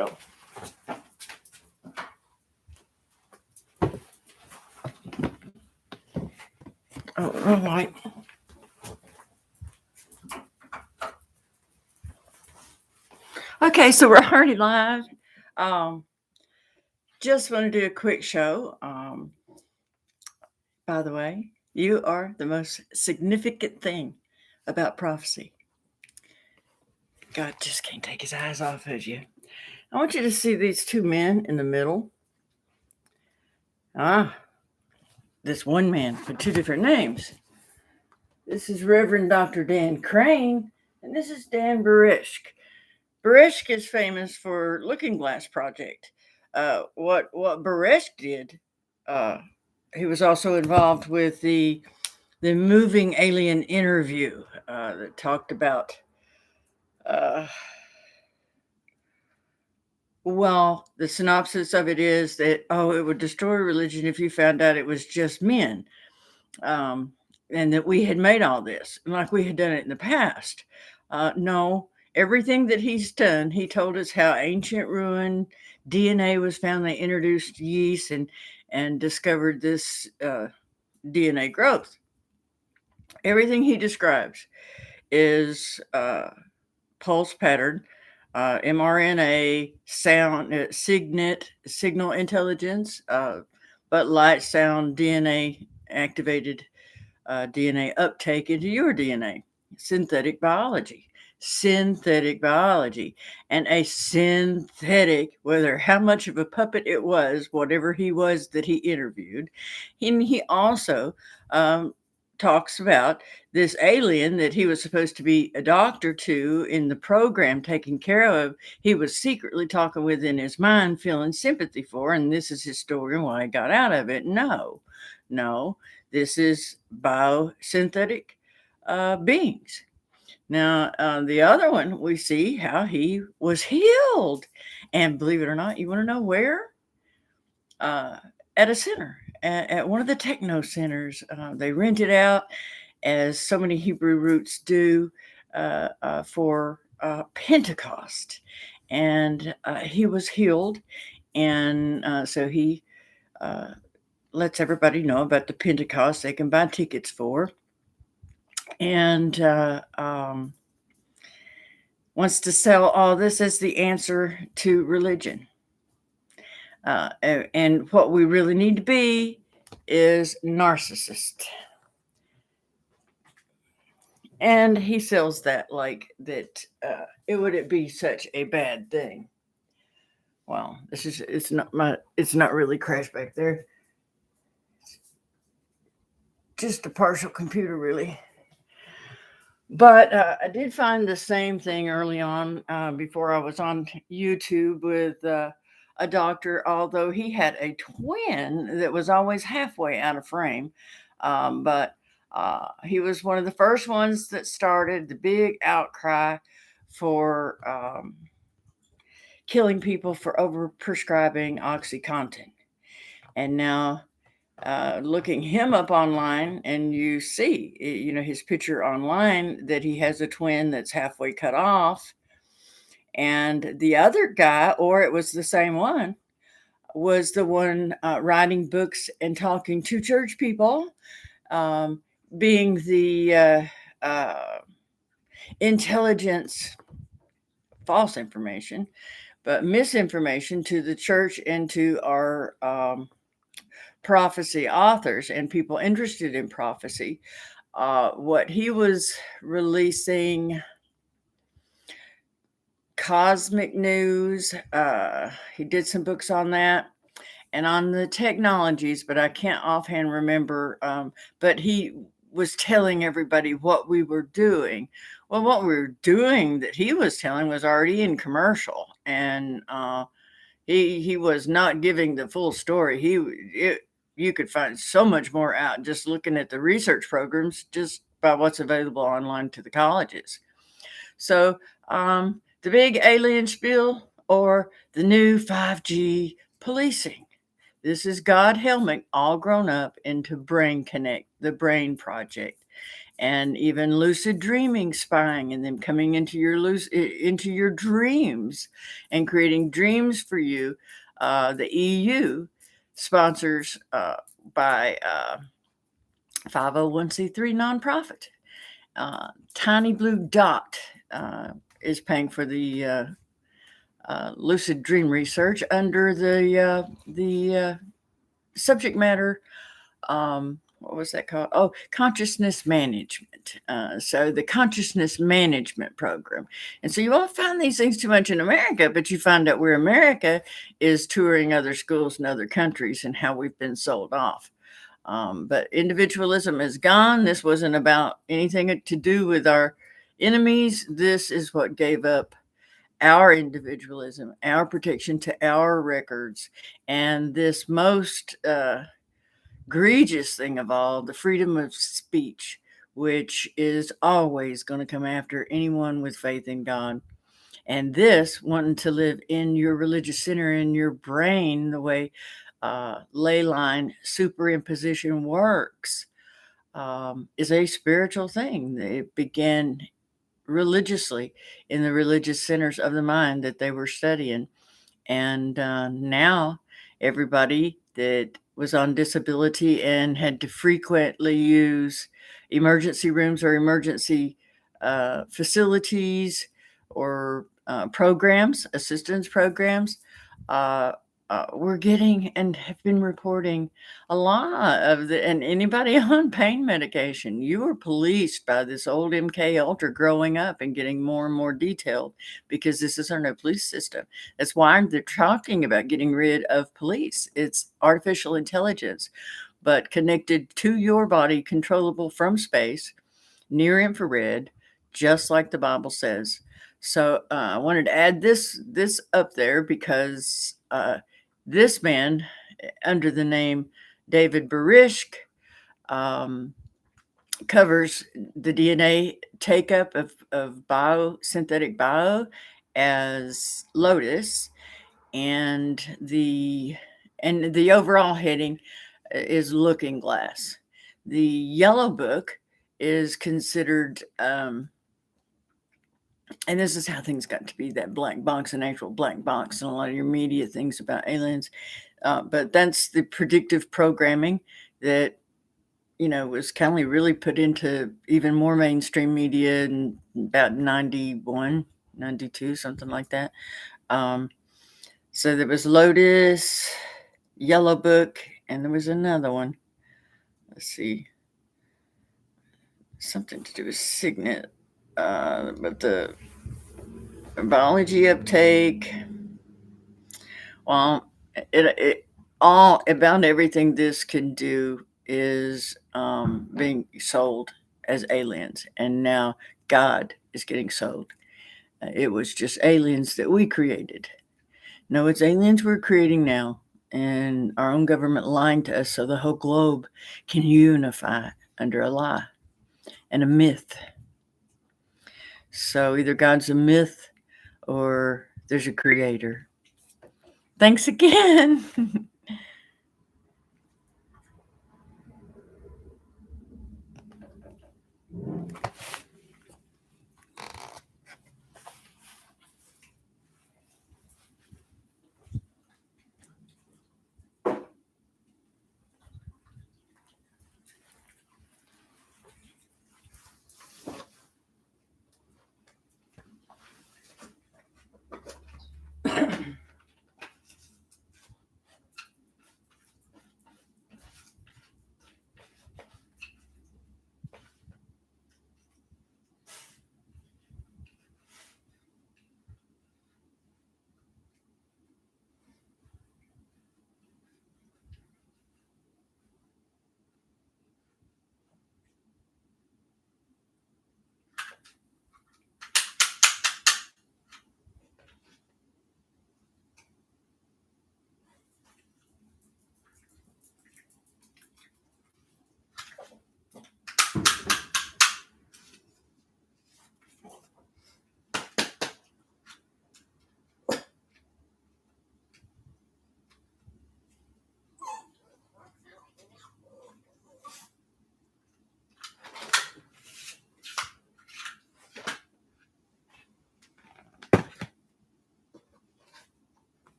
Oh, all right. Okay, so we're already live. Just want to do a quick show. By the way, you are the most significant thing about prophecy. God just can't take his eyes off of you. I want you to see these two men in the middle. This one man with two different names. This is Reverend Dr. Dan Crain, and this is Dan Burisch. Burisch is famous for Looking Glass Project. What Burisch did, he was also involved with the moving alien interview that talked about. Well, the synopsis of it is that it would destroy religion if you found out it was just men, and that we had made all this like we had done it in the past. No. Everything that he's done, he told us how ancient ruin DNA was found. They introduced yeast and discovered this DNA growth. Everything he describes is pulse pattern, mRNA, sound, signal intelligence, but light, sound, DNA activated DNA uptake into your DNA, synthetic biology. And a synthetic, whether how much of a puppet it was, whatever he was that he interviewed. He also talks about this alien that he was supposed to be a doctor to in the program taking care of. He was secretly talking within his mind, feeling sympathy for, and this is his story and why he got out of it. No, this is biosynthetic beings. Now, the other one, we see how he was healed. And believe it or not, you want to know where? At a center, at one of the techno centers. They rent it out, as so many Hebrew roots do, for Pentecost. And he was healed. And so he lets everybody know about the Pentecost they can buy tickets for. And wants to sell all this as the answer to religion. And what we really need to be is narcissist. And he sells that like that. It wouldn't be such a bad thing. Well, it's not really crash back there. Just a partial computer, really. But I did find the same thing early on before I was on YouTube with a doctor, although he had a twin that was always halfway out of frame. But he was one of the first ones that started the big outcry for killing people for overprescribing OxyContin. And now looking him up online, and you see, his picture online that he has a twin that's halfway cut off. And the other guy, or it was the same one, was the one writing books and talking to church people, being the intelligence, false information, but misinformation to the church and to our prophecy authors and people interested in prophecy. What he was releasing, cosmic news, he did some books on that and on the technologies, but I can't offhand remember. But he was telling everybody what we were doing. Well, what we were doing that he was telling was already in commercial, and he was not giving the full story. You could find so much more out just looking at the research programs, just by what's available online to the colleges. So the big alien spiel, or the new 5G policing. This is God Helmick all grown up into Brain Connect, the Brain Project. and even lucid dreaming spying and them coming into into your dreams and creating dreams for you. The EU sponsors by 501c3 nonprofit. Tiny Blue Dot is paying for the lucid dream research under the subject matter. What was that called? Oh, consciousness management. So the consciousness management program. And so you won't find these things too much in America, but you find out where America is touring other schools in other countries and how we've been sold off. But individualism is gone. This wasn't about anything to do with our enemies. This is what gave up our individualism, our protection to our records, and this most egregious thing of all, the freedom of speech, which is always going to come after anyone with faith in God. And this wanting to live in your religious center in your brain, the way ley line superimposition works, is a spiritual thing. It began religiously in the religious centers of the mind that they were studying. And now everybody that was on disability and had to frequently use emergency rooms or emergency facilities or programs, assistance programs, uh, we're getting and have been reporting a lot of and anybody on pain medication, you were policed by this old MK Ultra growing up and getting more and more detailed because this is our new police system. That's why they're talking about getting rid of police. It's artificial intelligence, but connected to your body, controllable from space, near infrared, just like the Bible says. So I wanted to add this up there because this man, under the name David Burisch, covers the DNA take-up of synthetic bio as Lotus, and the overall heading is Looking Glass. The Yellow Book is considered, and this is how things got to be that black box, an actual black box, and a lot of your media things about aliens. But that's the predictive programming that was kind of really put into even more mainstream media in about 91, 92, something like that. So there was Lotus, Yellow Book, and there was another one. Let's see. Something to do with Signet. But the biology uptake. Well, it all about everything this can do is being sold as aliens, and now God is getting sold. It was just aliens that we created. No, it's aliens we're creating now, and our own government lying to us so the whole globe can unify under a lie and a myth. So either God's a myth or there's a creator. Thanks again.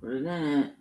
Put it in it.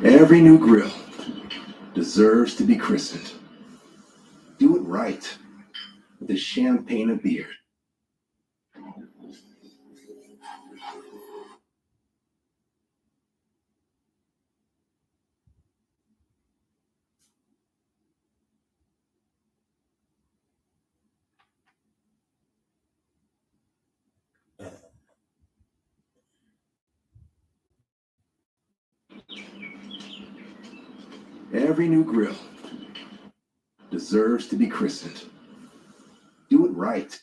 Every new grill deserves to be christened. Do it right with a champagne of beer. Every new grill deserves to be christened. Do it right.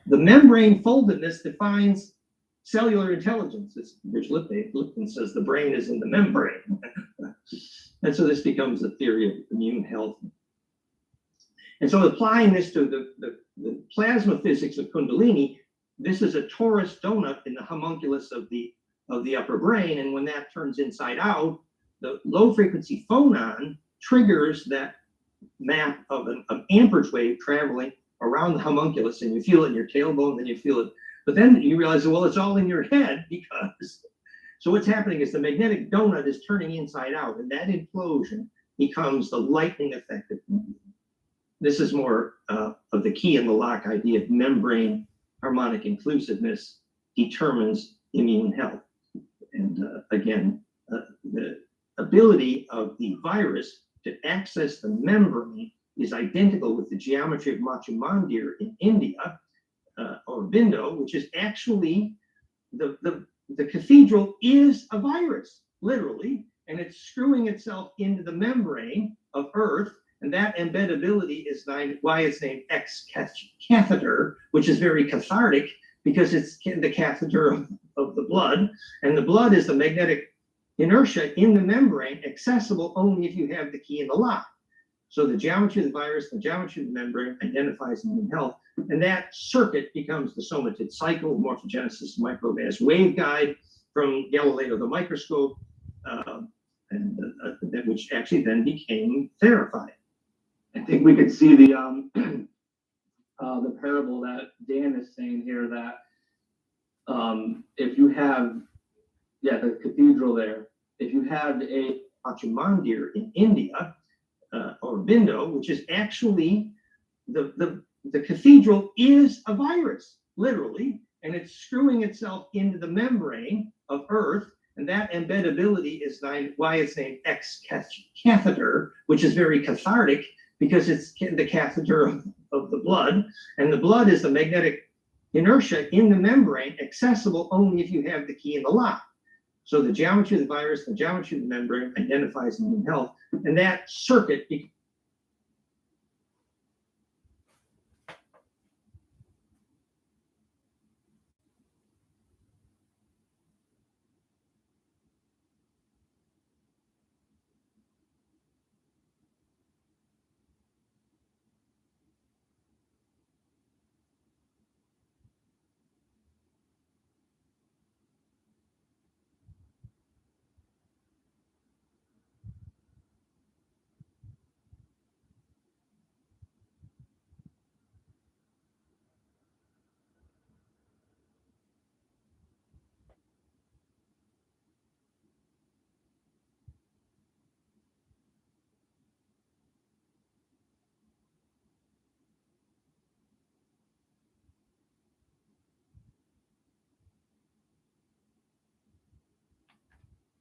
The membrane foldedness defines cellular intelligence. Lipton says the brain is in the membrane. And so this becomes a theory of immune health. And so applying this to the plasma physics of Kundalini, this is a torus donut in the homunculus of the upper brain. And when that turns inside out, the low frequency phonon triggers that map of an amperage wave traveling around the homunculus, and you feel it in your tailbone, then you feel it. But then you realize, well, it's all in your head because. So what's happening is the magnetic donut is turning inside out, and that implosion becomes the lightning effect of movement. This is more of the key in the lock idea of membrane harmonic inclusiveness determines immune health. And again, the ability of the virus to access the membrane is identical with the geometry of Machu Mandir in India, or Bindo, which is actually the cathedral is a virus, literally, and it's screwing itself into the membrane of Earth, and that embeddability is why it's named X-catheter, which is very cathartic because it's the catheter of the blood, and the blood is the magnetic inertia in the membrane, accessible only if you have the key in the lock. So the geometry of the virus, the geometry of the membrane identifies immune health, and that circuit becomes the somatid cycle, morphogenesis, microbe as waveguide from Galileo the microscope, which actually then became therapied. I think we could see the parable that Dan is saying here, that if you have, the cathedral there, if you have a Machu Mandir in India, or Bindo, which is actually the cathedral is a virus, literally, and it's screwing itself into the membrane of Earth, and that embeddability is why it's named X-catheter, which is very cathartic because it's the catheter of the blood, and the blood is the magnetic inertia in the membrane, accessible only if you have the key in the lock. So the geometry of the virus, the geometry of the membrane identifies immune health, and that circuit.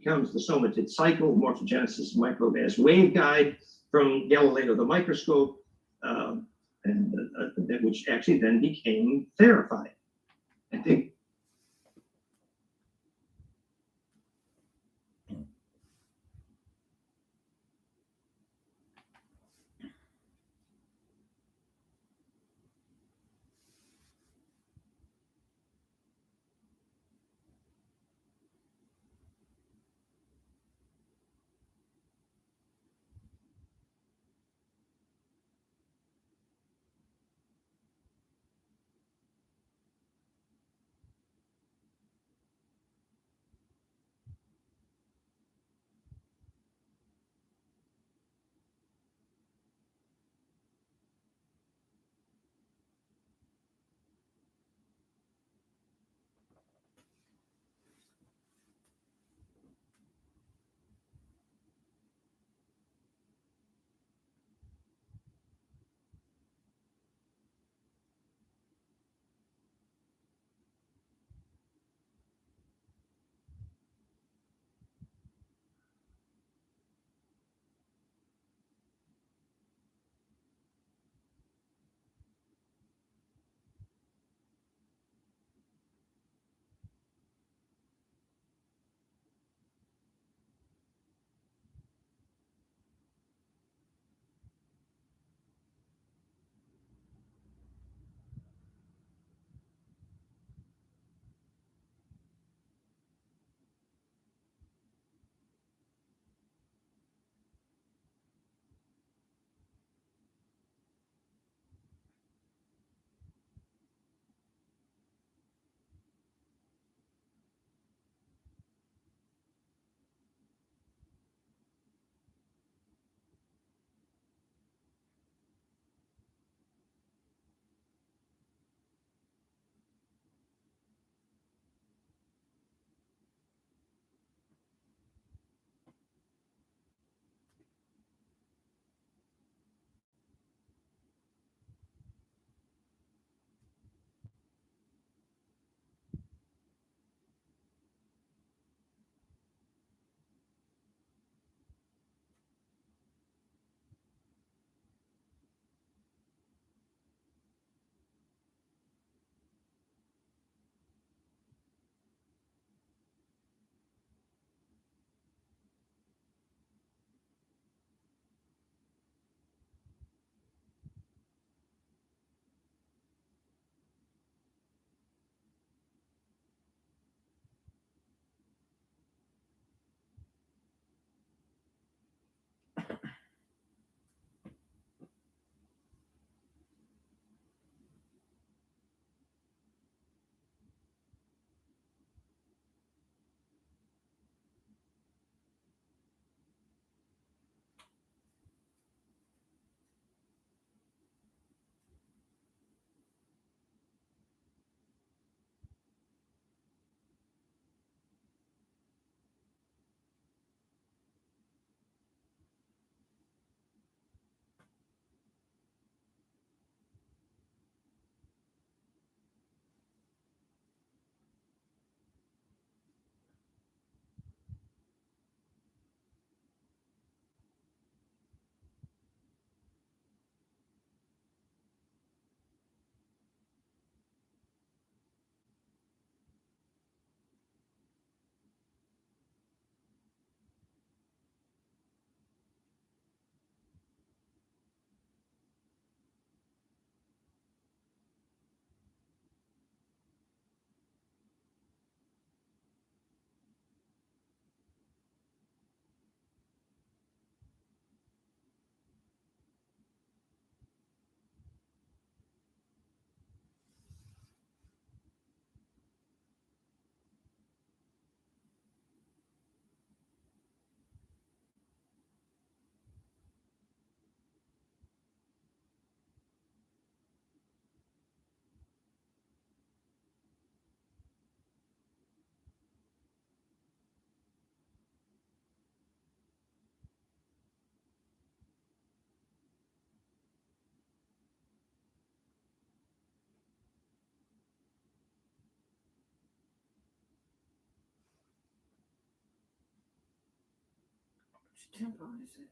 becomes the somatid cycle, morphogenesis, microbe as waveguide from Galileo the microscope, which actually then became therified. I think Which temple is it?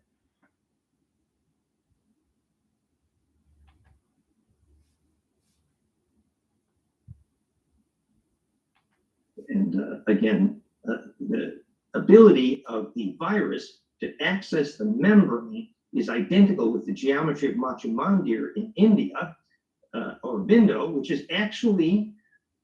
And again, the ability of the virus to access the membrane is identical with the geometry of Machu Mandir in India, or Bindo, which is actually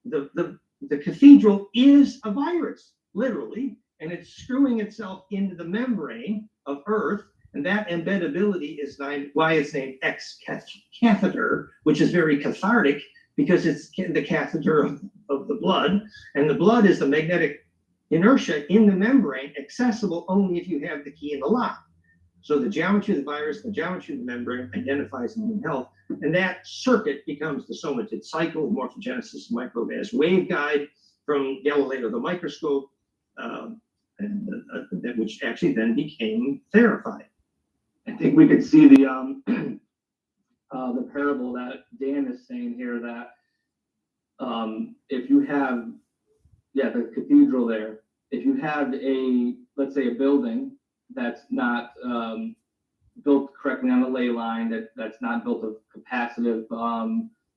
the cathedral is a virus, literally, and it's screwing itself into the membrane of Earth, and that embeddability is why it's named X-catheter, which is very cathartic because it's the catheter of the blood, and the blood is the magnetic inertia in the membrane, accessible only if you have the key in the lock. So the geometry of the virus, the geometry of the membrane identifies immune health, and that circuit becomes the somatid cycle, morphogenesis, microbe as waveguide from Galileo the microscope, which actually then became therapied. I think we could see the parable that Dan is saying here, that if you have, the cathedral there, if you have let's say a building that's not built correctly on the ley line, that's not built of capacitive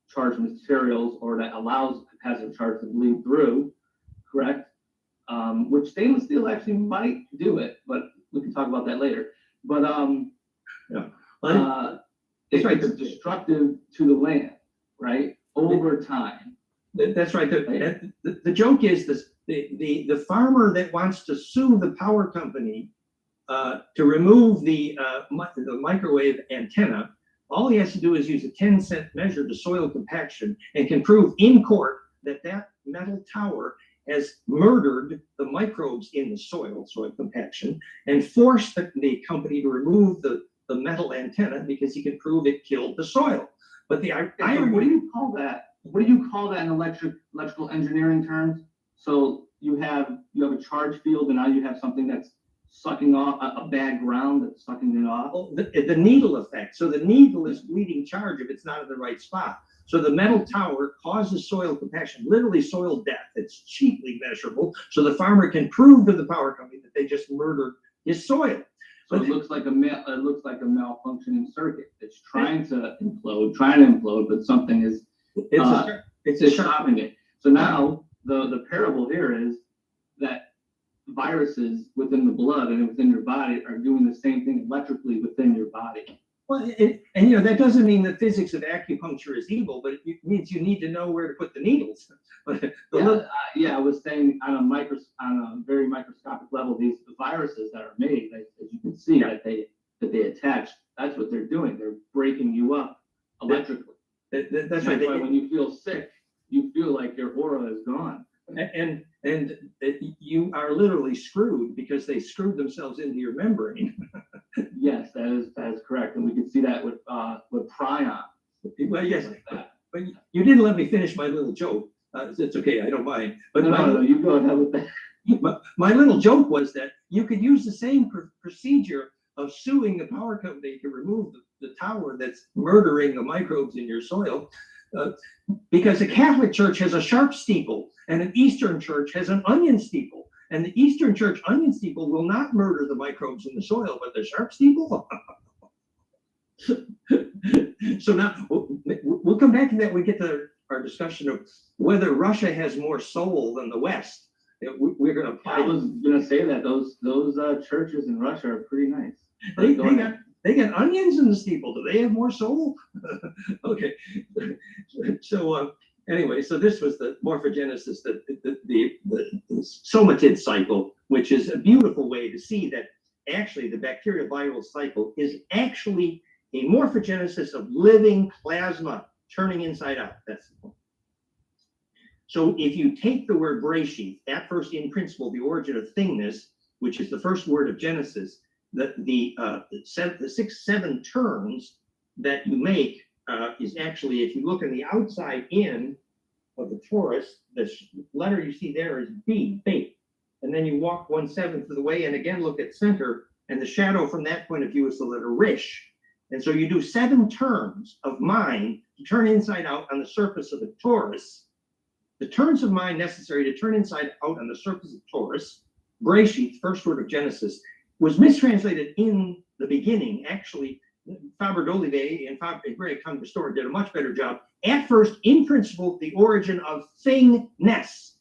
charged materials, or that allows capacitive charge to bleed through, correct? Which stainless steel actually might do it, but we can talk about that later. But it's right, it's destructive to the land, right? Over time. That's right. The joke is this: the farmer that wants to sue the power company to remove the microwave antenna, all he has to do is use a 10-cent measure to soil compaction, and can prove in court that metal tower has murdered the microbes in the soil compaction, and force the company to remove the metal antenna because he can prove it killed the soil. But what do you call that? What do you call that in electrical engineering terms? So you have a charge field, and now you have something that's sucking off a bad ground that's sucking it off. Oh, the needle effect. So the needle is bleeding charge if it's not in the right spot. So the metal tower causes soil compaction, literally soil death. It's cheaply measurable, so the farmer can prove to the power company that they just murdered his soil. So it looks like a malfunctioning circuit. It's trying to implode, but something is stopping it. So now the parable here is that viruses within the blood and within your body are doing the same thing electrically within your body. Well, that doesn't mean the physics of acupuncture is evil, but it means you need to know where to put the needles. I was saying on a very microscopic level, the viruses that are made, as you can see, that they attach, that's what they're doing. They're breaking you up electrically. That's right. Why when you feel sick, you feel like your aura is gone. And you are literally screwed because they screwed themselves into your membrane. Yes, that is correct, and we can see that with prion. Well, yes, but you didn't let me finish my little joke. It's okay, I don't mind. But no, you go ahead with that. My little joke was that you could use the same procedure of suing the power company to remove the tower that's murdering the microbes in your soil, because the Catholic Church has a sharp steeple and an Eastern Church has an onion steeple. And the Eastern Church onion steeple will not murder the microbes in the soil, but the sharp steeple. So now we'll come back to that when we get to our discussion of whether Russia has more soul than the West. We're going to apply. I was going to say that those churches in Russia are pretty nice. They got onions in the steeple. Do they have more soul? Okay. So anyway, so this was the morphogenesis, the somatid cycle, which is a beautiful way to see that actually the bacterial viral cycle is actually a morphogenesis of living plasma turning inside out. That's the point. So if you take the word Bereshith, at first in principle, the origin of thingness, which is the first word of Genesis, the 7 turns that you make is actually, if you look on the outside in of the torus, the letter you see there is B, bait. And then you walk 1/7 of the way and again look at center, and the shadow from that point of view is the letter Rish. And so you do 7 turns of mind to turn inside out on the surface of the torus. The turns of mind necessary to turn inside out on the surface of torus, Bereshith, first word of Genesis, was mistranslated in the beginning. Actually, Faber d'Olivet and Gray Conquistador did a much better job. At first, in principle, the origin of thingness.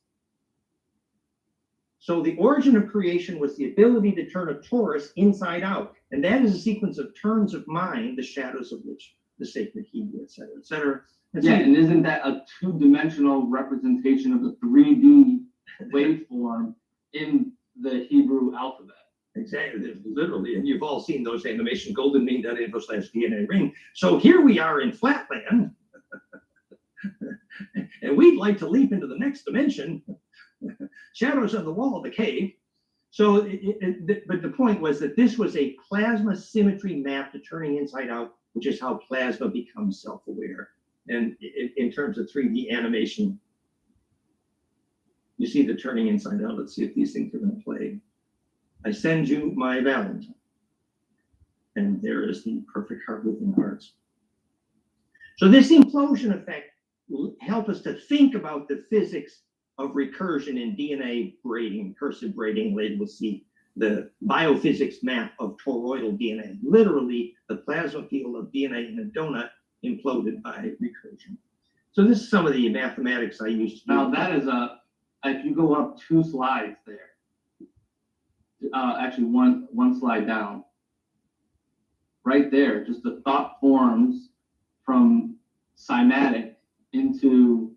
So the origin of creation was the ability to turn a torus inside out. And that is a sequence of turns of mind, the shadows of which the sacred Hebrew, et cetera, et cetera. Yeah, and isn't that a two-dimensional representation of the 3D waveform in the Hebrew alphabet? Exactly, literally, and you've all seen those animations, goldenmean.info/DNA ring. So here we are in Flatland, and we'd like to leap into the next dimension, shadows on the wall of the cave. So, but the point was that this was a plasma symmetry map to turning inside out, which is how plasma becomes self-aware. And in terms of 3D animation, you see the turning inside out. Let's see if these things are going to play. I send you my Valentine. And there is the perfect heart within hearts. So this implosion effect will help us to think about the physics of recursion in DNA braiding, cursive braiding. Later we'll see the biophysics map of toroidal DNA. Literally, the plasma field of DNA in a donut imploded by recursion. So this is some of the mathematics I used to do. Now that is if you go up 2 slides there, actually one slide down, right there, just the thought forms from cymatic into,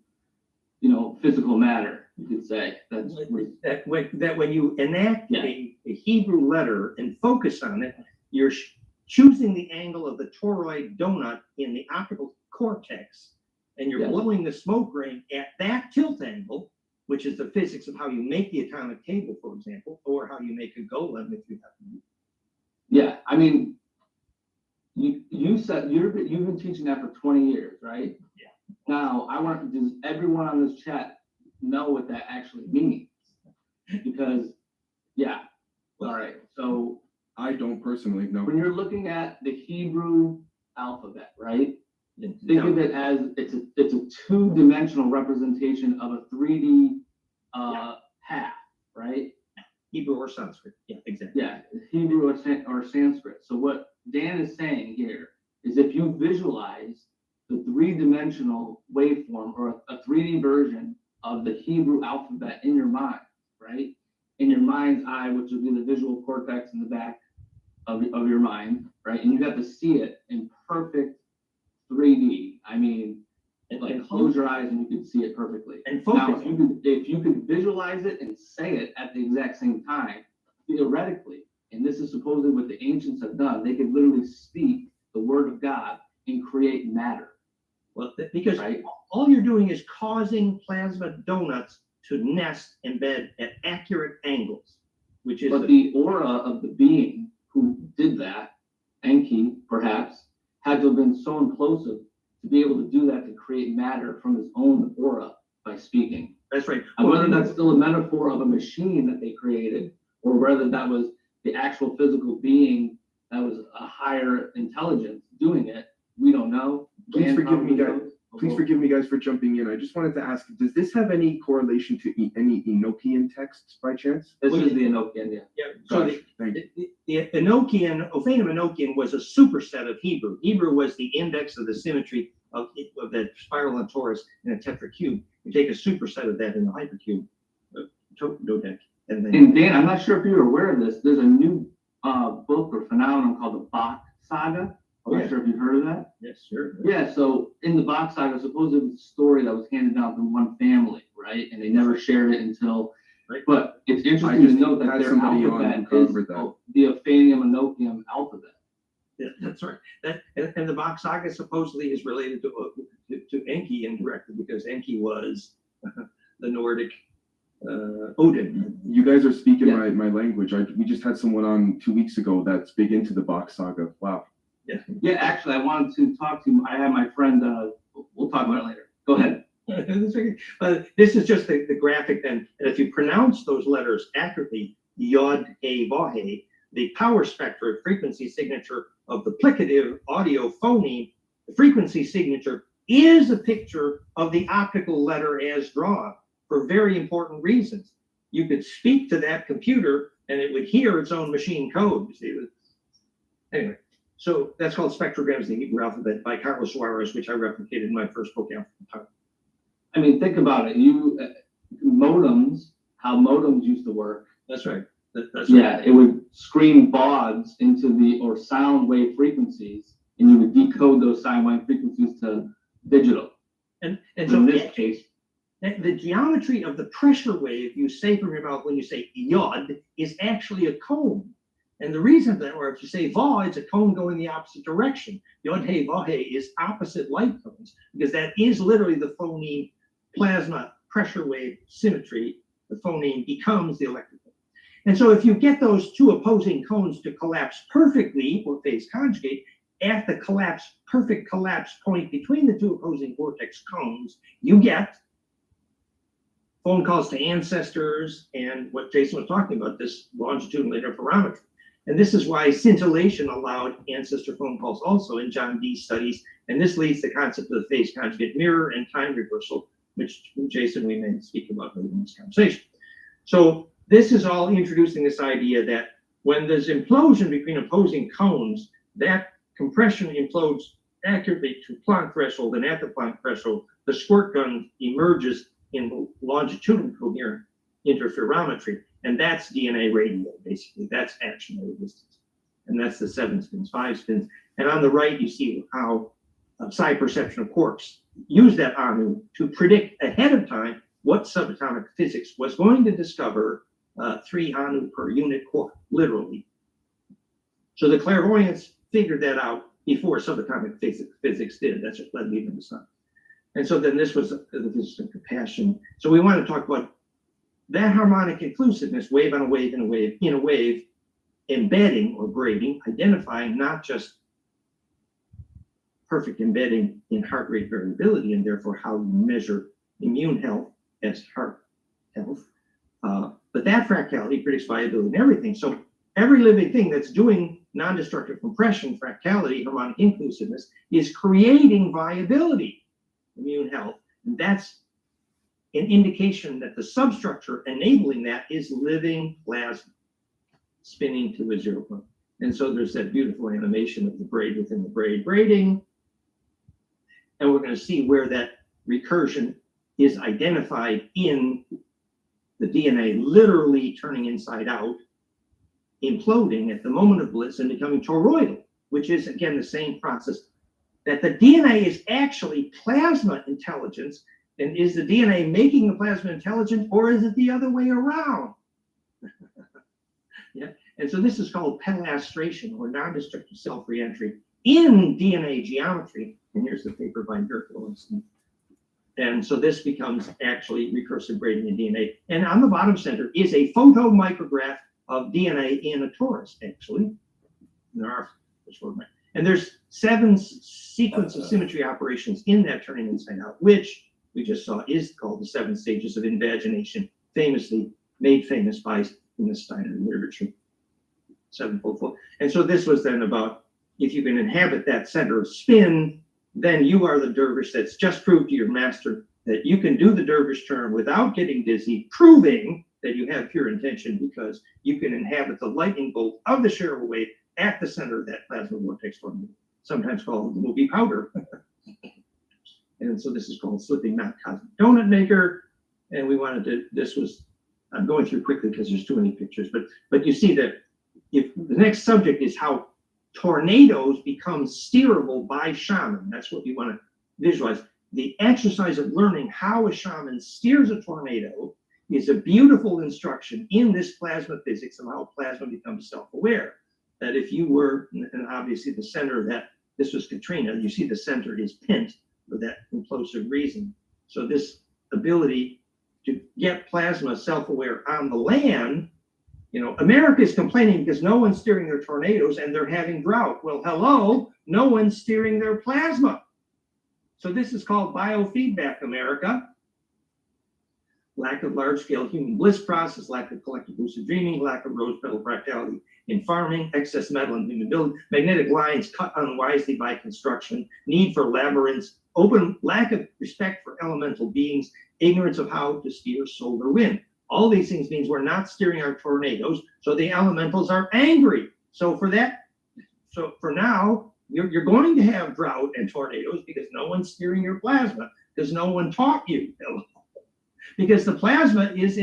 physical matter, you could say. That when you enact a Hebrew letter and focus on it, you're choosing the angle of the toroid donut in the optical cortex, and you're blowing the smoke ring at that tilt angle, which is the physics of how you make the atomic table, for example, or how you make a golem if you have. Yeah, I mean, you said you've been teaching that for 20 years, right? Yeah. Now, does everyone on this chat know what that actually means? Because, all right. So I don't personally know. When you're looking at the Hebrew alphabet, right? Think of it as it's a 2-dimensional representation of a 3D half, right? Hebrew or Sanskrit. Yeah, exactly. Yeah, Hebrew or Sanskrit. So what Dan is saying here is if you visualize the 3-dimensional waveform or a 3D version of the Hebrew alphabet in your mind, right? In your mind's eye, which will be the visual cortex in the back of your mind, right? And you have to see it in perfect 3D. I mean, close your eyes and you can see it perfectly. And focus. Now, if you could visualize it and say it at the exact same time, theoretically, and this is supposedly what the ancients have done, they could literally speak the word of God and create matter. Well, because all you're doing is causing plasma donuts to nest and bed at accurate angles, which is. But the aura of the being who did that, Enki perhaps, had to have been so implosive to be able to do that, to create matter from his own aura by speaking. That's right. And whether that's still a metaphor of a machine that they created, or whether that was the actual physical being that was a higher intelligence doing it, we don't know. Please forgive me, guys. Please forgive me, guys, for jumping in. I just wanted to ask, does this have any correlation to any Enochian texts by chance? This is the Enochian, yeah. Yeah. So Gosh, the Enochian, Ophanim Enochian was a superset of Hebrew. Hebrew was the index of the symmetry of that spiral and torus in a tetracube. You take a superset of that in the hypercube, dodec. And Dan, I'm not sure if you're aware of this. There's a new book or phenomenon called the Bach Saga. I'm not sure if you've heard of that. Yes, sure. Yeah, so in the Bach Saga, supposedly it was a story that was handed down from one family, right? And they never shared it until. Right. But it's interesting to note that their alphabet is the Ophanium Enochian alphabet. Yeah, that's right. And the Bach Saga supposedly is related to Enki indirectly, because Enki was the Nordic Odin. You guys are speaking my language. We just had someone on 2 weeks ago that's big into the Bach Saga. Wow. Yeah, actually, I wanted to talk to him. I have my friend, we'll talk about it later. Go ahead. This is just the graphic then. And if you pronounce those letters accurately, Yod, He, Vahe, the power spectra frequency signature of the plicative audio phoneme, the frequency signature is a picture of the optical letter as drawn for very important reasons. You could speak to that computer and it would hear its own machine code. You see, anyway, so that's called Spectrograms, the Hebrew Alphabet, by Carlos Suarez, which I replicated in my first book, Alphabet. I mean, think about it. Modems, how modems used to work. That's right. That's right. Yeah, it would scream bauds or sound wave frequencies, and you would decode those sound wave frequencies to digital. And So so in this case, the geometry of the pressure wave you say from your mouth when you say yod is actually a cone. And the reason that, or if you say va, it's a cone going the opposite direction. Yod he va he is opposite light cones, because that is literally the phoneme plasma pressure wave symmetry. The phoneme becomes the electrical. And so if you get those two opposing cones to collapse perfectly, or phase conjugate, at the perfect collapse point between the two opposing vortex cones, you get phone calls to ancestors and what Jason was talking about, this longitudinal interferometry. And this is why scintillation allowed ancestor phone calls also in John Dee's studies. And this leads to the concept of the phase conjugate mirror and time reversal, which Jason, we may speak about later in this conversation. So this is all introducing this idea that when there's implosion between opposing cones, that compression implodes accurately to Planck threshold, and at the Planck threshold, the squirt gun emerges in longitudinal coherent interferometry, and that's DNA radio, basically. That's action over distance. And that's the 7 spins, 5 spins. And on the right, you see how psi perception of quarks used that ANU to predict ahead of time what subatomic physics was going to discover 3 ANU per unit quark, literally. So the clairvoyants figured that out before subatomic physics did. That's what led me to the sun. And so then this was the physics of compassion. So we want to talk about that harmonic inclusiveness, wave on a wave in a wave, in a wave, embedding or braiding, identifying not just perfect embedding in heart rate variability, and therefore how you measure immune health as heart health, but that fractality predicts viability in everything. So every living thing that's doing non-destructive compression, fractality, harmonic inclusiveness, is creating viability, immune health. And that's an indication that the substructure enabling that is living plasma spinning to a 0 point. And so there's that beautiful animation of the braid within the braid braiding. And we're going to see where that recursion is identified in the DNA literally turning inside out, imploding at the moment of bliss and becoming toroidal, which is, again, the same process. That the DNA is actually plasma intelligence. And is the DNA making the plasma intelligent, or is it the other way around? Yeah. And so this is called pelastration, or non-destructive self-reentry in DNA geometry. And here's the paper by Dirk Lawson. And so this becomes actually recursive braiding in DNA. And on the bottom center is a photomicrograph of DNA in a torus, actually. And there's 7 sequence of symmetry operations in that turning inside out, which we just saw is called the 7 stages of invagination, famously made famous by in the Steiner literature. 7-fold flow. And so this was then about, if you can inhabit that center of spin, then you are the dervish that's just proved to your master that you can do the dervish turn without getting dizzy, proving that you have pure intention because you can inhabit the lightning bolt of the Cheryl wave at the center of that plasma vortex tornado, sometimes called the movie powder. And so this is called slipping knot cosmic donut maker. And we wanted to, this was, I'm going through quickly because there's too many pictures, but you see that if the next subject is how tornadoes become steerable by shaman. That's what we want to visualize. The exercise of learning how a shaman steers a tornado is a beautiful instruction in this plasma physics of how plasma becomes self-aware. That if you were, and obviously the center of that, this was Katrina, you see the center is pent for that implosive reason. So this ability to get plasma self-aware on the land, you know, America is complaining because no one's steering their tornadoes and they're having drought. Well, hello, no one's steering their plasma. So this is called biofeedback, America. Lack of large-scale human bliss process, lack of collective lucid dreaming, lack of rose petal fractality in farming, excess metal in human building, magnetic lines cut unwisely by construction, need for labyrinths, open lack of respect for elemental beings, ignorance of how to steer solar wind. All these things means we're not steering our tornadoes, so the elementals are angry. So for now, you're going to have drought and tornadoes because no one's steering your plasma, because no one taught you. Because the plasma is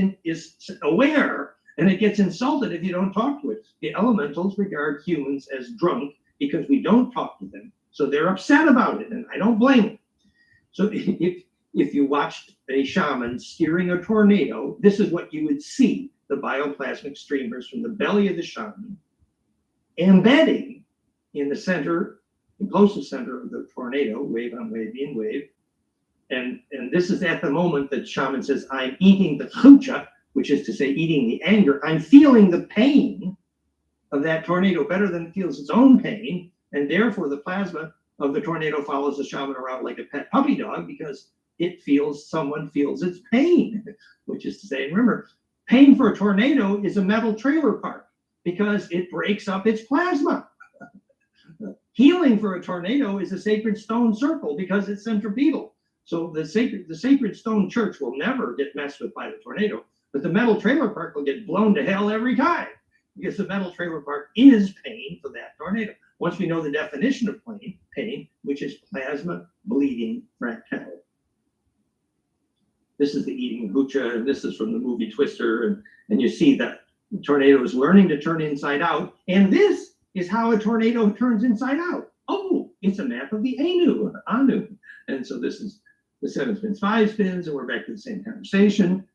aware, and it gets insulted if you don't talk to it. The elementals regard humans as drunk because we don't talk to them, so they're upset about it, and I don't blame them. So if you watched a shaman steering a tornado, this is what you would see: the bioplasmic streamers from the belly of the shaman embedding in the center, the closest center of the tornado, wave on wave in wave. And this is at the moment that shaman says, I'm eating the chucha, which is to say eating the anger. I'm feeling the pain of that tornado better than it feels its own pain. And therefore the plasma of the tornado follows the shaman around like a pet puppy dog because someone feels its pain, which is to say, remember, pain for a tornado is a metal trailer park because it breaks up its plasma. Healing for a tornado is a sacred stone circle because it's centripetal. So the sacred stone church will never get messed with by the tornado, but the metal trailer park will get blown to hell every time because the metal trailer park is pain for that tornado. Once we know the definition of pain, which is plasma bleeding fractality. This is the eating hoocha, and this is from the movie Twister, and you see that the tornado is learning to turn inside out, and this is how a tornado turns inside out. Oh, it's a map of the Anu. And so this is the 7 spins, 5 spins, and we're back to the same conversation.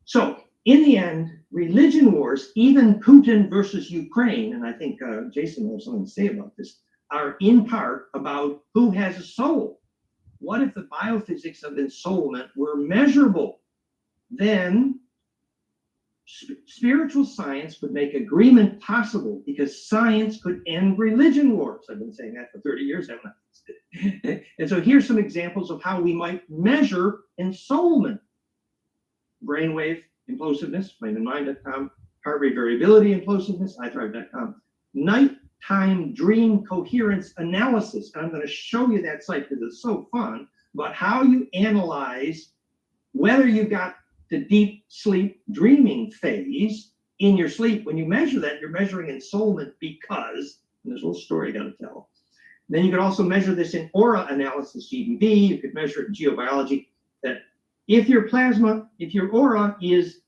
So in the end, religion wars, even Putin versus Ukraine, and I think Jason has something to say about this, are in part about who has a soul. What if the biophysics of ensoulment were measurable? Then spiritual science would make agreement possible because science could end religion wars. I've been saying that for 30 years, haven't I? And so here's some examples of how we might measure ensoulment. Brainwave implosiveness, mindandmind.com, heart rate variability implosiveness, iThrive.com, nighttime dream coherence analysis. And I'm going to show you that site because it's so fun, about how you analyze whether you got the deep sleep dreaming phase in your sleep. When you measure that, you're measuring ensoulment because, and there's a little story I got to tell. Then you could also measure this in aura analysis, GBB. You could measure it in geobiology, that if your aura is,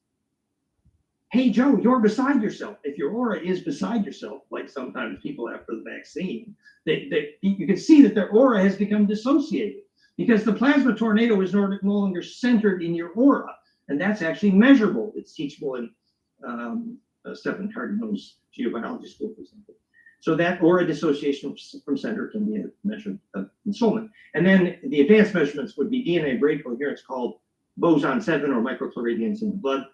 hey, Joe, you're beside yourself. If your aura is beside yourself, like sometimes people after the vaccine, you can see that their aura has become dissociated because the plasma tornado is no longer centered in your aura. And that's actually measurable. It's teachable in Stephen Cardino's geobiology school, for example. So that aura dissociation from center can be a measure of ensoulment. And then the advanced measurements would be DNA braid coherence called boson 7 or microchloradians in the blood.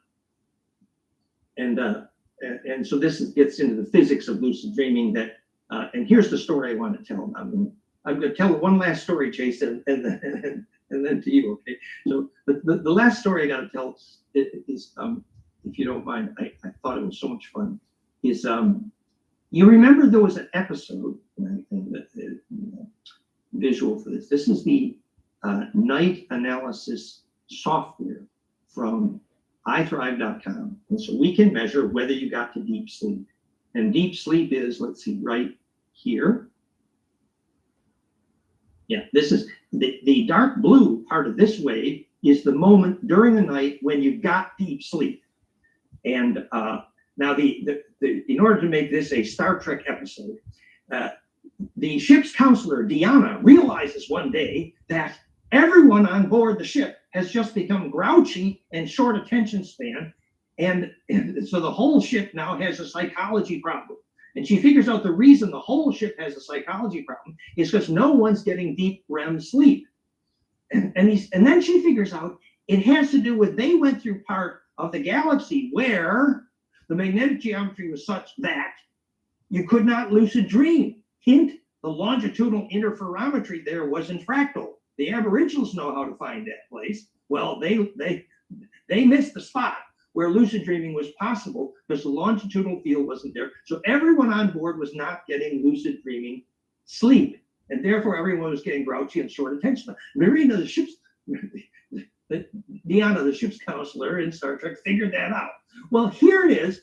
And so this gets into the physics of lucid dreaming. That and here's the story I want to tell. I'm going to tell one last story, Jason, and then to you. Okay. So the last story I got to tell is, if you don't mind, I thought it was so much fun. Is you remember there was an episode, and I think that visual for this. This is the night analysis software from iThrive.com. And so we can measure whether you got to deep sleep. And deep sleep is, let's see, right here. Yeah, this is the dark blue part of this wave is the moment during the night when you got deep sleep. And now in order to make this a Star Trek episode, the ship's counselor, Deanna, realizes one day that everyone on board the ship has just become grouchy and short attention span. And so the whole ship now has a psychology problem. And she figures out the reason the whole ship has a psychology problem is because no one's getting deep REM sleep. And then she figures out it has to do with they went through part of the galaxy where the magnetic geometry was such that you could not lucid dream. Hint, the longitudinal interferometry there wasn't fractal. The Aboriginals know how to find that place. Well, they missed the spot where lucid dreaming was possible because the longitudinal field wasn't there. So everyone on board was not getting lucid dreaming sleep. And therefore everyone was getting grouchy and short attention. Remember, the ships, Deanna, the ship's counselor in Star Trek, figured that out. Well, here it is.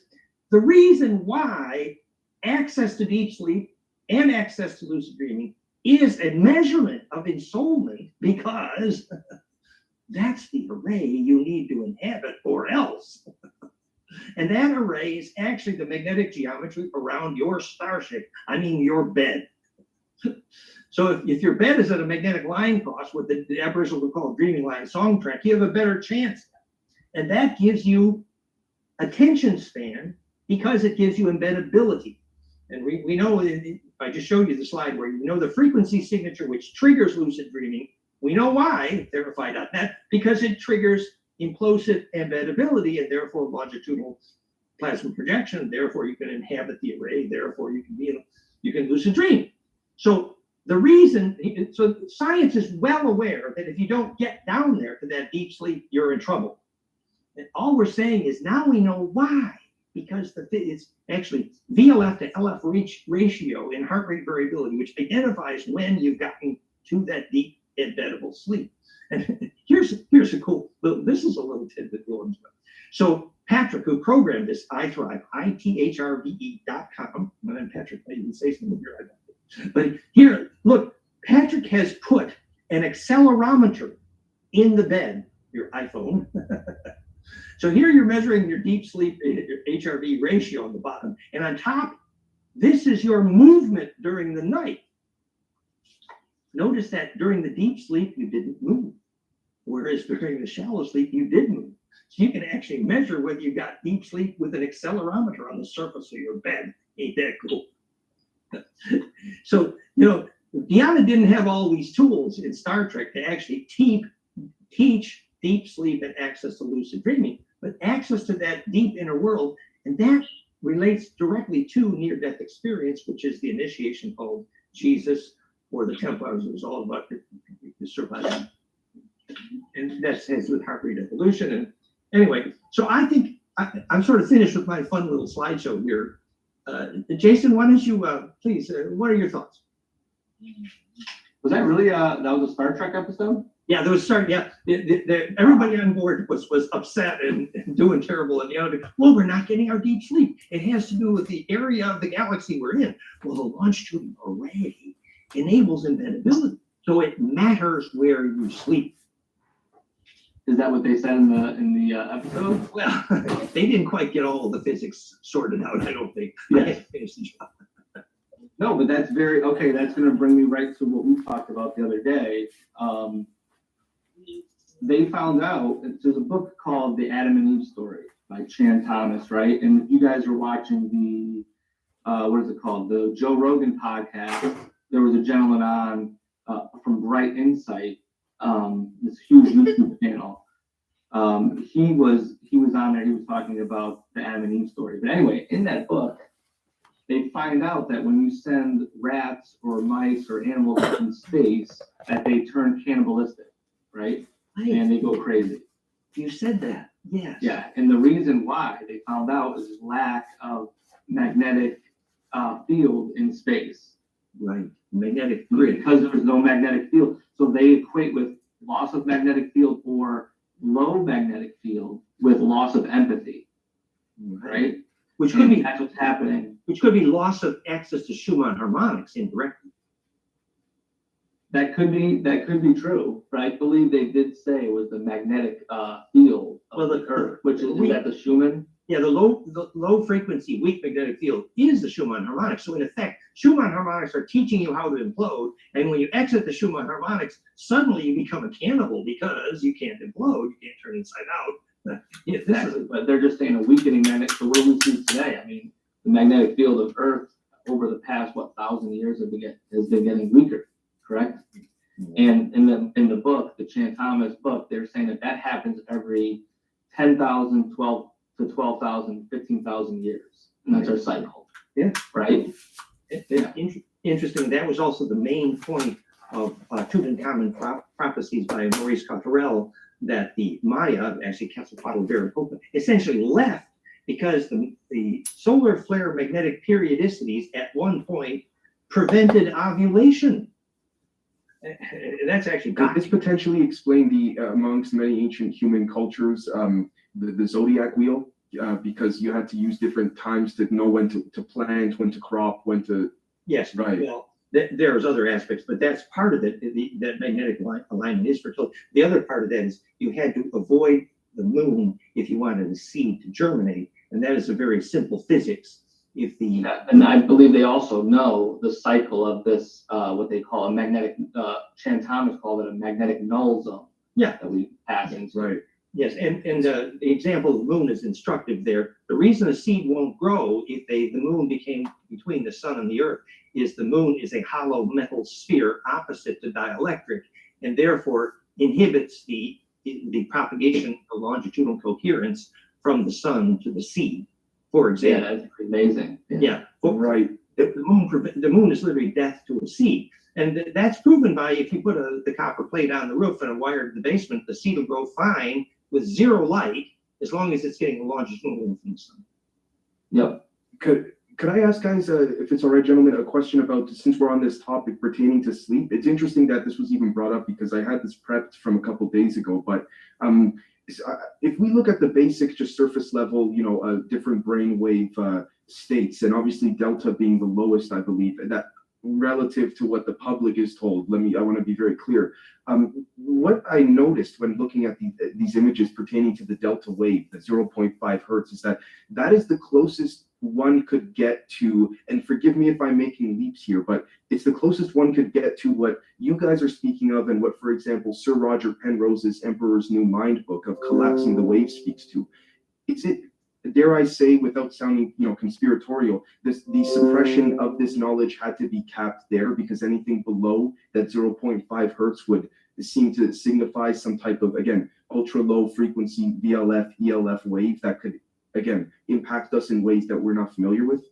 The reason why access to deep sleep and access to lucid dreaming is a measurement of ensoulment, because that's the array you need to inhabit, or else. And that array is actually the magnetic geometry around your starship. I mean, your bed. So if your bed is at a magnetic line cross, what the Aboriginal would call a dreaming line song track, you have a better chance. And that gives you attention span, because it gives you embeddability. And we know, I just showed you the slide where you know the frequency signature which triggers lucid dreaming. We know why, Verify.net, because it triggers implosive embeddability and therefore longitudinal plasma projection. Therefore, you can inhabit the array. Therefore, you can lucid dream. So the reason, so science is well aware that if you don't get down there to that deep sleep, you're in trouble. And all we're saying is now we know why, because it's actually VLF to LF ratio in heart rate variability, which identifies when you've gotten to that deep embeddable sleep. And here's a cool, this is a little tidbit. So Patrick, who programmed this iThrive, ITHRVE.com, and then Patrick, I didn't say something here, but here, look, Patrick has put an accelerometer in the bed, your iPhone. So here you're measuring your deep sleep, your HRV ratio on the bottom, and on top, this is your movement during the night. Notice that during the deep sleep, you didn't move, whereas during the shallow sleep, you did move. So you can actually measure whether you got deep sleep with an accelerometer on the surface of your bed. Ain't that cool? So, Deanna didn't have all these tools in Star Trek to actually teach deep sleep and access to lucid dreaming, but access to that deep inner world, and that relates directly to near-death experience, which is the initiation called Jesus or the Templars. It was all about the survival, and that has with heart rate evolution. And anyway, so I think I'm sort of finished with my fun little slideshow here. Jason, why don't you please? What are your thoughts? Was that really that was a Star Trek episode? Yeah, there was everybody on board was upset and doing terrible, and well, we're not getting our deep sleep. It has to do with the area of the galaxy we're in. Well, the longitudinal array enables embeddability, so it matters where you sleep. Is that what they said in the episode? Well, they didn't quite get all the physics sorted out, I don't think. Yeah. No, but that's very okay. That's going to bring me right to what we talked about the other day. They found out there's a book called The Adam and Eve Story by Chan Thomas, right? And if you guys are watching the what is it called? The Joe Rogan podcast, there was a gentleman on from Bright Insight, this huge YouTube channel. He was on there. He was talking about the Adam and Eve story. But anyway, in that book, they find out that when you send rats or mice or animals up in space, that they turn cannibalistic, right? And they go crazy. You said that, yes. Yeah, and the reason why they found out is lack of magnetic field in space. Right, magnetic grid. Because there's no magnetic field. So they equate with loss of magnetic field or low magnetic field with loss of empathy, right? Which could be, that's what's happening. Which could be loss of access to Schumann harmonics indirectly. That could be true, but I believe they did say it was the magnetic field of the Earth, which is that the Schumann? Yeah, the low frequency weak magnetic field is the Schumann harmonics. So in effect, Schumann harmonics are teaching you how to implode, and when you exit the Schumann harmonics, suddenly you become a cannibal because you can't implode, you can't turn inside out. Yeah, but they're just saying a weakening magnet. So what do we see today? I mean, the magnetic field of Earth over the past 1,000 years has been getting weaker, correct? And in the book, the Chan Thomas book, they're saying that happens every 10,000, 12,000, 15,000 years, and that's our cycle. Yeah. Right. Yeah. Interesting. That was also the main point of Tutankhamun prophecies by Maurice Cotterell, that the Maya, actually Quetzalcoatl Viracocha, essentially left because the solar flare magnetic periodicities at one point prevented ovulation. And that's actually Could this documented. potentially explain the amongst many ancient human cultures, the zodiac wheel? Because you had to use different times to know when to plant, when to crop, when to. Yes, Right. well, there's other aspects, but that's part of it. That magnetic alignment is fertility. The other part of that is you had to avoid the moon if you wanted a seed to germinate, and that is a very simple physics. If the And I believe they also know the cycle of this, what they call a magnetic, Chan Thomas called it a magnetic null zone. Yeah. That we pass into. Right. Yes, and the example of the moon is instructive there. The reason a seed won't grow if the moon became between the sun and the earth is the moon is a hollow metal sphere opposite to dielectric, and therefore inhibits the propagation of longitudinal coherence from the sun to the seed, for Yeah, example. that's amazing. Yeah. Right. The moon is literally death to a seed. And that's proven by if you put the copper plate on the roof and a wire to the basement, the seed will grow fine with zero light as long as it's getting a longitudinal from the sun. Yep. Could I ask guys, if it's all right, gentlemen, a question about, since we're on this topic pertaining to sleep? It's interesting that this was even brought up because I had this prepped from a couple days ago. But if we look at the basic, just surface level, different brainwave states, and obviously delta being the lowest, I believe, that relative to what the public is told. I want to be very clear. What I noticed when looking at these images pertaining to the delta wave, the 0.5 hertz, is that is the closest one could get to, and forgive me if I'm making leaps here, but it's the closest one could get to what you guys are speaking of and what, for example, Sir Roger Penrose's Emperor's New Mind book of collapsing the wave speaks to. Is it, dare I say, without sounding, conspiratorial, the suppression of this knowledge had to be capped there because anything below that 0.5 hertz would seem to signify some type of, again, ultra low frequency VLF, ELF wave that could, again, impact us in ways that we're not familiar with?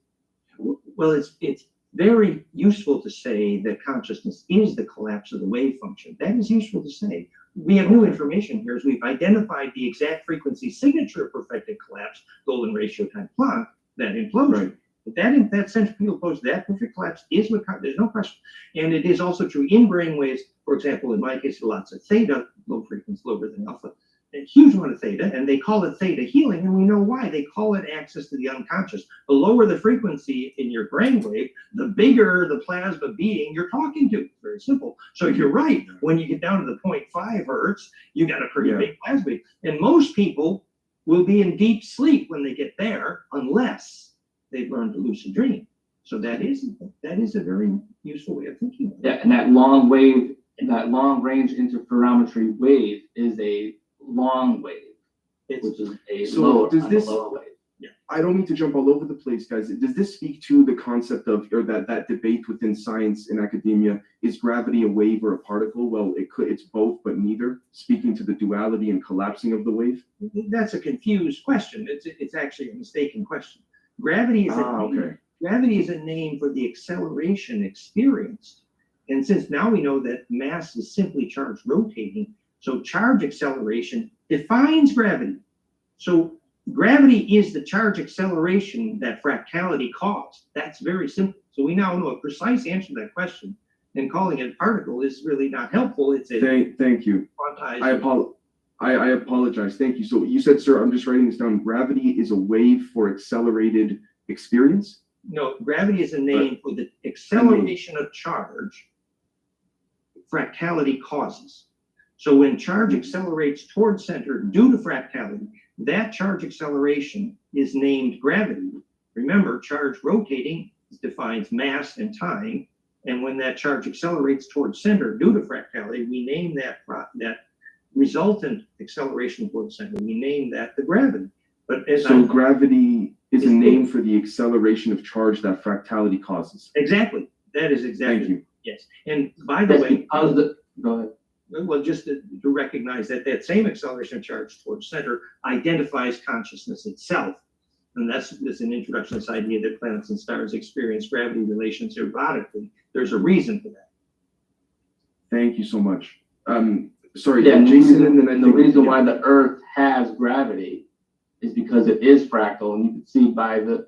Well, it's very useful to say that consciousness is the collapse of the wave function. That is useful to say. We have new information here as we've identified the exact frequency signature of perfected collapse, golden ratio time Planck, that implosion. Right. But that centrifugal implosion, that perfect collapse is what, there's no question. And it is also true in brain waves. For example, in my case, lots of theta, low frequency, lower than alpha, a huge amount of theta, and they call it theta healing, and we know why. They call it access to the unconscious. The lower the frequency in your brainwave, the bigger the plasma being you're talking to. Very simple. So you're right. When you get down to the 0.5 hertz, you got a pretty big plasma wave. And most people will be in deep sleep when they get there, unless they've learned to lucid dream. So that is a very useful way of thinking about it. Yeah, and that long wave, that long range interferometry wave is a long wave, which is a lower wave. Yeah. I don't mean to jump all over the place, guys. Does this speak to the concept of, or that debate within science and academia, is gravity a wave or a particle? Well, it's both, but neither, speaking to the duality and collapsing of the wave? That's a confused question. It's actually a mistaken question. Gravity is a name for the acceleration experienced. And since now we know that mass is simply charge rotating, so charge acceleration defines gravity. So gravity is the charge acceleration that fractality caused. That's very simple. So we now know a precise answer to that question, and calling it a particle is really not helpful. It's a Thank you. quantized. I apologize. Thank you. So you said, sir, I'm just writing this down. Gravity is a wave for accelerated experience? No, gravity is a name for the acceleration of charge fractality causes. So when charge accelerates towards center due to fractality, that charge acceleration is named gravity. Remember, charge rotating defines mass and time. And when that charge accelerates towards center due to fractality, we name that resultant acceleration towards center. We name that the gravity. But gravity is a name for the acceleration of charge that fractality causes. Exactly. That is exactly. Thank you. Yes. And by the way, Go ahead. well, just to recognize that same acceleration of charge towards center identifies consciousness itself. And that's an introduction to this idea that planets and stars experience gravity relations erotically. There's a reason for that. Thank you so much. Sorry, Yeah, Jason, and then the reason why the Earth has gravity is because it is fractal, and you can see by the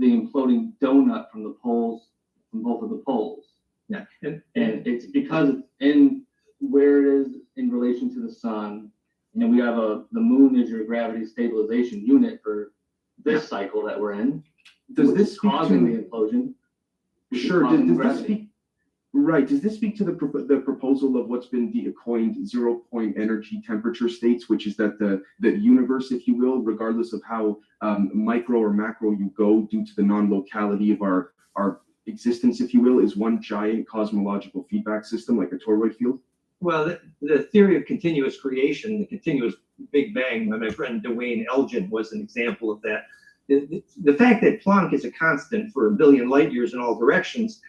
imploding donut from the poles, from both of the poles. Yeah, And it's because it's in where it is in relation to the sun. And we have the moon is your gravity stabilization unit for this cycle that we're in. Does this speak causing to the implosion? Sure. Does this speak? Right. Does this speak to the proposal of what's been coined 0-point energy temperature states, which is that the universe, if you will, regardless of how micro or macro you go, due to the non-locality of our existence, if you will, is one giant cosmological feedback system, like a toroid field? Well, the theory of continuous creation, the continuous Big Bang, my friend Dwayne Elgin was an example of that. The fact that Planck is a constant for 1 billion light years in all directions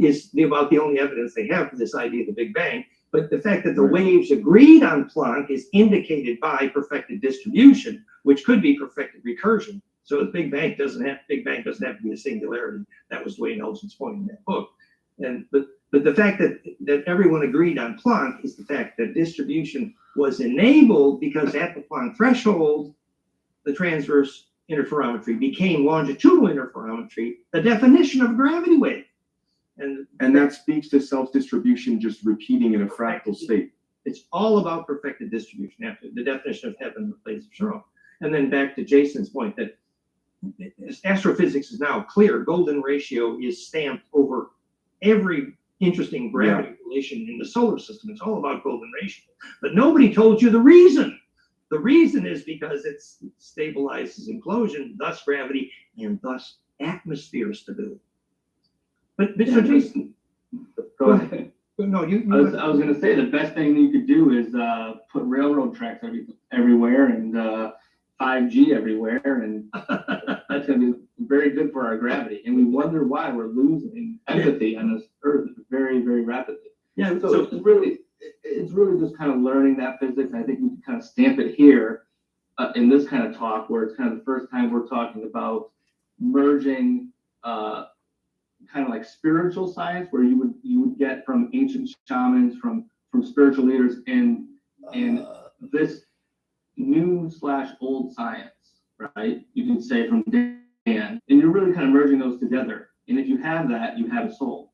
is about the only evidence they have for this idea of the Big Bang. But the fact that the waves agreed on Planck is indicated by perfected distribution, which could be perfected recursion. So the Big Bang doesn't have to be a singularity. That was Dwayne Elgin's point in that book. But the fact that everyone agreed on Planck is the fact that distribution was enabled because at the Planck threshold, the transverse interferometry became longitudinal interferometry, the definition of a gravity wave. And that speaks to self-distribution just repeating in a fractal state. It's all about perfected distribution after the definition of heaven plays a role. And then back to Jason's point that astrophysics is now clear. Golden ratio is stamped over every interesting gravity relation in the solar system. It's all about golden ratio. But nobody told you the reason. The reason is because it stabilizes implosion, thus gravity, and thus atmosphere stability. But so Jason, go ahead. No, I was going to say the best thing you could do is put railroad tracks everywhere and 5G everywhere, and that's going to be very good for our gravity. And we wonder why we're losing empathy on this earth very, very rapidly. Yeah. So it's really just kind of learning that physics. And I think we can kind of stamp it here in this kind of talk, where it's kind of the first time we're talking about merging kind of like spiritual science, where you would get from ancient shamans, from spiritual leaders, and this new/old science, right? You could say from Dan, and you're really kind of merging those together. And if you have that, you have a soul.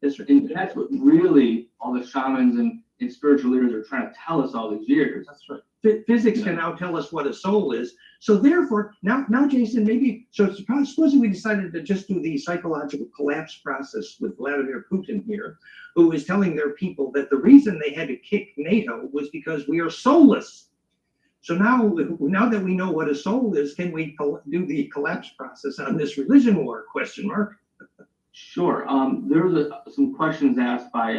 And that's what really all the shamans and spiritual leaders are trying to tell us all these years. That's right. Physics can now tell us what a soul is. So therefore, now Jason, maybe, so supposing we decided to just do the psychological collapse process with Vladimir Putin here, who is telling their people that the reason they had to kick NATO was because we are soulless. So now that we know what a soul is, can we do the collapse process on this religion war, ? Sure. There was some questions asked by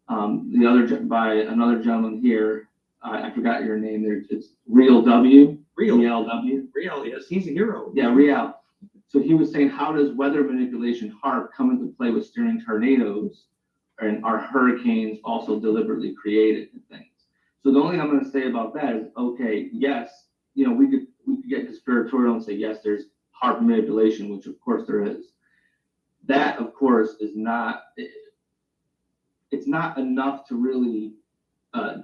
another gentleman here. I forgot your name there. It's Real W. Real, yes, he's a hero. Yeah, Real. So he was saying, how does weather manipulation HAARP come into play with steering tornadoes, and are hurricanes also deliberately created and things? So the only thing I'm going to say about that is, okay, yes, we could get conspiratorial and say, yes, there's HAARP manipulation, which of course there is. That, of course, is not, it's not enough to really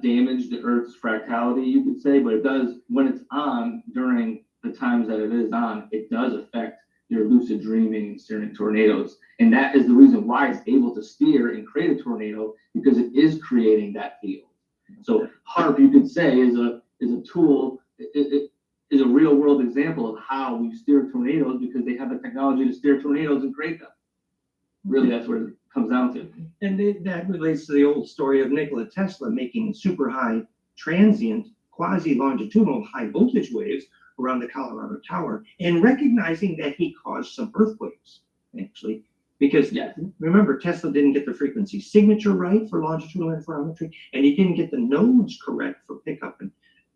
damage the Earth's fractality, you could say, but it does, when it's on during the times that it is on, it does affect your lucid dreaming and steering tornadoes. And that is the reason why it's able to steer and create a tornado, because it is creating that field. So HAARP, you could say, is a tool, it is a real world example of how we steer tornadoes, because they have the technology to steer tornadoes and create them. Really, that's what it comes down to. And that relates to the old story of Nikola Tesla making super high transient, quasi-longitudinal high voltage waves around the Colorado Tower, and recognizing that he caused some earthquakes, actually. Because remember, Tesla didn't get the frequency signature right for longitudinal interferometry, and he didn't get the nodes correct for pickup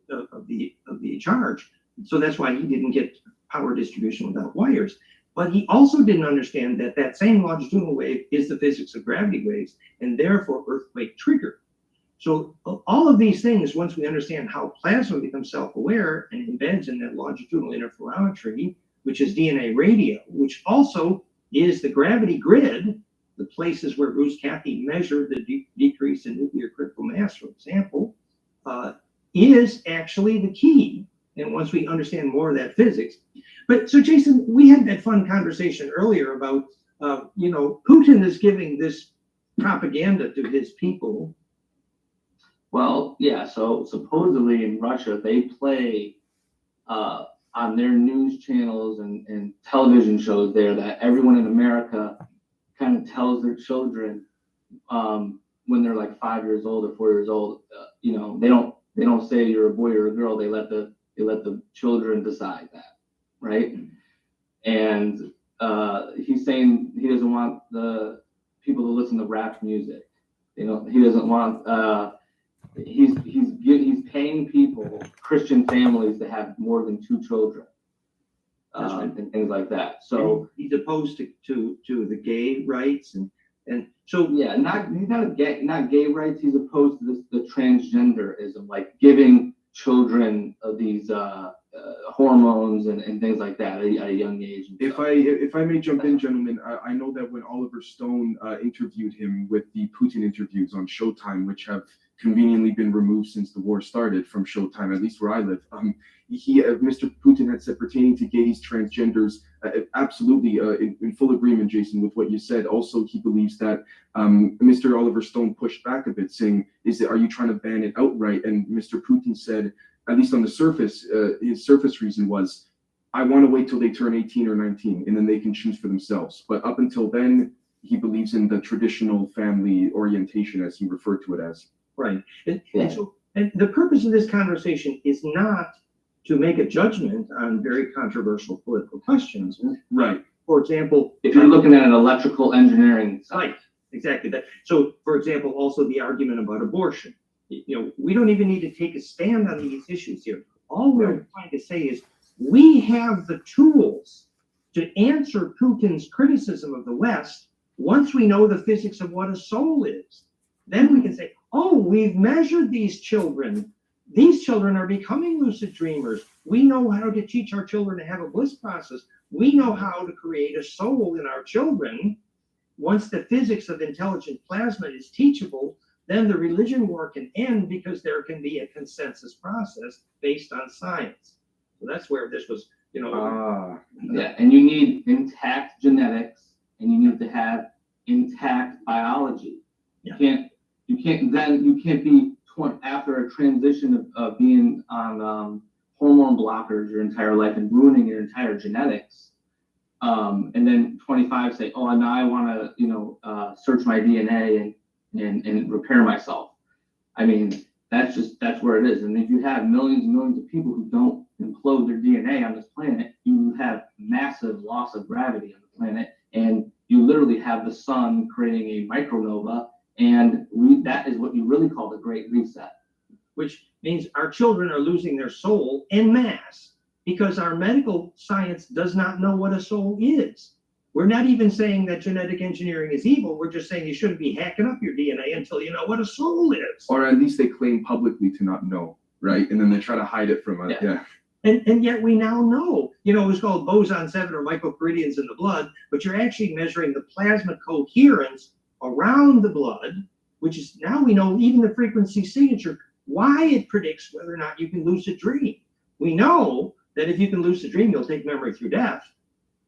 of the charge. So that's why he didn't get power distribution without wires. But he also didn't understand that same longitudinal wave is the physics of gravity waves, and therefore earthquake trigger. So all of these things, once we understand how plasma becomes self-aware and embeds in that longitudinal interferometry, which is DNA radio, which also is the gravity grid, the places where Bruce Cathy measured the decrease in nuclear critical mass, for example, is actually the key. And once we understand more of that physics. But so Jason, we had that fun conversation earlier about Putin is giving this propaganda to his people. Well, yeah, so supposedly in Russia, they play on their news channels and television shows there that everyone in America kind of tells their children when they're like 5 years old or 4 years old. They don't say you're a boy or a girl. They let the children decide that, right? And he's saying he doesn't want the people to listen to rap music. He doesn't want. He's paying people, Christian families, to have more than 2 children, and things like that. So he's opposed to the gay rights and so yeah, he's not gay rights. He's opposed to the transgenderism, like giving children these hormones and things like that at a young age. If I may jump in, gentlemen, I know that when Oliver Stone interviewed him with the Putin interviews on Showtime, which have conveniently been removed since the war started from Showtime, at least where I live, Mr. Putin had said pertaining to gays, transgenders, absolutely in full agreement, Jason, with what you said. Also, he believes that Mr. Oliver Stone pushed back a bit, saying, are you trying to ban it outright? And Mr. Putin said, at least on the surface, his surface reason was, I want to wait till they turn 18 or 19, and then they can choose for themselves. But up until then, he believes in the traditional family orientation, as he referred to it as. Right. And the purpose of this conversation is not to make a judgment on very controversial political questions. Right. For example, if you're looking at an electrical engineering side. Right, exactly that. So, for example, also the argument about abortion. We don't even need to take a stand on these issues here. All we're trying to say is we have the tools to answer Putin's criticism of the West once we know the physics of what a soul is. Then we can say, oh, we've measured these children. These children are becoming lucid dreamers. We know how to teach our children to have a bliss process. We know how to create a soul in our children. Once the physics of intelligent plasma is teachable, then the religion war can end because there can be a consensus process based on science. So that's where this was, Yeah, and you need intact genetics, and you need to have intact biology. Yeah. You can't be after a transition of being on hormone blockers your entire life and ruining your entire genetics, and then 25 say, oh, now I want to search my DNA and repair myself. I mean, that's where it is. And if you have millions and millions of people who don't implode their DNA on this planet, you have massive loss of gravity on the planet, and you literally have the sun creating a micronova. And that is what you really call the Great Reset. Which means our children are losing their soul en masse because our medical science does not know what a soul is. We're not even saying that genetic engineering is evil. We're just saying you shouldn't be hacking up your DNA until you know what a soul is. Or at least they claim publicly to not know, right? And then they try to hide it from us. Yeah. And yet we now know, it was called boson 7 or microperidians in the blood, but you're actually measuring the plasma coherence around the blood, which is now we know even the frequency signature, why it predicts whether or not you can lucid dream. We know that if you can lucid dream, you'll take memory through death.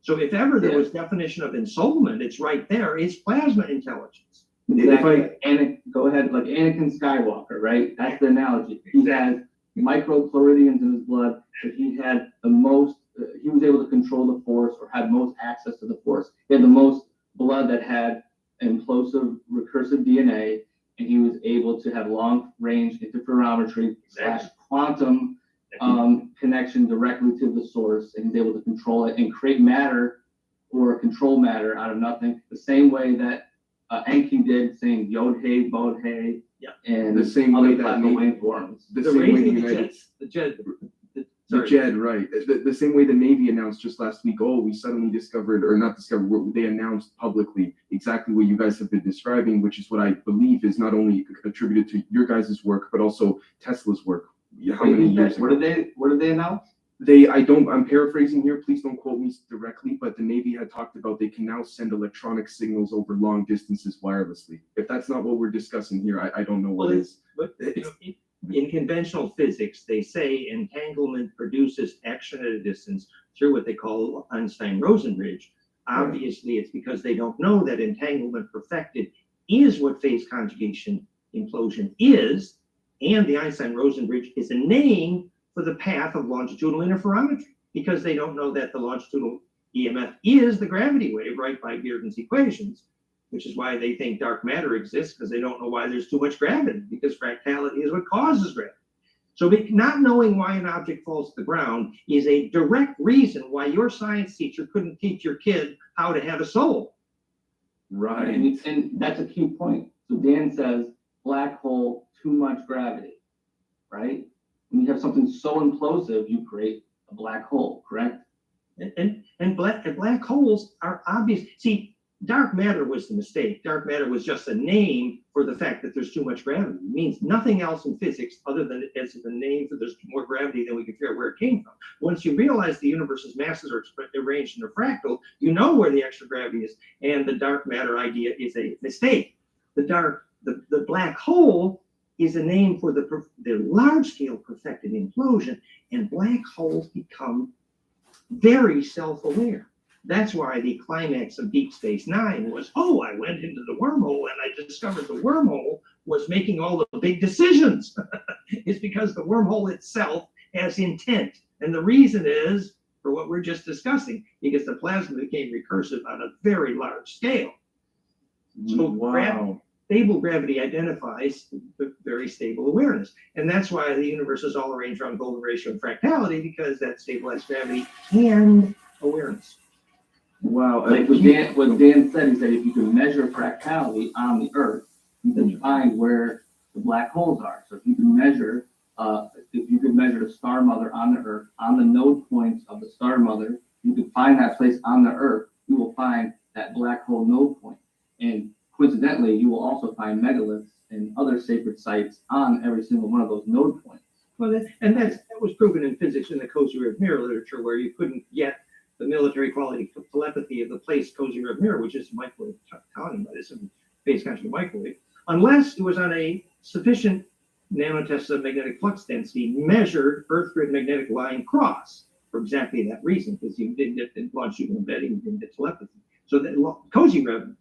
So if ever there was definition of ensoulment, it's right there. It's plasma intelligence. Exactly. Go ahead, like Anakin Skywalker, right? That's the analogy. He had microfluoridians in his blood, but he had the most. He was able to control the Force or had most access to the Force. He had the most blood that had implosive recursive DNA, and he was able to have long-range interferometry / quantum connection directly to the source, and he's able to control it and create matter or control matter out of nothing, the same way that Enki did, saying Yod-Hey, Bod-Hey, and the same way that waveforms. The same way the JED, right. The same way the Navy announced just last week, we suddenly discovered, or not discovered, they announced publicly exactly what you guys have been describing, which is what I believe is not only attributed to your guys' work, but also Tesla's work. How many years ago? What did they announce? I'm paraphrasing here, please don't quote me directly, but the Navy had talked about they can now send electronic signals over long distances wirelessly. If that's not what we're discussing here, I don't know what is. But in conventional physics, they say entanglement produces action at a distance through what they call Einstein-Rosen bridge. Obviously, it's because they don't know that entanglement perfected is what phase conjugation implosion is, and the Einstein-Rosen bridge is a name for the path of longitudinal interferometry, because they don't know that the longitudinal EMF is the gravity wave right by Bearden's equations, which is why they think dark matter exists, because they don't know why there's too much gravity, because fractality is what causes gravity. So not knowing why an object falls to the ground is a direct reason why your science teacher couldn't teach your kid how to have a soul. Right. And that's a key point. So Dan says, black hole, too much gravity, right? When you have something so implosive, you create a black hole, correct? And black holes are obvious. See, dark matter was the mistake. Dark matter was just a name for the fact that there's too much gravity. It means nothing else in physics other than it's the name for there's more gravity than we can figure out where it came from. Once you realize the universe's masses are arranged in a fractal, you know where the extra gravity is, and the dark matter idea is a mistake. The black hole is a name for the large-scale perfected implosion, and black holes become very self-aware. That's why the climax of Deep Space Nine was, oh, I went into the wormhole and I discovered the wormhole was making all the big decisions. It's because the wormhole itself has intent. And the reason is, for what we're just discussing, because the plasma became recursive on a very large scale. So Wow. stable gravity identifies the very stable awareness. And that's why the universe is all arranged around golden ratio and fractality, because that stabilized gravity and awareness. Wow. Like what Dan said, he said if you can measure fractality on the Earth, you can find where the black holes are. So if you can measure the star mother on the Earth, on the node points of the star mother, you can find that place on the Earth, you will find that black hole node point. And coincidentally, you will also find megaliths and other sacred sites on every single one of those node points. Well, that was proven in physics in the Cozy Red Mirror literature, where you couldn't get the military quality telepathy of the place Cozy Red Mirror, which is microwave counting medicine, phase conjugate microwave, unless it was on a sufficient nanotesla magnetic flux density measured Earth grid magnetic line cross, for exactly that reason, because you didn't get the longitudinal embedding, you didn't get telepathy. So that Cozy Red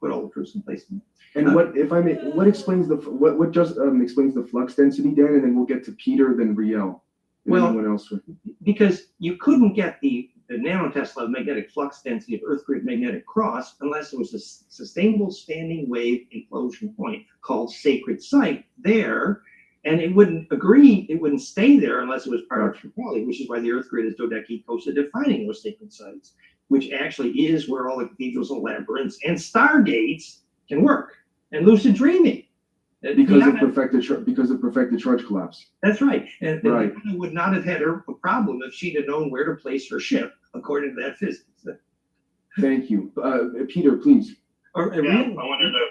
put all the proofs in place. And what explains what just explains the flux density, Dan? And then we'll get to Peter, then Riel. Well, anyone else would. Because you couldn't get the nanotesla magnetic flux density of Earth grid magnetic cross unless it was a sustainable standing wave implosion point called sacred site there, and it wouldn't stay there unless it was part of Tripoli, which is why the Earth grid is dodecacosa defining those sacred sites, which actually is where all the cathedrals and labyrinths and stargates can work, and lucid dreaming. Because of perfected charge collapse. That's right. And right. Diana would not have had a problem if she'd have known where to place her ship, according to that physics. Thank you. Peter, please. I wanted to.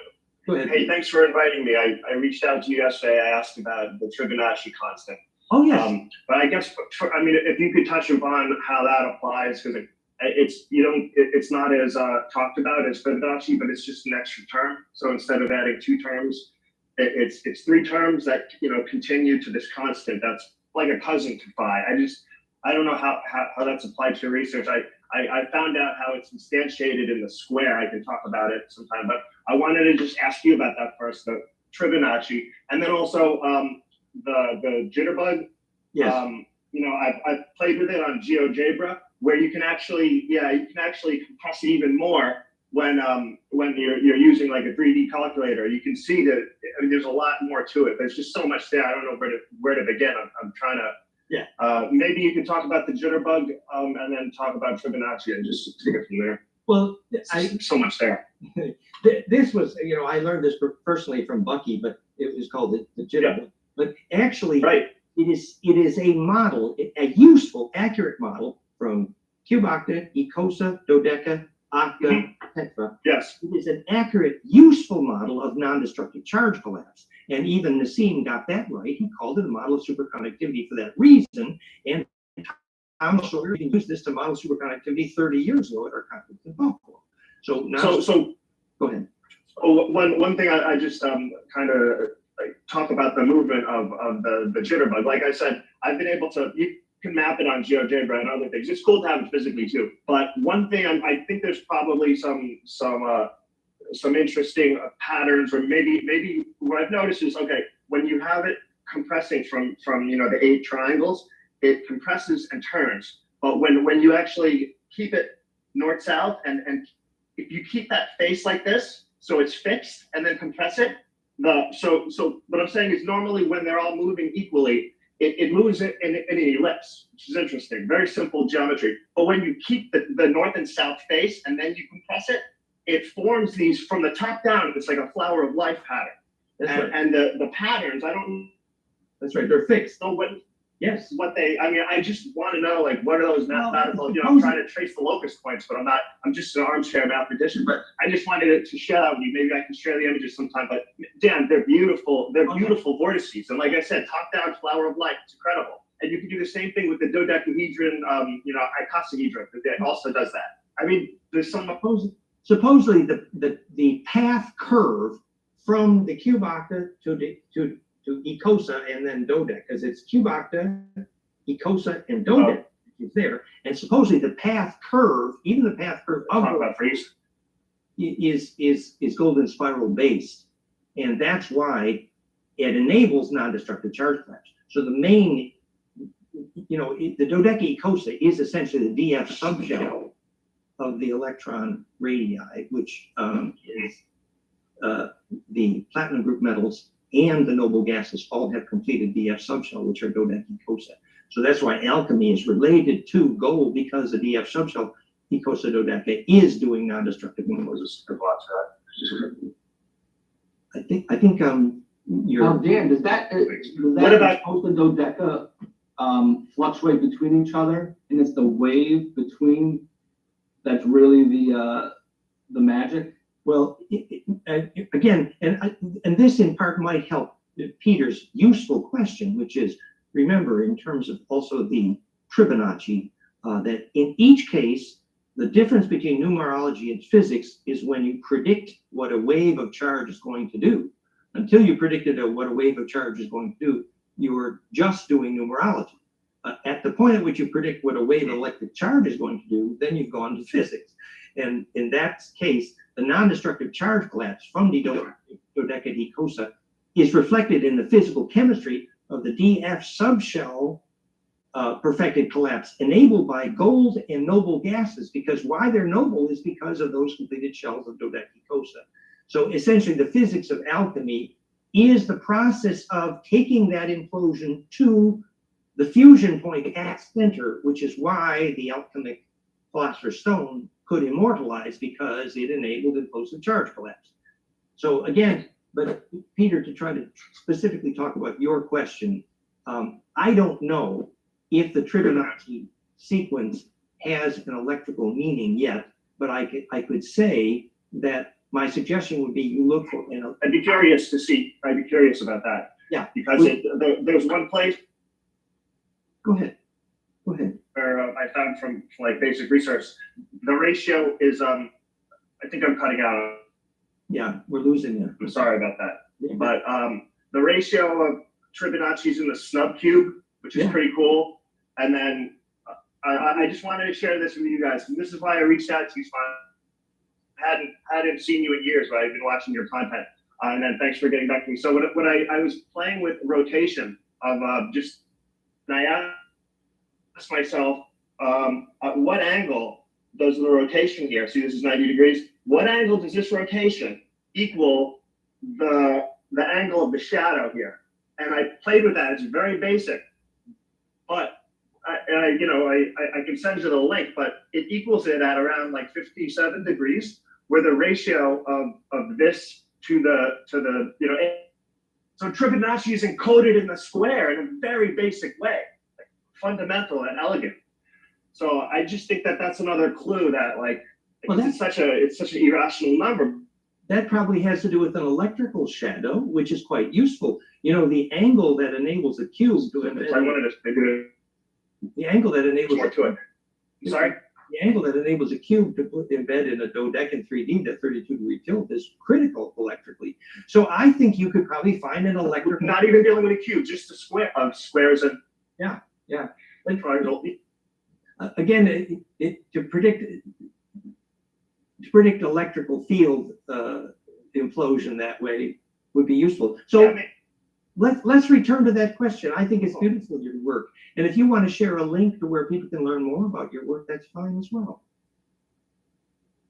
Go ahead. Hey, thanks for inviting me. I reached out to you yesterday. I asked about the Fibonacci constant. Oh, yes. But I guess, if you could touch upon how that applies, because it's not as talked about as Fibonacci, but it's just an extra term. So instead of adding two terms, it's three terms that continue to this constant that's like a cousin to phi. I don't know how that's applied to research. I found out how it's instantiated in the square. I can talk about it sometime, but I wanted to just ask you about that first, the Fibonacci, and then also the jitterbug. Yes. I've played with it on GeoGebra, where you can actually compress it even more when you're using like a 3D calculator. You can see that there's a lot more to it. There's just so much there. I don't know where to begin. I'm trying to. Yeah. Maybe you could talk about the jitterbug and then talk about Fibonacci and just take it from there. Well, so much there. This was, I learned this personally from Bucky, but it was called the jitterbug. Yeah. But actually, right. It is a model, a useful, accurate model from cube octa, ecosa, dodeca, octa, tetra. Yes. It is an accurate, useful model of non-destructive charge collapse. And even Nassim got that right. He called it a model of superconductivity for that reason. And Thomas Sawyer used this to model superconductivity 30 years ago at our conference in Buffalo. So now, so go ahead. Oh, one thing I just kind of talk about the movement of the jitterbug. Like I said, I've been able to. can map it on GeoGebra and other things. It's cool to have it physically too. But one thing I think there's probably some interesting patterns, or maybe what I've noticed is, okay, when you have it compressing from the 8 triangles, it compresses and turns. But when you actually keep it north south, and if you keep that face like this, so it's fixed, and then compress it, so what I'm saying is, normally when they're all moving equally, it moves in an ellipse, which is interesting. Very simple geometry. But when you keep the north and south face and then you compress it, it forms these from the top down. It's like a flower of life pattern. That's right. And the patterns, I don't That's right. They're fixed. know Yes. I just want to know, like, what are those mathematical, I'm trying to trace the locus points, but I'm just an armchair mathematician, but I just wanted to share that with you. Maybe I can share the images sometime, but Dan, they're beautiful. They're beautiful vortices. And like I said, top down flower of life, it's incredible. And you can do the same thing with the dodecahedron, icosahedron, that also does that. I mean, there's some supposedly the path curve from the cube octa to icosa and then dodec, because it's cube octa, icosa, and dodec is there. And supposedly the path curve, even the path curve of is golden spiral based, and that's why it enables non-destructive charge collapse. So the main, the dodeca-icosa is essentially the DF subshell of the electron radii, which is the platinum group metals and the noble gases all have completed DF subshell, which are dodeca-icosa. So that's why alchemy is related to gold, because the DF subshell icosa dodeca is doing non-destructive minerals. I think you're Dan, does that What about- icosa dodeca fluctuate between each other, and it's the wave between that's really the magic? well, again, and this in part might help Peter's useful question, which is, remember, in terms of also the Fibonacci, that in each case, the difference between numerology and physics is when you predict what a wave of charge is going to do. Until you predicted what a wave of charge is going to do, you were just doing numerology. At the point at which you predict what a wave of electric charge is going to do, then you've gone to physics. And in that case, the non-destructive charge collapse from the dodeca-icosa is reflected in the physical chemistry of the DF subshell perfected collapse enabled by gold and noble gases, because why they're noble is because of those completed shells of dodeca-icosa. So essentially the physics of alchemy is the process of taking that implosion to the fusion point at center, which is why the alchemic philosopher's stone could immortalize, because it enabled implosive charge collapse. So again, but Peter, to try to specifically talk about your question, I don't know if the Fibonacci sequence has an electrical meaning yet, but I could say that my suggestion would be you look for, I'd be curious to see. I'd be curious about that. Yeah. Because there's one place Go ahead. where I found from like basic research, the ratio is I think I'm cutting out. Yeah, we're losing it. I'm sorry about that. But the ratio of Fibonacci's in the snub cube, which is pretty cool. And then I just wanted to share this with you guys. And this is why I reached out to you, Spawn. Hadn't seen you in years, but I've been watching your content. And then thanks for getting back to me. So when I was playing with rotation of and I asked myself, at what angle does the rotation here, see this is 90 degrees, what angle does this rotation equal the angle of the shadow here? And I played with that. It's very basic, but I can send you the link, but it equals it at around like 57 degrees, where the ratio of this to the so Fibonacci is encoded in the square in a very basic way, like fundamental and elegant. So I just think that that's another clue that it's such an irrational number. That probably has to do with an electrical shadow, which is quite useful. The angle that enables a cube to embed. I wanted to maybe The angle that enables more to it. Sorry. The angle that enables a cube to embed in a dodecan 3D, that 32-degree tilt, is critical electrically. So I think you could probably find an electrical. Not even dealing with a cube, just a square of squares and. Yeah. triangle. Again, to predict electrical field implosion that way would be useful. So Yeah, I mean, let's return to that question. I think it's beautiful, your work. And if you want to share a link to where people can learn more about your work, that's fine as well.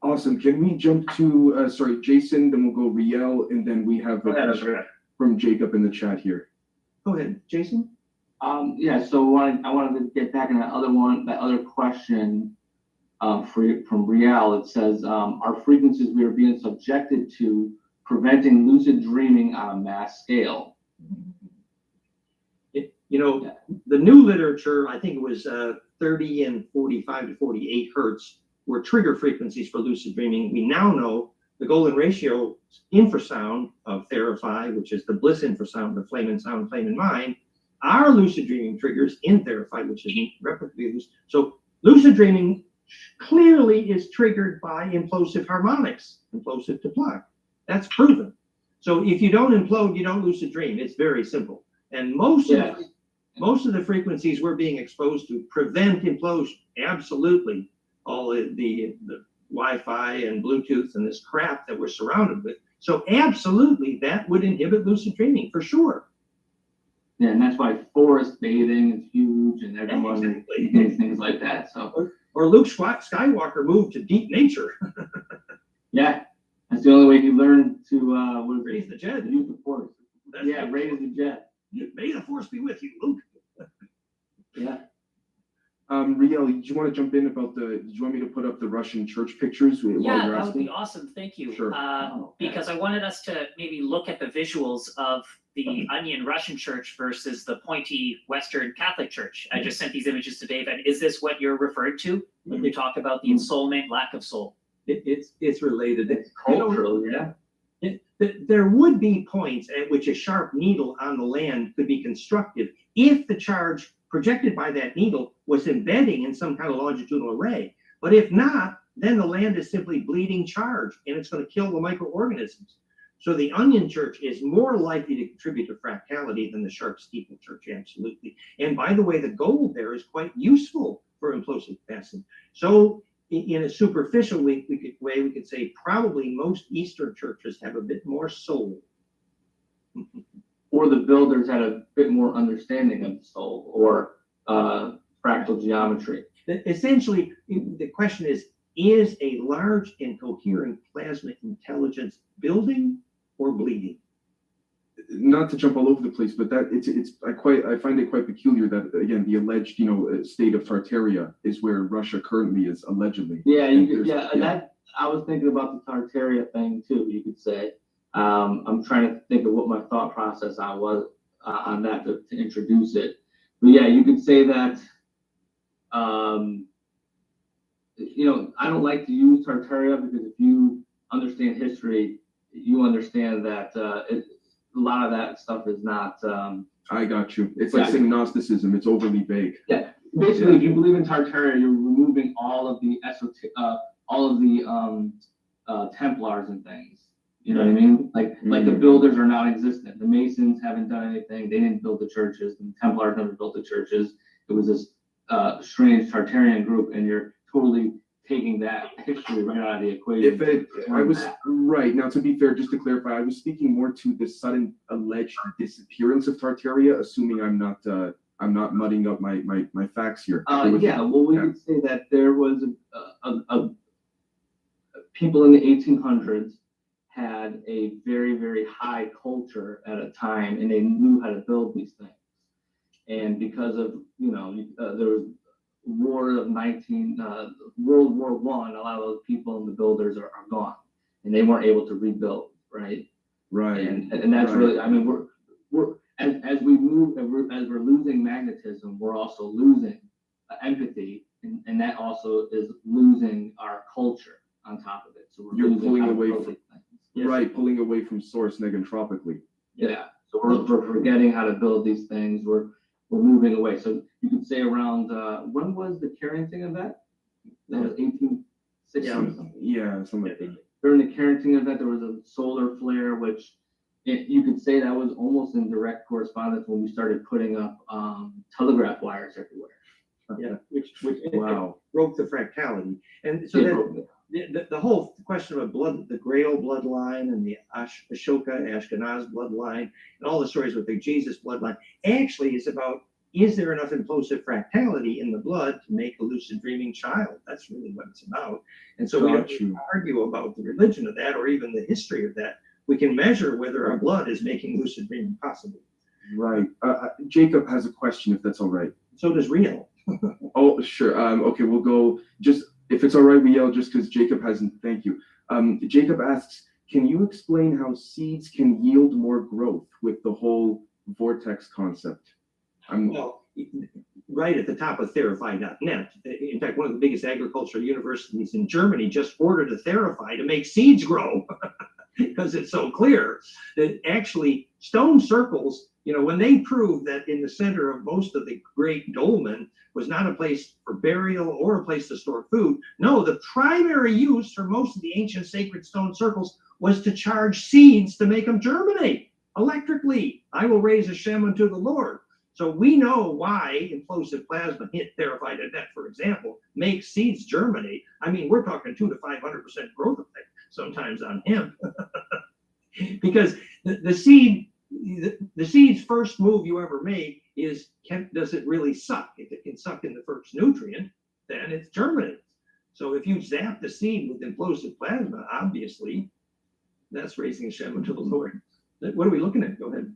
Awesome. Can we jump to, sorry, Jason, then we'll go Riel, and then we have a question from Jacob in the chat here. Go ahead, Jason. Yeah, so I wanted to get back in that other question from Riel. It says, are frequencies we are being subjected to preventing lucid dreaming on a mass scale? The new literature, I think it was 30 and 45 to 48 hertz were trigger frequencies for lucid dreaming. We now know the golden ratio infrasound of Therapy, which is the bliss infrasound, the flame and sound, flame and mind, are lucid dreaming triggers in Therapy, which is replicably lucid. So lucid dreaming clearly is triggered by implosive harmonics, implosive to plug. That's proven. So if you don't implode, you don't lucid dream. It's very simple. And most of the frequencies we're being exposed to prevent implosion. Absolutely. All the Wi-Fi and Bluetooth and this crap that we're surrounded with. So absolutely, that would inhibit lucid dreaming for sure. Yeah, and that's why forest bathing is huge, and everyone does things like that. So, or Luke Skywalker moved to deep nature. Yeah, that's the only way you learn to raise the jet. Use the force. Raise the jet. May the force be with you, Luke. Yeah. Riel, do you want to jump in about did you want me to put up the Russian church pictures while Yeah, you're that would asking? be awesome. Thank you. Sure. Because I wanted us to maybe look at the visuals of the Onion Russian church versus the pointy Western Catholic church. I just sent these images to Dave. And is this what you're referring to when you talk about the ensoulment, lack of soul? It's related. It's cultural, yeah. There would be points at which a sharp needle on the land could be constructive if the charge projected by that needle was embedding in some kind of longitudinal array. But if not, then the land is simply bleeding charge and it's going to kill the microorganisms. So the Onion Church is more likely to contribute to fractality than the Sharp Steeple Church, absolutely. And by the way, the gold there is quite useful for implosive capacity. So in a superficial way, we could say probably most Eastern churches have a bit more soul. Or the builders had a bit more understanding of the soul or fractal geometry. Essentially, the question is a large and coherent plasma intelligence building or bleeding? Not to jump all over the place, but that I find it quite peculiar that again the alleged state of Tartaria is where Russia currently is allegedly. Yeah, that I was thinking about the Tartaria thing too. You could say. I'm trying to think of what my thought process was on that to introduce it. But yeah, you could say that. I don't like to use Tartaria because if you understand history, you understand that a lot of that stuff is not. I got you. It's like saying Gnosticism. It's overly vague. Yeah, basically, if you believe in Tartaria, you're removing all of the Templars and things. You know what I mean? Like the builders are non-existent. The Masons haven't done anything. They didn't build the churches. The Templars never built the churches. It was this strange Tartarian group, and you're totally taking that history right out of the equation. I was right. Now, to be fair, just to clarify, I was speaking more to the sudden alleged disappearance of Tartaria, assuming I'm not mudding up my facts here. We could say that there was a people in the 1800s had a very, very high culture at a time, and they knew how to build these things. And because of, there was World War I, a lot of those people and the builders are gone, and they weren't able to rebuild, right? Right. And that's really, I mean, we're as we're losing magnetism, we're also losing empathy, and that also is losing our culture on top of it. So you're pulling away from right, pulling away from source negantropically. Yeah. So we're forgetting how to build these things. We're moving away. So you could say around when was the Carrington event? That was 1860. Yeah, something like that. During the Carrington event, there was a solar flare, which you could say that was almost in direct correspondence when we started putting up telegraph wires everywhere. Yeah, which Wow. broke the fractality. And so It then broke the whole question of blood, the Grail bloodline and the Ashoka, Ashkenaz bloodline, and all the stories with the Jesus bloodline actually is about, is there enough implosive fractality in the blood to make a lucid dreaming child? That's really what it's about. And so we don't Got you. argue about the religion of that or even the history of that. We can measure whether our blood is making lucid dreaming possible. Right. Jacob has a question, if that's all right. So does Real. Oh, sure. Okay, we'll go. Just if it's all right, we yell just because Jacob hasn't. Thank you. Jacob asks, can you explain how seeds can yield more growth with the whole vortex concept? Well, right at the top of therify.net. In fact, one of the biggest agricultural universities in Germany just ordered a Therify to make seeds grow because it's so clear that actually stone circles, when they proved that in the center of most of the great dolmen was not a place for burial or a place to store food. No, the primary use for most of the ancient sacred stone circles was to charge seeds to make them germinate electrically. I will raise a Shem unto the Lord. So we know why implosive plasma hit Therify.net, for example, makes seeds germinate. I mean, we're talking 200 to 500% growth effect sometimes on hemp, because the seed's first move you ever make is, does it really suck? If it can suck in the first nutrient, then it's germinates. So if you zap the seed with implosive plasma, obviously, that's raising a Shem unto the Lord. What are we looking at? Go ahead.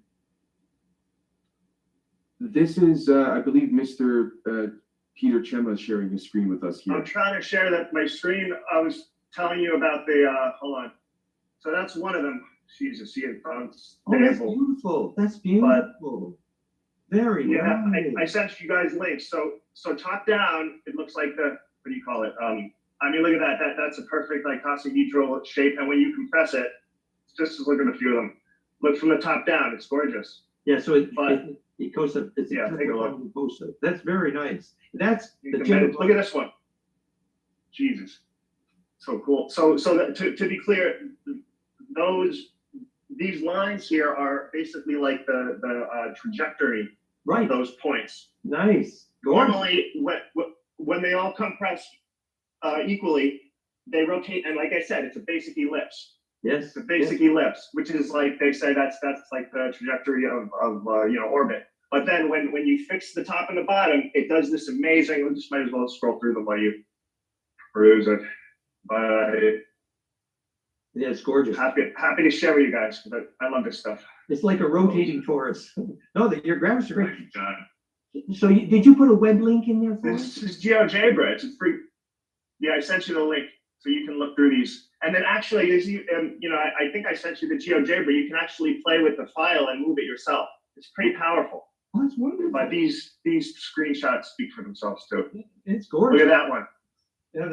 This is, I believe, Mr. Peter Chema is sharing his screen with us here. I'm trying to share my screen. I was telling you about the, hold on. So that's one of them. Jesus, see it. Oh, that's beautiful. That's beautiful. Very yeah. nice. I sent you guys links. So top down, it looks like what do you call it? I mean, look at that. That's a perfect icosahedral shape. And when you compress it, just look at a few of them. Look from the top down. It's gorgeous. Yeah. So it goes up. Yeah, take a look. That's very nice. That's look at this one. Jesus, so cool. So that, to be clear, these lines here are basically like the trajectory right. of those points. Nice. Normally, when they all compress equally, they rotate, and like I said, it's a basic ellipse. Yes. It's a basic ellipse, which is like they say that's like the trajectory of orbit. But then when you fix the top and the bottom, it does this amazing. We just might as well scroll through them while you peruse it. But yeah, it's gorgeous. Happy to share with you guys because I love this stuff. It's like a rotating torus. No, that your graphics are great. So did you put a web link in there for us? This is GeoGebra. It's a free. Yeah, I sent you the link so you can look through these. And then actually, I think I sent you the GeoGebra. You can actually play with the file and move it yourself. It's pretty powerful. Oh, that's wonderful. But these screenshots speak for themselves too. It's gorgeous. Look at that one. Yeah,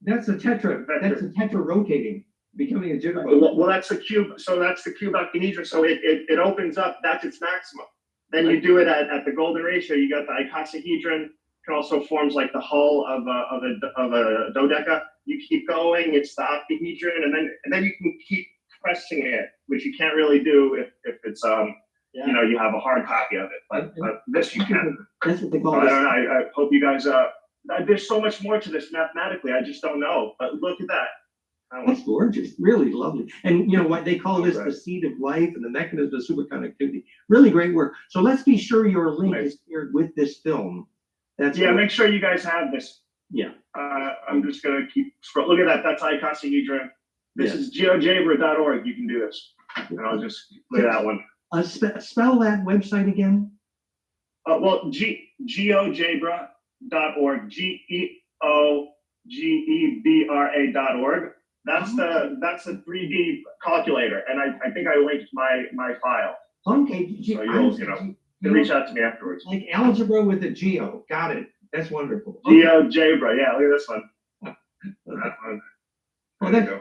that's a tetra. That's a tetra rotating, becoming a jitterbug. Well, that's the cube. So that's the cube octahedron. So it opens up. That's its maximum. Then you do it at the golden ratio. You got the icosahedron. It also forms like the hull of a dodeca. You keep going. It's the octahedron, and then you can keep pressing it, which you can't really do if it's you have a hard copy of it. But this you can. That's what they call so this. I don't know. I hope you guys. There's so much more to this mathematically. I just don't know. But look at that. That's gorgeous. Really lovely. And you know what they call this, the seed of life and the mechanism of superconductivity. Really great work. So let's be sure your link is shared with this film. That's great. Make sure you guys have this. Yeah. I'm just gonna keep scroll. Look at that. That's icosahedron. This is geogebra.org. You can do this. And I'll just look at that one. Spell that website again. Well, geogebra.org. geogebra.org. That's the 3D calculator, and I think I linked my file. Okay. So you'll reach out to me afterwards. Like algebra with a geo. Got it. That's wonderful. GeoGebra. Yeah, look at this one. That one. Well, that's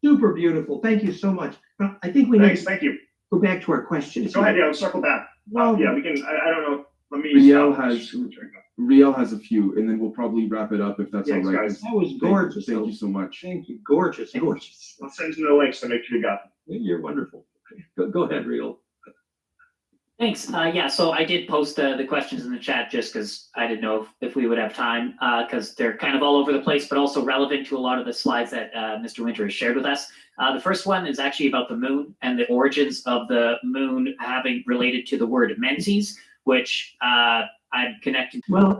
super beautiful. Thank you so much. I think we need to thank you. Go back to our questions. Go ahead. Yeah, we'll circle back. Well, yeah, we can. I don't know. Let me. Riel has a few, and then we'll probably wrap it up if that's all right. Guys. That was gorgeous. Thank you so much. Thank you. Gorgeous. I'll send you the links to make sure you got them. You're wonderful. Go ahead, Riel. Thanks. Yeah, so I did post the questions in the chat just because I didn't know if we would have time, because they're kind of all over the place, but also relevant to a lot of the slides that Mr. Winter has shared with us. The first one is actually about the moon and the origins of the moon having related to the word menses, which I'm connecting. Well,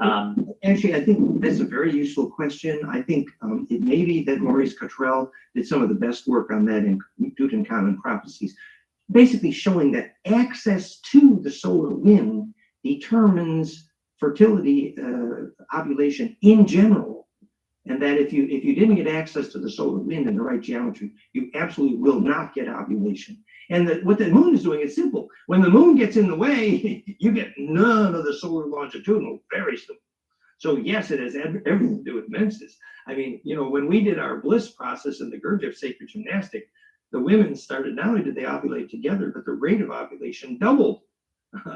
actually, I think that's a very useful question. I think it may be that Maurice Cottrell did some of the best work on that in Tutankhamun Prophecies, basically showing that access to the solar wind determines fertility, ovulation in general, and that if you didn't get access to the solar wind in the right geometry, you absolutely will not get ovulation. And what the moon is doing is simple. When the moon gets in the way, you get none of the solar longitudinal. Very simple. So yes, it has everything to do with menses. I mean, when we did our bliss process in the Gurdjieff sacred gymnastic, the women started, not only did they ovulate together, but the rate of ovulation doubled.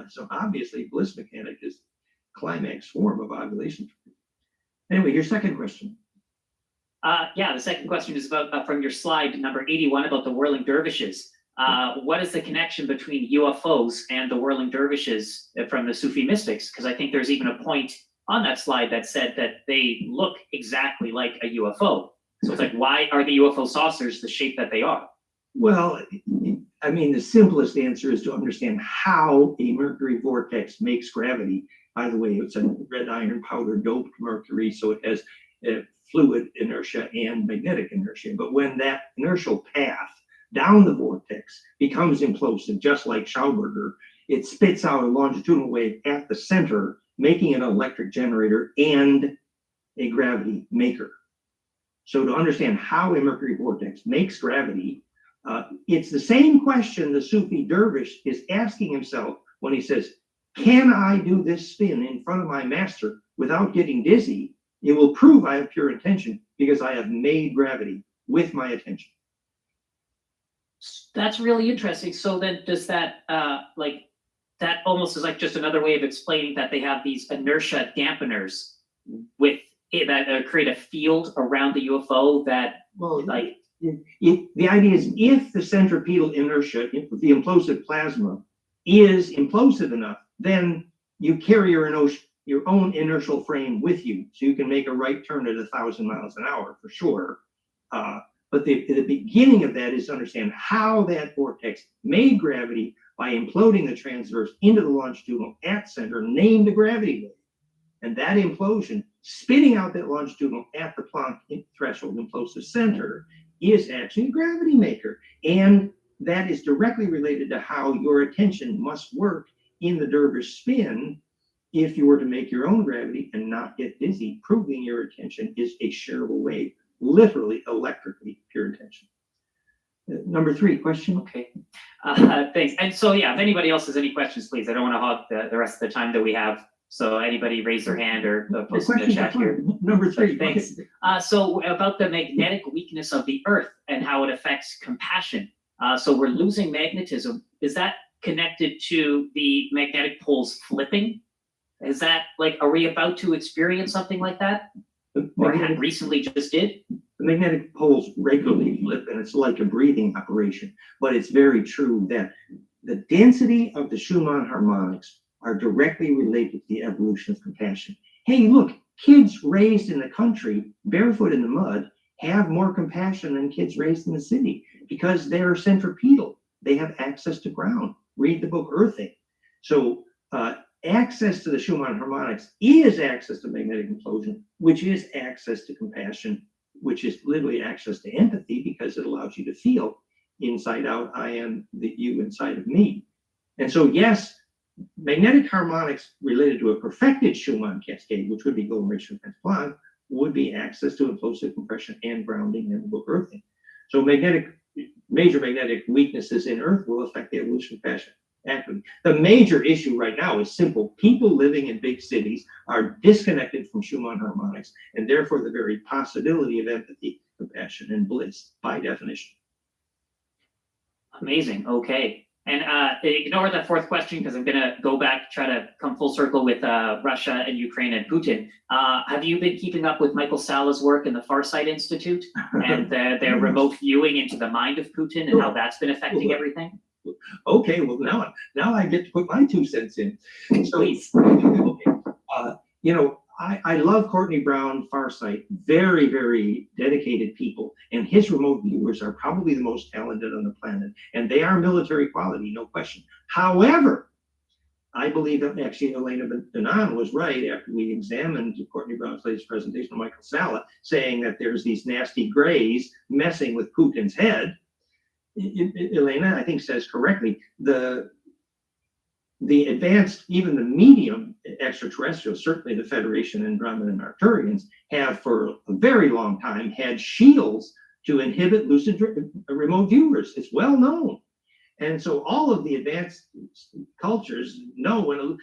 So obviously, bliss mechanic is climax form of ovulation. Anyway, your second question. Yeah, the second question is about from your slide number 81 about the whirling dervishes. What is the connection between UFOs and the whirling dervishes from the Sufi mystics? Because I think there's even a point on that slide that said that they look exactly like a UFO. So it's like, why are the UFO saucers the shape that they are? Well, I mean, the simplest answer is to understand how a mercury vortex makes gravity. By the way, it's a red iron powder doped mercury, so it has fluid inertia and magnetic inertia. But when that inertial path down the vortex becomes implosive, just like Schauberger, it spits out a longitudinal wave at the center, making an electric generator and a gravity maker. So to understand how a mercury vortex makes gravity, it's the same question the Sufi dervish is asking himself when he says, can I do this spin in front of my master without getting dizzy? It will prove I have pure intention because I have made gravity with my attention. That's really interesting. So then does that, that almost is like just another way of explaining that they have these inertia dampeners with it that create a field around the UFO that, well, like, the idea is if the centripetal inertia, if the implosive plasma is implosive enough, then you carry your own inertial frame with you. So you can make a right turn at 1,000 miles an hour for sure. But the beginning of that is to understand how that vortex made gravity by imploding the transverse into the longitudinal at center, named the gravity wave. And that implosion, spitting out that longitudinal at the Planck threshold implosive center, is actually a gravity maker. And that is directly related to how your attention must work in the dervish spin if you were to make your own gravity and not get dizzy, proving your attention is a shareable wave, literally electrically pure attention. Number 3 question. Okay, thanks. And so, yeah, if anybody else has any questions, please. I don't want to hog the rest of the time that we have. So anybody raise their hand or post in the chat here. Number 3. Thanks. So about the magnetic weakness of the Earth and how it affects compassion. So we're losing magnetism. Is that connected to the magnetic poles flipping? Is that like, are we about to experience something like that? Or had recently just did? The magnetic poles regularly flip, and it's like a breathing operation. But it's very true that the density of the Schumann harmonics are directly related to the evolution of compassion. Hey, look, kids raised in the country, barefoot in the mud, have more compassion than kids raised in the city because they're centripetal. They have access to ground. Read the book Earthing. So access to the Schumann harmonics is access to magnetic implosion, which is access to compassion, which is literally access to empathy because it allows you to feel inside out, I am the you inside of me. And so, yes, magnetic harmonics related to a perfected Schumann cascade, which would be Golden Ray Schumann Planck, would be access to implosive compression and grounding in the book Earthing. So major magnetic weaknesses in Earth will affect the evolution of compassion. Actually, the major issue right now is simple. People living in big cities are disconnected from Schumann harmonics, and therefore the very possibility of empathy, compassion, and bliss by definition. Amazing. Okay. And ignore the fourth question because I'm going to go back, try to come full circle with Russia and Ukraine and Putin. Have you been keeping up with Michael Sala's work in the Farsight Institute and their remote viewing into the mind of Putin and how that's been affecting everything? Okay, well, now I get to put my 2 cents in. So, Please. okay, I love Courtney Brown, Farsight, very, very dedicated people, and his remote viewers are probably the most talented on the planet, and they are military quality, no question. However, I believe that actually Elena Danan was right after we examined Courtney Brown's latest presentation of Michael Salla, saying that there's these nasty grays messing with Putin's head. Elena, I think, says correctly, the advanced, even the medium extraterrestrials, certainly the Federation, Andromeda, and Arcturians, have for a very long time had shields to inhibit lucid remote viewers. It's well known. And so all of the advanced cultures know when,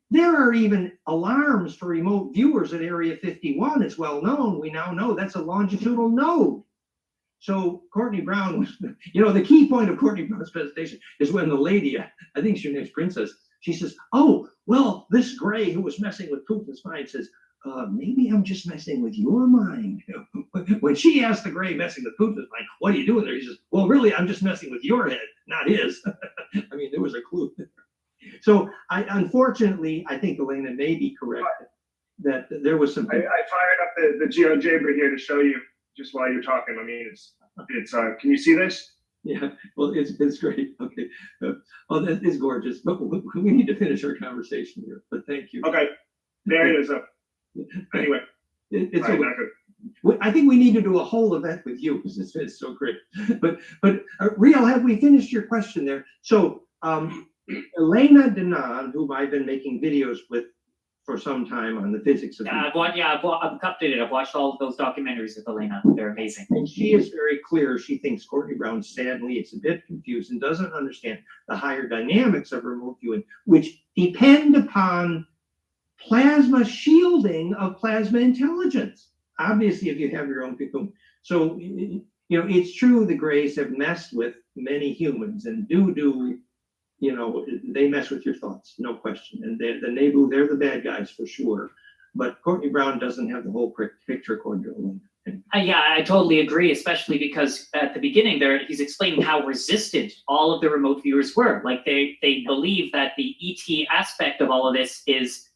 there are even alarms for remote viewers at Area 51. It's well known. We now know that's a longitudinal node. So Courtney Brown was, the key point of Courtney Brown's presentation is when the lady, I think her name's Princess, she says, oh, well, this gray who was messing with Putin's mind says, maybe I'm just messing with your mind. When she asked the gray messing with Putin's mind, what are you doing there? He says, well, really, I'm just messing with your head, not his. There was a clue there. So unfortunately, I think Elena may be correct that there was some. I fired up the GeoJaber here to show you just while you're talking. It's can you see this? Yeah, well, it's great. Okay. That is gorgeous. But we need to finish our conversation here. But thank you. Okay, there it is. Anyway, it's right, I think we need to do a whole event with you because it's so great. But Riel, have we finished your question there? So Elena Danan, whom I've been making videos with for some time on the physics of I'm updated. I've watched all of those documentaries with Elena. They're amazing. And she is very clear. She thinks Courtney Brown, sadly, it's a bit confused and doesn't understand the higher dynamics of remote viewing, which depend upon plasma shielding of plasma intelligence. Obviously, if you have your own cocoon. So, it's true the Greys have messed with many humans and they mess with your thoughts, no question. And the Nebu, they're the bad guys for sure. But Courtney Brown doesn't have the whole picture according to Elena. Yeah, I totally agree, especially because at the beginning there, he's explaining how resistant all of the remote viewers were. Like they believe that the ET aspect of all of this is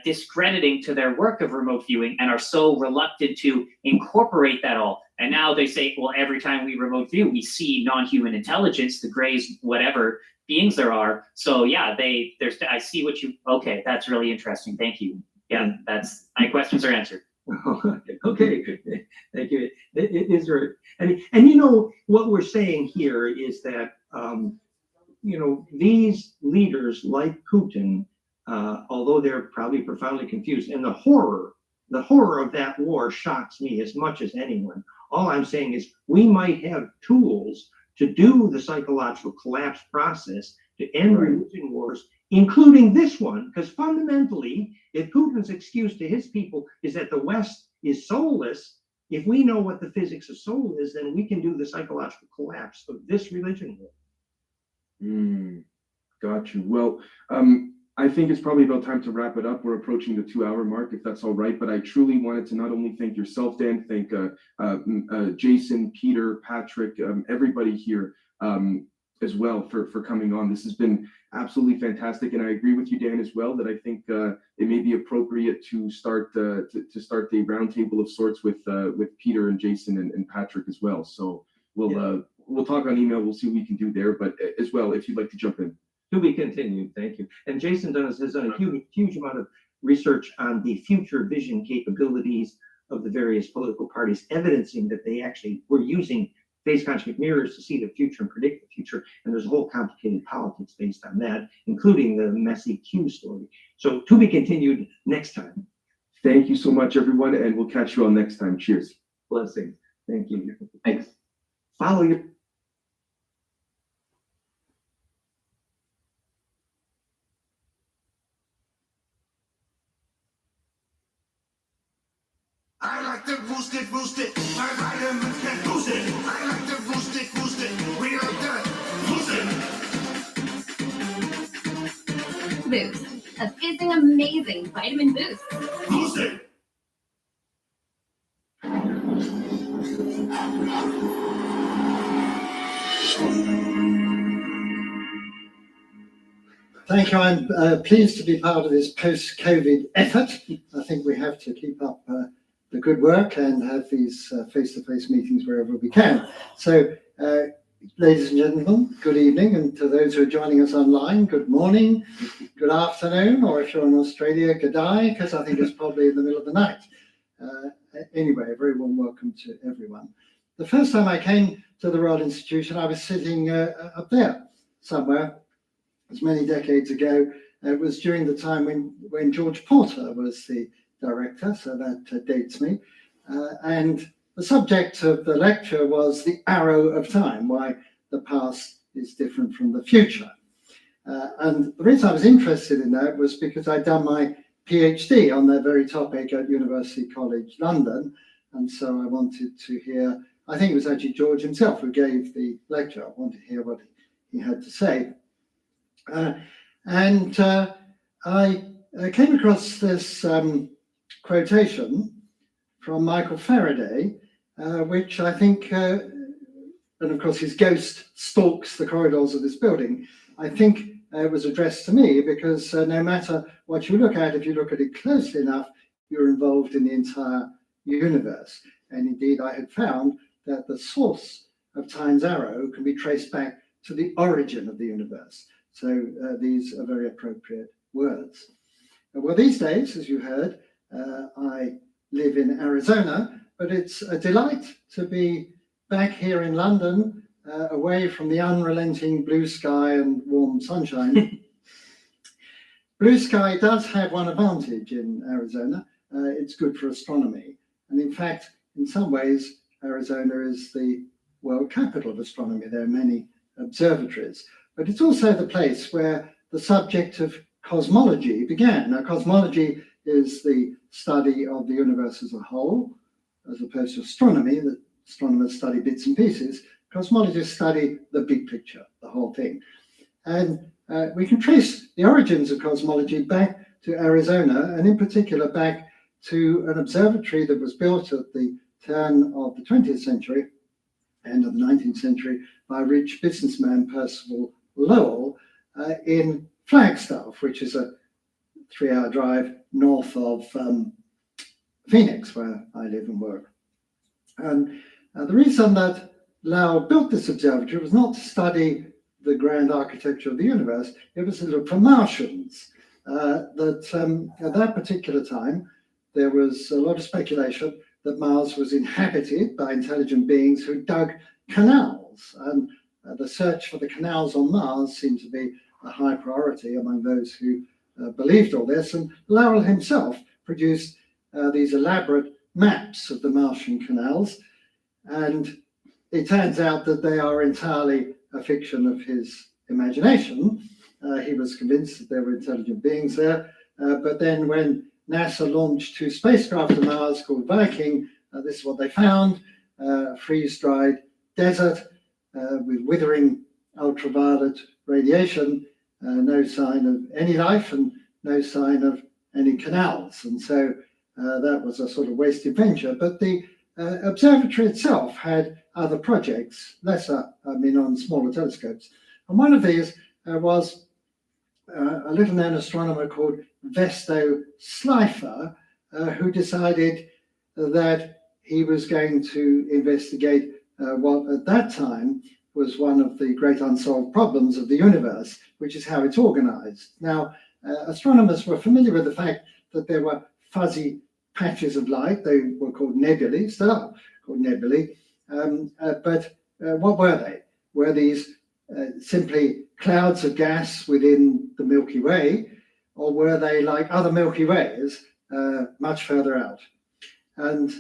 discrediting to their work of remote viewing and are so reluctant to incorporate that all. And now they say, well, every time we remote view, we see non-human intelligence, the Greys, whatever beings there are. So yeah, I see okay, that's really interesting. Thank you. Yeah, that's my questions are answered. Okay, thank you. Is there, and what we're saying here is that these leaders like Putin, although they're probably profoundly confused, and the horror of that war shocks me as much as anyone. All I'm saying is we might have tools to do the psychological collapse process to end religion wars, including this one, because fundamentally, if Putin's excuse to his people is that the West is soulless, if we know what the physics of soul is, then we can do the psychological collapse of this religion war. Got you. Well, I think it's probably about time to wrap it up. We're approaching the 2-hour mark, if that's all right. But I truly wanted to not only thank yourself, Dan, thank Jason, Peter, Patrick, everybody here as well for coming on. This has been absolutely fantastic, and I agree with you, Dan, as well. That I think it may be appropriate to start the roundtable of sorts with Peter and Jason and Patrick as well. So we'll talk on email. We'll see what we can do there. But as well, if you'd like to jump in. To be continued, thank you. And Jason has done a huge amount of research on the future vision capabilities of the various political parties, evidencing that they actually were using phase cosmic mirrors to see the future and predict the future. And there's a whole complicated politics based on that, including the messy Q story. So to be continued next time. Thank you so much, everyone, and we'll catch you all next time. Cheers. Blessings. Thank you. Thanks. Follow your I like to boost it. My vitamins can boost it. I like to boost it. We like to boost it. Boost, a fizzing amazing vitamin boost. Boost it. Thank you. I'm pleased to be part of this post-COVID effort. I think we have to keep up the good work and have these face-to-face meetings wherever we can. So, ladies and gentlemen, good evening, and to those who are joining us online, good morning, good afternoon, or if you're in Australia, good day, because I think it's probably in the middle of the night. Anyway, a very warm welcome to everyone. The first time I came to the Royal Institution, I was sitting up there somewhere. It was many decades ago. It was during the time when George Porter was the director, so that dates me. And the subject of the lecture was the arrow of time, why the past is different from the future. And the reason I was interested in that was because I'd done my PhD on that very topic at University College London. And so I wanted to hear, I think it was actually George himself who gave the lecture. I wanted to hear what he had to say. I came across this quotation from Michael Faraday, which I think, and of course his ghost stalks the corridors of this building, I think it was addressed to me because no matter what you look at, if you look at it closely enough, you're involved in the entire universe. And indeed, I had found that the source of time's arrow can be traced back to the origin of the universe. So these are very appropriate words. Well, these days, as you heard, I live in Arizona, but it's a delight to be back here in London, away from the unrelenting blue sky and warm sunshine. Blue sky does have one advantage in Arizona. It's good for astronomy. And in fact, in some ways, Arizona is the world capital of astronomy. There are many observatories. But it's also the place where the subject of cosmology began. Now, cosmology is the study of the universe as a whole, as opposed to astronomy, that astronomers study bits and pieces. Cosmologists study the big picture, the whole thing. And we can trace the origins of cosmology back to Arizona, and in particular back to an observatory that was built at the turn of the 20th century, end of the 19th century, by a rich businessman, Percival Lowell, in Flagstaff, which is a 3-hour drive north of Phoenix, where I live and work. And the reason that Lowell built this observatory was not to study the grand architecture of the universe, it was to look for Martians. At that particular time, there was a lot of speculation that Mars was inhabited by intelligent beings who dug canals. And the search for the canals on Mars seemed to be a high priority among those who believed all this. And Lowell himself produced these elaborate maps of the Martian canals. And it turns out that they are entirely a fiction of his imagination. He was convinced that there were intelligent beings there. But then when NASA launched 2 spacecraft to Mars called Viking, this is what they found, freeze-dried desert with withering ultraviolet radiation, no sign of any life and no sign of any canals. And so that was a sort of wasted venture. But the observatory itself had other projects, lesser, on smaller telescopes. And one of these was a little known astronomer called Vesto Slipher, who decided that he was going to investigate what at that time was one of the great unsolved problems of the universe, which is how it's organized. Now, astronomers were familiar with the fact that there were fuzzy patches of light. They were called nebulae, still are called nebulae. But what were they? Were these simply clouds of gas within the Milky Way, or were they like other Milky Ways much further out? And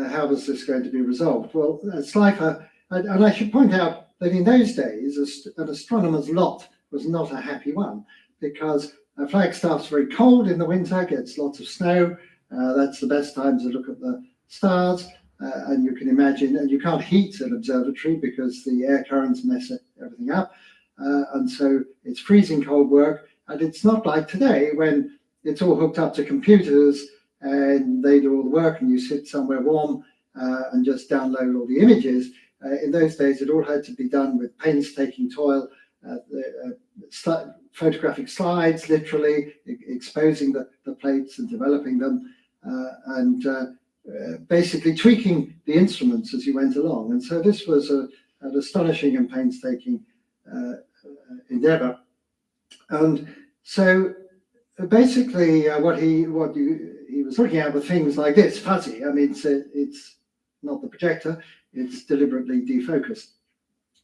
how was this going to be resolved? Well, Slipher, and I should point out that in those days, an astronomer's lot was not a happy one, because Flagstaff's very cold in the winter, gets lots of snow. That's the best time to look at the stars. And you can imagine, and you can't heat an observatory because the air currents mess everything up. And so it's freezing cold work. And it's not like today when it's all hooked up to computers and they do all the work and you sit somewhere warm and just download all the images. In those days, it all had to be done with painstaking toil, photographic slides, literally exposing the plates and developing them, and basically tweaking the instruments as he went along. And so this was an astonishing and painstaking endeavor. And so basically what he was looking at were things like this, fuzzy. I mean, it's not the projector, it's deliberately defocused,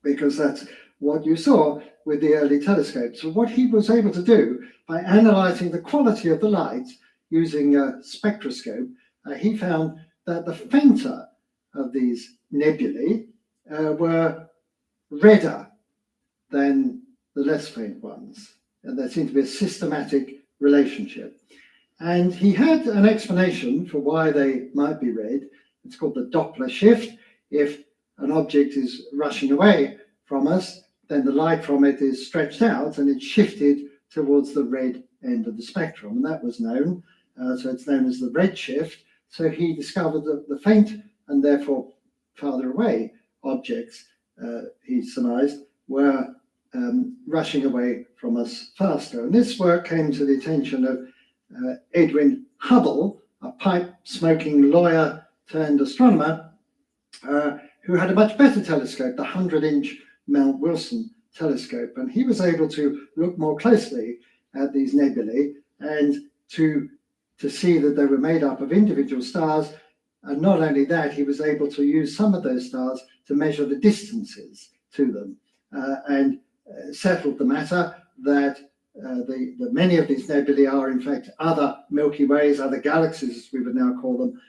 because that's what you saw with the early telescopes. So what he was able to do by analyzing the quality of the light using a spectroscope, he found that the fainter of these nebulae were redder than the less faint ones. And there seemed to be a systematic relationship. And he had an explanation for why they might be red. It's called the Doppler shift. If an object is rushing away from us, then the light from it is stretched out and it's shifted towards the red end of the spectrum. And that was known. So it's known as the red shift. So he discovered that the faint and therefore farther away objects, he surmised, were rushing away from us faster. And this work came to the attention of Edwin Hubble, a pipe-smoking lawyer turned astronomer, who had a much better telescope, the 100-inch Mount Wilson telescope. And he was able to look more closely at these nebulae and to see that they were made up of individual stars. And not only that, he was able to use some of those stars to measure the distances to them, and settled the matter that the many of these nebulae are in fact other Milky Ways, other galaxies, as we would now call them,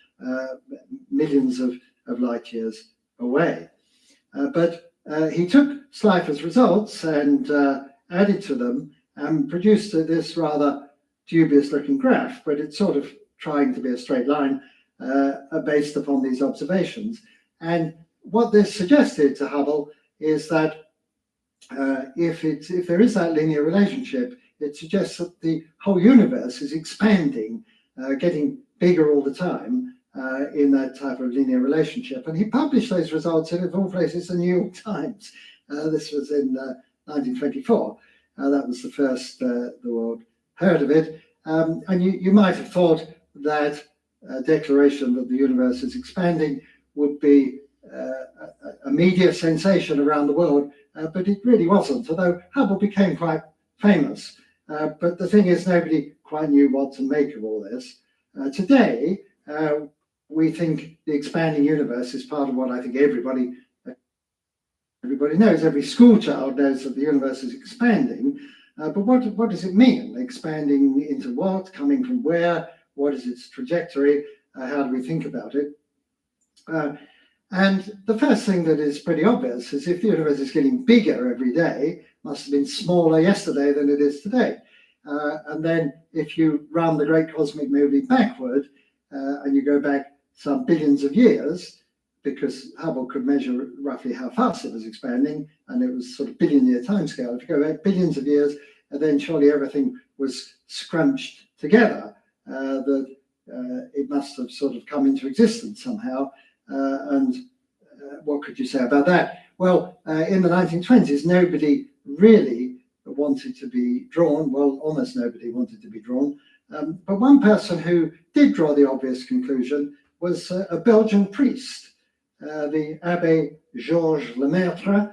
millions of light years away. But he took Slipher's results and added to them and produced this rather dubious looking graph, but it's sort of trying to be a straight line based upon these observations. And what this suggested to Hubble is that if there is that linear relationship, it suggests that the whole universe is expanding, getting bigger all the time in that type of linear relationship. And he published those results in, of all places, the New York Times. This was in 1924. That was the first the world heard of it. And you might have thought that a declaration that the universe is expanding would be a media sensation around the world, but it really wasn't, although Hubble became quite famous. But the thing is, nobody quite knew what to make of all this. Today, we think the expanding universe is part of what I think everybody knows. Every school child knows that the universe is expanding. But what does it mean? Expanding into what? Coming from where? What is its trajectory? How do we think about it? And the first thing that is pretty obvious is if the universe is getting bigger every day, it must have been smaller yesterday than it is today. And then if you run the great cosmic movie backward and you go back some billions of years, because Hubble could measure roughly how fast it was expanding, and it was sort of billion-year timescale. If you go back billions of years, then surely everything was scrunched together, that it must have sort of come into existence somehow. And what could you say about that? Well, in the 1920s, nobody really wanted to be drawn. Well, almost nobody wanted to be drawn. But one person who did draw the obvious conclusion was a Belgian priest, the Abbé Georges Lemaitre,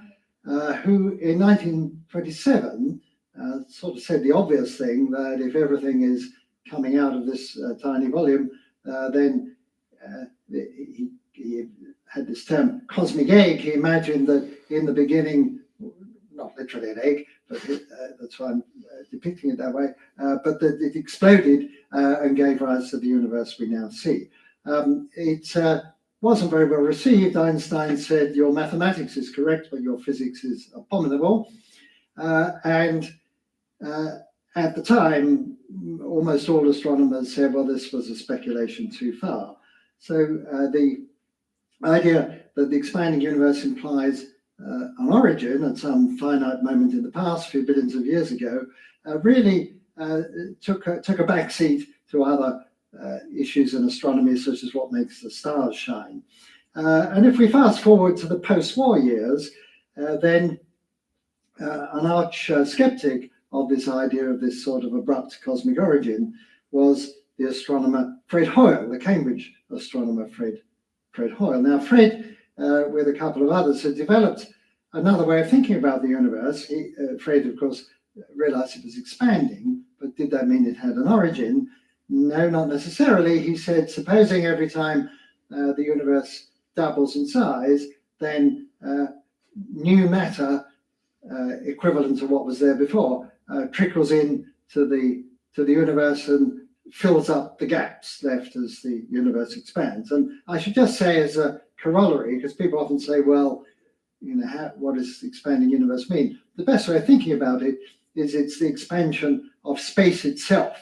who in 1927 sort of said the obvious thing, that if everything is coming out of this tiny volume, then he had this term cosmic egg. He imagined that in the beginning, not literally an egg, but that's why I'm depicting it that way, but that it exploded and gave rise to the universe we now see. It wasn't very well received. Einstein said, your mathematics is correct, but your physics is abominable. And at the time, almost all astronomers said, well, this was a speculation too far. So the idea that the expanding universe implies an origin at some finite moment in the past, a few billions of years ago, really took a backseat to other issues in astronomy, such as what makes the stars shine. And if we fast forward to the post-war years, then an arch skeptic of this idea of this sort of abrupt cosmic origin was the astronomer Fred Hoyle, the Cambridge astronomer Fred Hoyle. Now, Fred, with a couple of others, had developed another way of thinking about the universe. Fred, of course, realized it was expanding, but did that mean it had an origin? No, not necessarily. He said, supposing every time the universe doubles in size, then new matter equivalent to what was there before trickles in to the universe and fills up the gaps left as the universe expands. And I should just say, as a corollary, because people often say, well, what does expanding universe mean? The best way of thinking about it is it's the expansion of space itself.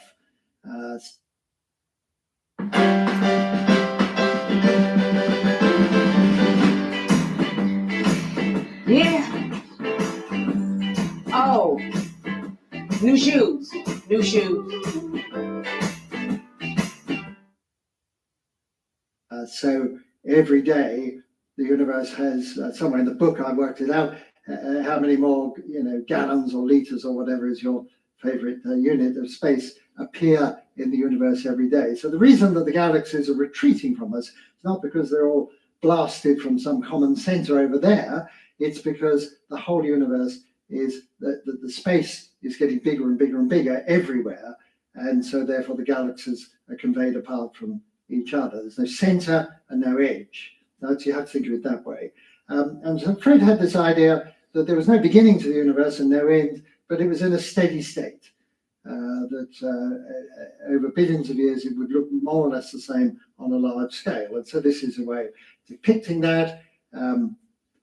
Yeah. Oh, new shoes. So every day the universe has, somewhere in the book I worked it out, how many more gallons or liters or whatever is your favorite unit of space appear in the universe every day. So the reason that the galaxies are retreating from us is not because they're all blasted from some common center over there. It's because the whole universe is the space is getting bigger and bigger and bigger everywhere, and so therefore the galaxies are conveyed apart from each other. There's no center and no edge. That's, you have to think of it that way. And so Fred had this idea that there was no beginning to the universe and no end, but it was in a steady state. That over billions of years it would look more or less the same on a large scale. And so this is a way of depicting that,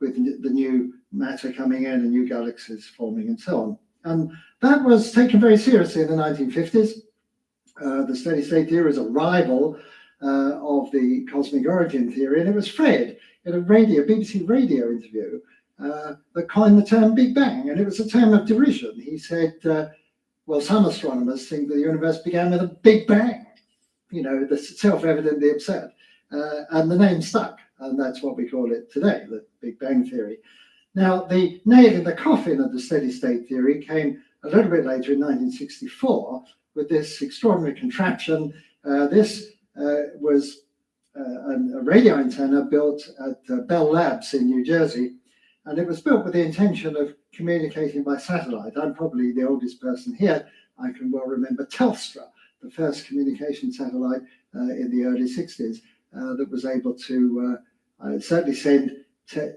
with the new matter coming in and new galaxies forming and so on. And that was taken very seriously in the 1950s. The steady state theory is a rival of the cosmic origin theory, and it was Fred in a BBC radio interview that coined the term Big Bang, and it was a term of derision. He said, well, some astronomers think that the universe began with a Big Bang, that's self-evidently absurd, and the name stuck, and that's what we call it today, the Big Bang theory. Now, the nail in the coffin of the steady state theory came a little bit later in 1964 with this extraordinary contraption. This was a radio antenna built at Bell Labs in New Jersey, and it was built with the intention of communicating by satellite. I'm probably the oldest person here. I can well remember Telstra, the first communication satellite in the early 60s that was able to certainly send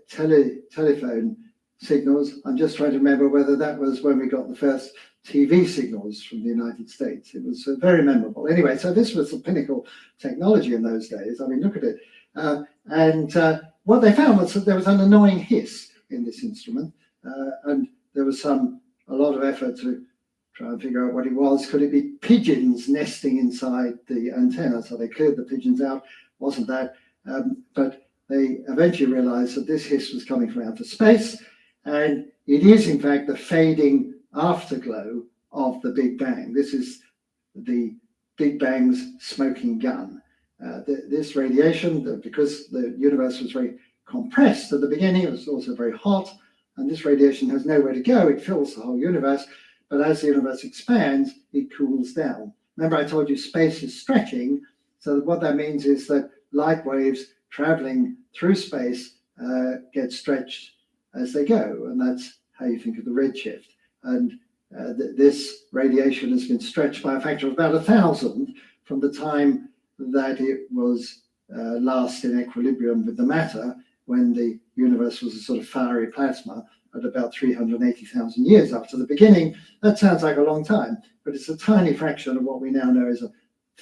telephone signals. I'm just trying to remember whether that was when we got the first TV signals from the United States. It was very memorable. Anyway, so this was the pinnacle technology in those days. I mean, look at it. And what they found was that there was an annoying hiss in this instrument, and there was a lot of effort to try and figure out what it was. Could it be pigeons nesting inside the antenna? So they cleared the pigeons out. Wasn't that? But they eventually realized that this hiss was coming from outer space, and it is in fact the fading afterglow of the Big Bang. This is the Big Bang's smoking gun. This radiation, because the universe was very compressed at the beginning, it was also very hot, and this radiation has nowhere to go. It fills the whole universe, but as the universe expands, it cools down. Remember, I told you space is stretching, so what that means is that light waves traveling through space get stretched as they go, and that's how you think of the redshift. And this radiation has been stretched by a factor of about 1,000 from the time that it was last in equilibrium with the matter, when the universe was a sort of fiery plasma at about 380,000 years after the beginning. That sounds like a long time, but it's a tiny fraction of what we now know is a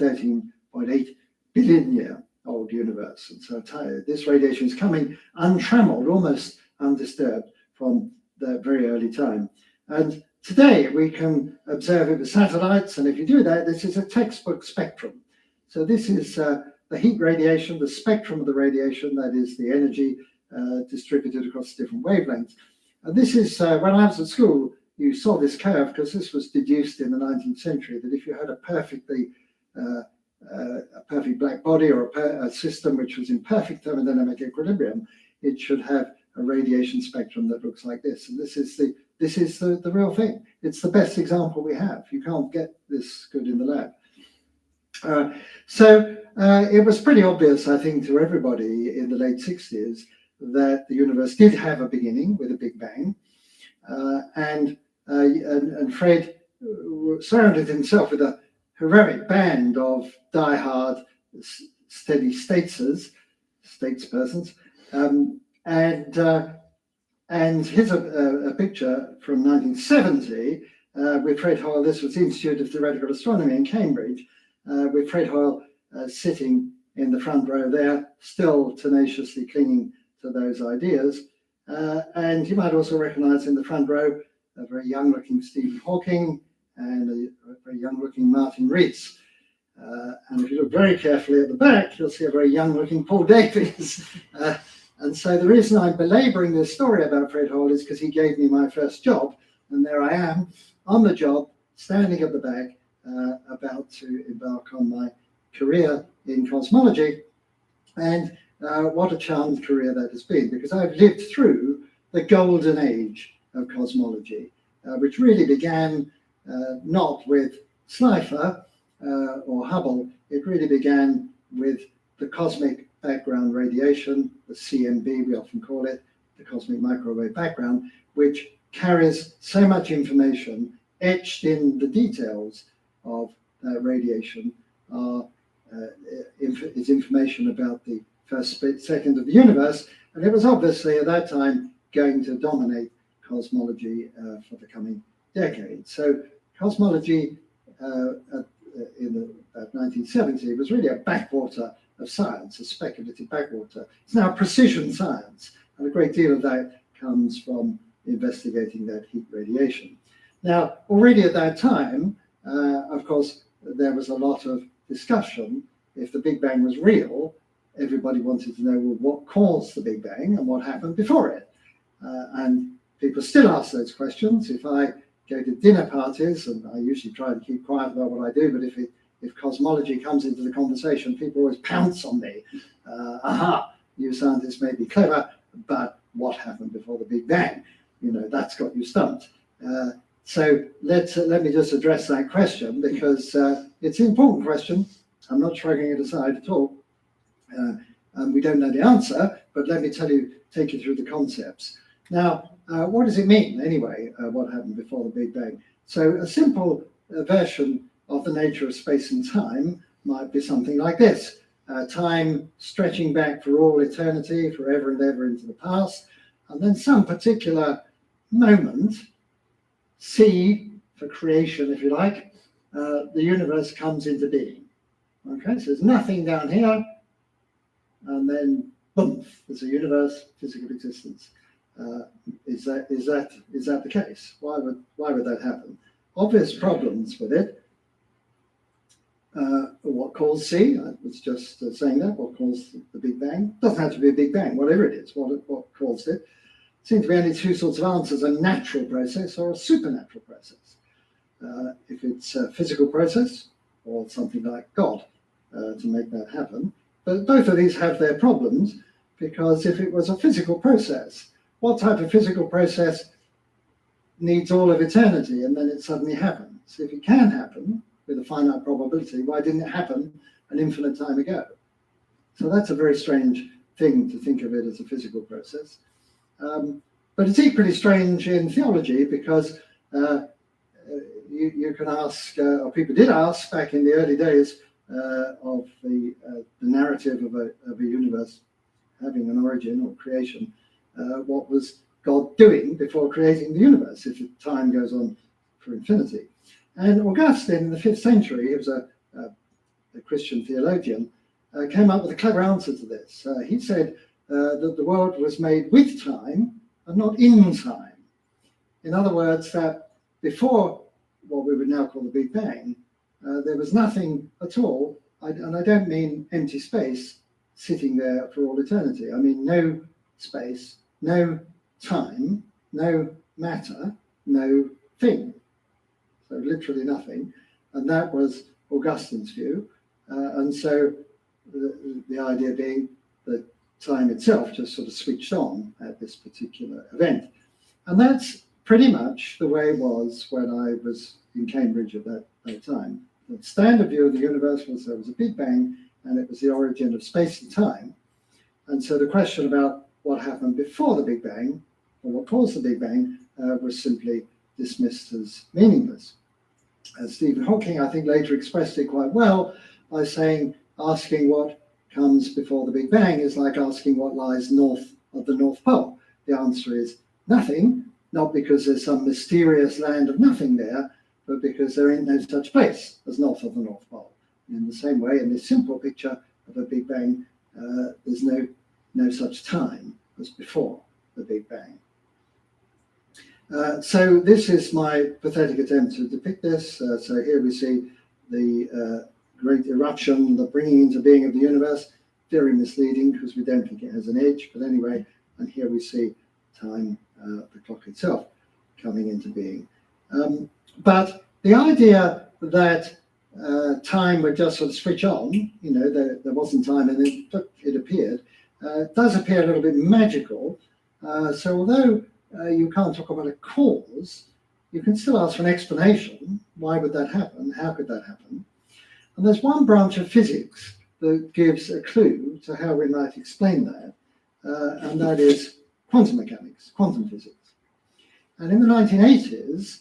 13.8 billion year old universe. And so this radiation is coming untrammeled, almost undisturbed from the very early time. And today we can observe it with satellites, and if you do that, this is a textbook spectrum. So this is the heat radiation, the spectrum of the radiation, that is the energy distributed across different wavelengths. And this is, when I was at school, you saw this curve because this was deduced in the 19th century, that if you had a perfect black body or a system which was in perfect thermodynamic equilibrium, it should have a radiation spectrum that looks like this. And this is the real thing. it's the best example we have. You can't get this good in the lab. So it was pretty obvious, I think, to everybody in the late 60s that the universe did have a beginning with a Big Bang. And Fred surrounded himself with a heroic band of diehard steady statespersons, and here's a picture from 1970 with Fred Hoyle. This was the Institute of Theoretical Astronomy in Cambridge, with Fred Hoyle sitting in the front row there, still tenaciously clinging to those ideas. And you might also recognize in the front row a very young-looking Stephen Hawking and a very young-looking Martin Rees. And if you look very carefully at the back, you'll see a very young-looking Paul Davies. And so the reason I'm belaboring this story about Fred Hoyle is because he gave me my first job, and there I am on the job, standing at the back, about to embark on my career in cosmology. And what a charmed career that has been, because I've lived through the golden age of cosmology, which really began not with Slipher or Hubble. It really began with the cosmic background radiation, the CMB we often call it, the cosmic microwave background, which carries so much information etched in the details of radiation is information about the first split second of the universe, and it was obviously at that time going to dominate cosmology for the coming decade. So cosmology in the 1970 was really a backwater of science, a speculative backwater. It's now precision science, and a great deal of that comes from investigating that heat radiation. Now, already at that time, of course, there was a lot of discussion. If the Big Bang was real, everybody wanted to know, well, what caused the Big Bang and what happened before it? And people still ask those questions. If I go to dinner parties, and I usually try to keep quiet about what I do, but if cosmology comes into the conversation, people always pounce on me. Aha, you scientists may be clever, but what happened before the Big Bang? You know, that's got you stumped. So let me just address that question, because it's an important question. I'm not shrugging it aside at all. And we don't know the answer, but let me take you through the concepts. Now, what does it mean anyway, what happened before the Big Bang? So a simple version of the nature of space and time might be something like this. Time stretching back for all eternity, forever and ever into the past, and then some particular moment, C for creation, if you like, the universe comes into being. Okay, so there's nothing down here, and then boom, there's a universe, physical existence. Is that the case? Why would that happen? Obvious problems with it. What caused C? I was just saying that. What caused the Big Bang? Doesn't have to be a Big Bang, whatever it is. What caused it? Seem to be only two sorts of answers: a natural process or a supernatural process. If it's a physical process, or something like God to make that happen. But both of these have their problems, because if it was a physical process, what type of physical process needs all of eternity and then it suddenly happens? If it can happen with a finite probability, why didn't it happen an infinite time ago? So that's a very strange thing to think of it as a physical process. But it's equally strange in theology, because you can ask, or people did ask back in the early days of the narrative of a universe having an origin or creation, what was God doing before creating the universe if time goes on for infinity? And Augustine in the 5th century, he was a Christian theologian, came up with a clever answer to this. He said that the world was made with time and not in time. In other words, that before what we would now call the Big Bang, there was nothing at all, and I don't mean empty space sitting there for all eternity. I mean no space, no time, no matter, no thing. So literally nothing. And that was Augustine's view. And so the idea being that time itself just sort of switched on at this particular event. And that's pretty much the way it was when I was in Cambridge at that time. The standard view of the universe was there was a Big Bang and it was the origin of space and time. And so the question about what happened before the Big Bang, or what caused the Big Bang, was simply dismissed as meaningless. Stephen Hawking, I think, later expressed it quite well by saying, asking what comes before the Big Bang is like asking what lies north of the North Pole. The answer is nothing, not because there's some mysterious land of nothing there, but because there ain't no such place as north of the North Pole. In the same way, in this simple picture of a Big Bang, there's no such time as before the Big Bang. So this is my pathetic attempt to depict this. So here we see the great eruption, the bringing into being of the universe. Very misleading because we don't think it has an edge, but anyway, and here we see time, the clock itself, coming into being. But the idea that time would just sort of switch on, you know, there wasn't time and then it appeared, does appear a little bit magical. So although you can't talk about a cause, you can still ask for an explanation. Why would that happen? How could that happen? And there's one branch of physics that gives a clue to how we might explain that, and that is quantum mechanics, quantum physics. And in the 1980s,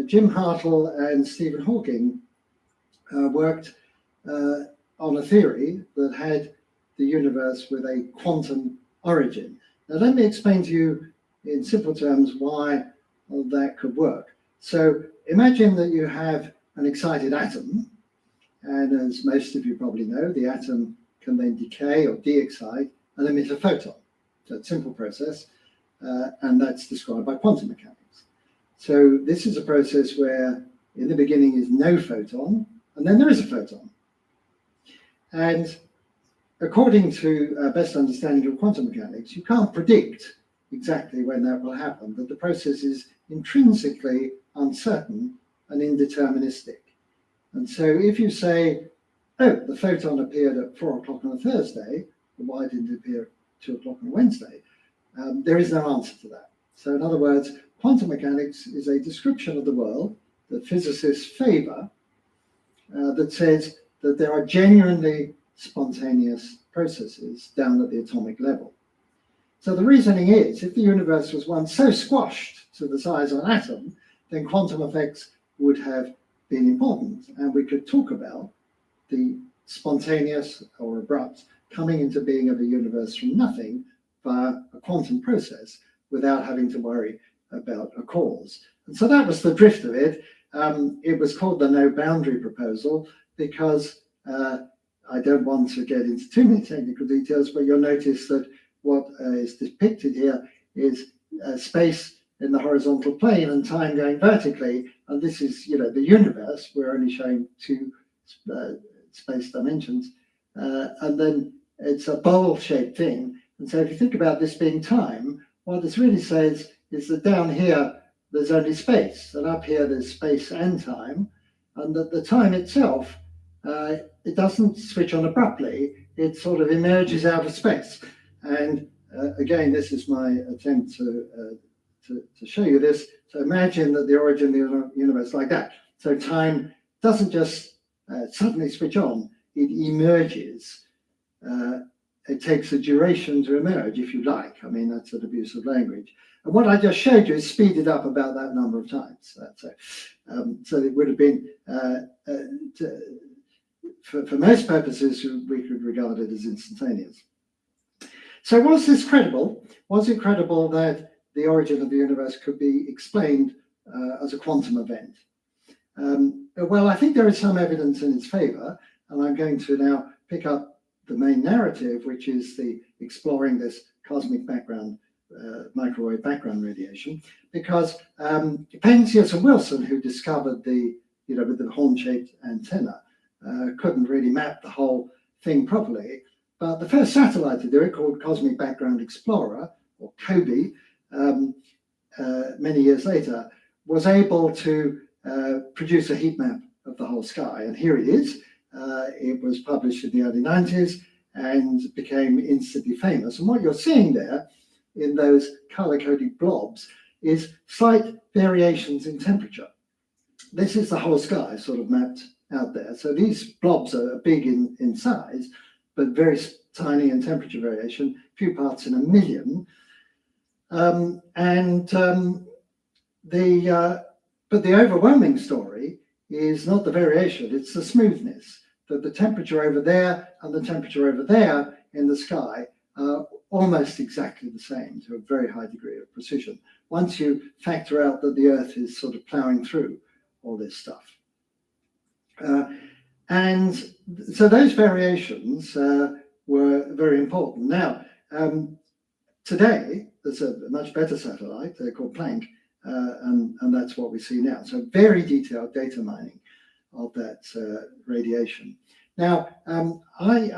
Jim Hartle and Stephen Hawking worked on a theory that had the universe with a quantum origin. Now, let me explain to you in simple terms why that could work. So imagine that you have an excited atom, and as most of you probably know, the atom can then decay or de-excite and emit a photon. So it's a simple process, and that's described by quantum mechanics. So this is a process where in the beginning is no photon, and then there is a photon. And according to our best understanding of quantum mechanics, you can't predict exactly when that will happen, but the process is intrinsically uncertain and indeterministic. And so if you say, oh, the photon appeared at 4 o'clock on a Thursday, well, why didn't it appear at 2 o'clock on a Wednesday? There is no answer to that. So in other words, quantum mechanics is a description of the world that physicists favor, that says that there are genuinely spontaneous processes down at the atomic level. So the reasoning is, if the universe was once so squashed to the size of an atom, then quantum effects would have been important, and we could talk about the spontaneous or abrupt coming into being of a universe from nothing via a quantum process without having to worry about a cause. And so that was the drift of it. It was called the no boundary proposal because I don't want to get into too many technical details, but you'll notice that what is depicted here is space in the horizontal plane and time going vertically. And this is, you know, the universe. We're only showing 2 space dimensions. And then it's a bowl-shaped thing. And so if you think about this being time, what this really says is that down here, there's only space. And up here, there's space and time. And that the time itself, it doesn't switch on abruptly. It sort of emerges out of space. And again, this is my attempt to show you this. So imagine that the origin of the universe like that. So time doesn't just suddenly switch on, it emerges. It takes a duration to emerge, if you like. I mean, that's an abuse of language. And what I just showed you is speeded up about that number of times. So it would have been, for most purposes, we could regard it as instantaneous. So was this credible? Was it credible that the origin of the universe could be explained as a quantum event? Well, I think there is some evidence in its favor, and I'm going to now pick up the main narrative, which is the exploring this cosmic background, microwave background radiation, because Penzias and Wilson, who discovered the, you know, with the horn-shaped antenna, couldn't really map the whole thing properly. But the first satellite to do it, called Cosmic Background Explorer, or COBE, many years later, was able to produce a heat map of the whole sky. And here it is. It was published in the early 90s and became instantly famous. And what you're seeing there in those color-coded blobs is slight variations in temperature. This is the whole sky sort of mapped out there. So these blobs are big in size, but very tiny in temperature variation, few parts in a million. But the overwhelming story is not the variation, it's the smoothness, that the temperature over there and the temperature over there in the sky are almost exactly the same to a very high degree of precision, once you factor out that the Earth is sort of ploughing through all this stuff. And so those variations were very important. Now, today, there's a much better satellite called Planck, and that's what we see now. So very detailed data mining of that radiation. Now, I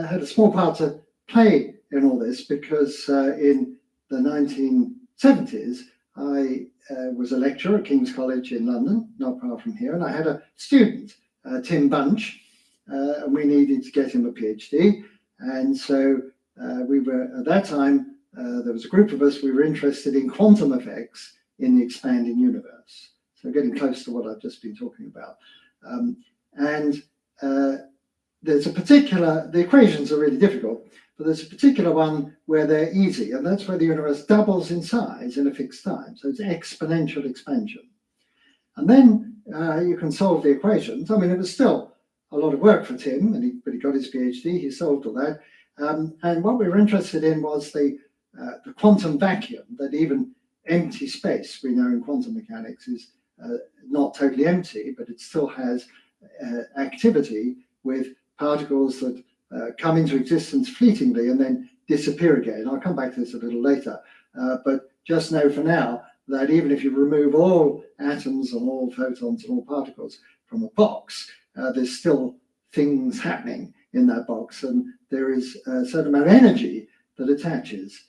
had a small part to play in all this because in the 1970s, I was a lecturer at King's College in London, not far from here, and I had a student, Tim Bunch, and we needed to get him a PhD. And so we were, at that time, there was a group of us, we were interested in quantum effects in the expanding universe. So getting close to what I've just been talking about. There's a particular, the equations are really difficult, but there's a particular one where they're easy, and that's where the universe doubles in size in a fixed time. So it's exponential expansion. And then you can solve the equations. I mean, it was still a lot of work for Tim, but he got his PhD, he solved all that. And what we were interested in was the quantum vacuum, that even empty space, we know in quantum mechanics, is not totally empty, but it still has activity with particles that come into existence fleetingly and then disappear again. I'll come back to this a little later, but just know for now that even if you remove all atoms and all photons and all particles from a box, there's still things happening in that box, and there is a certain amount of energy that attaches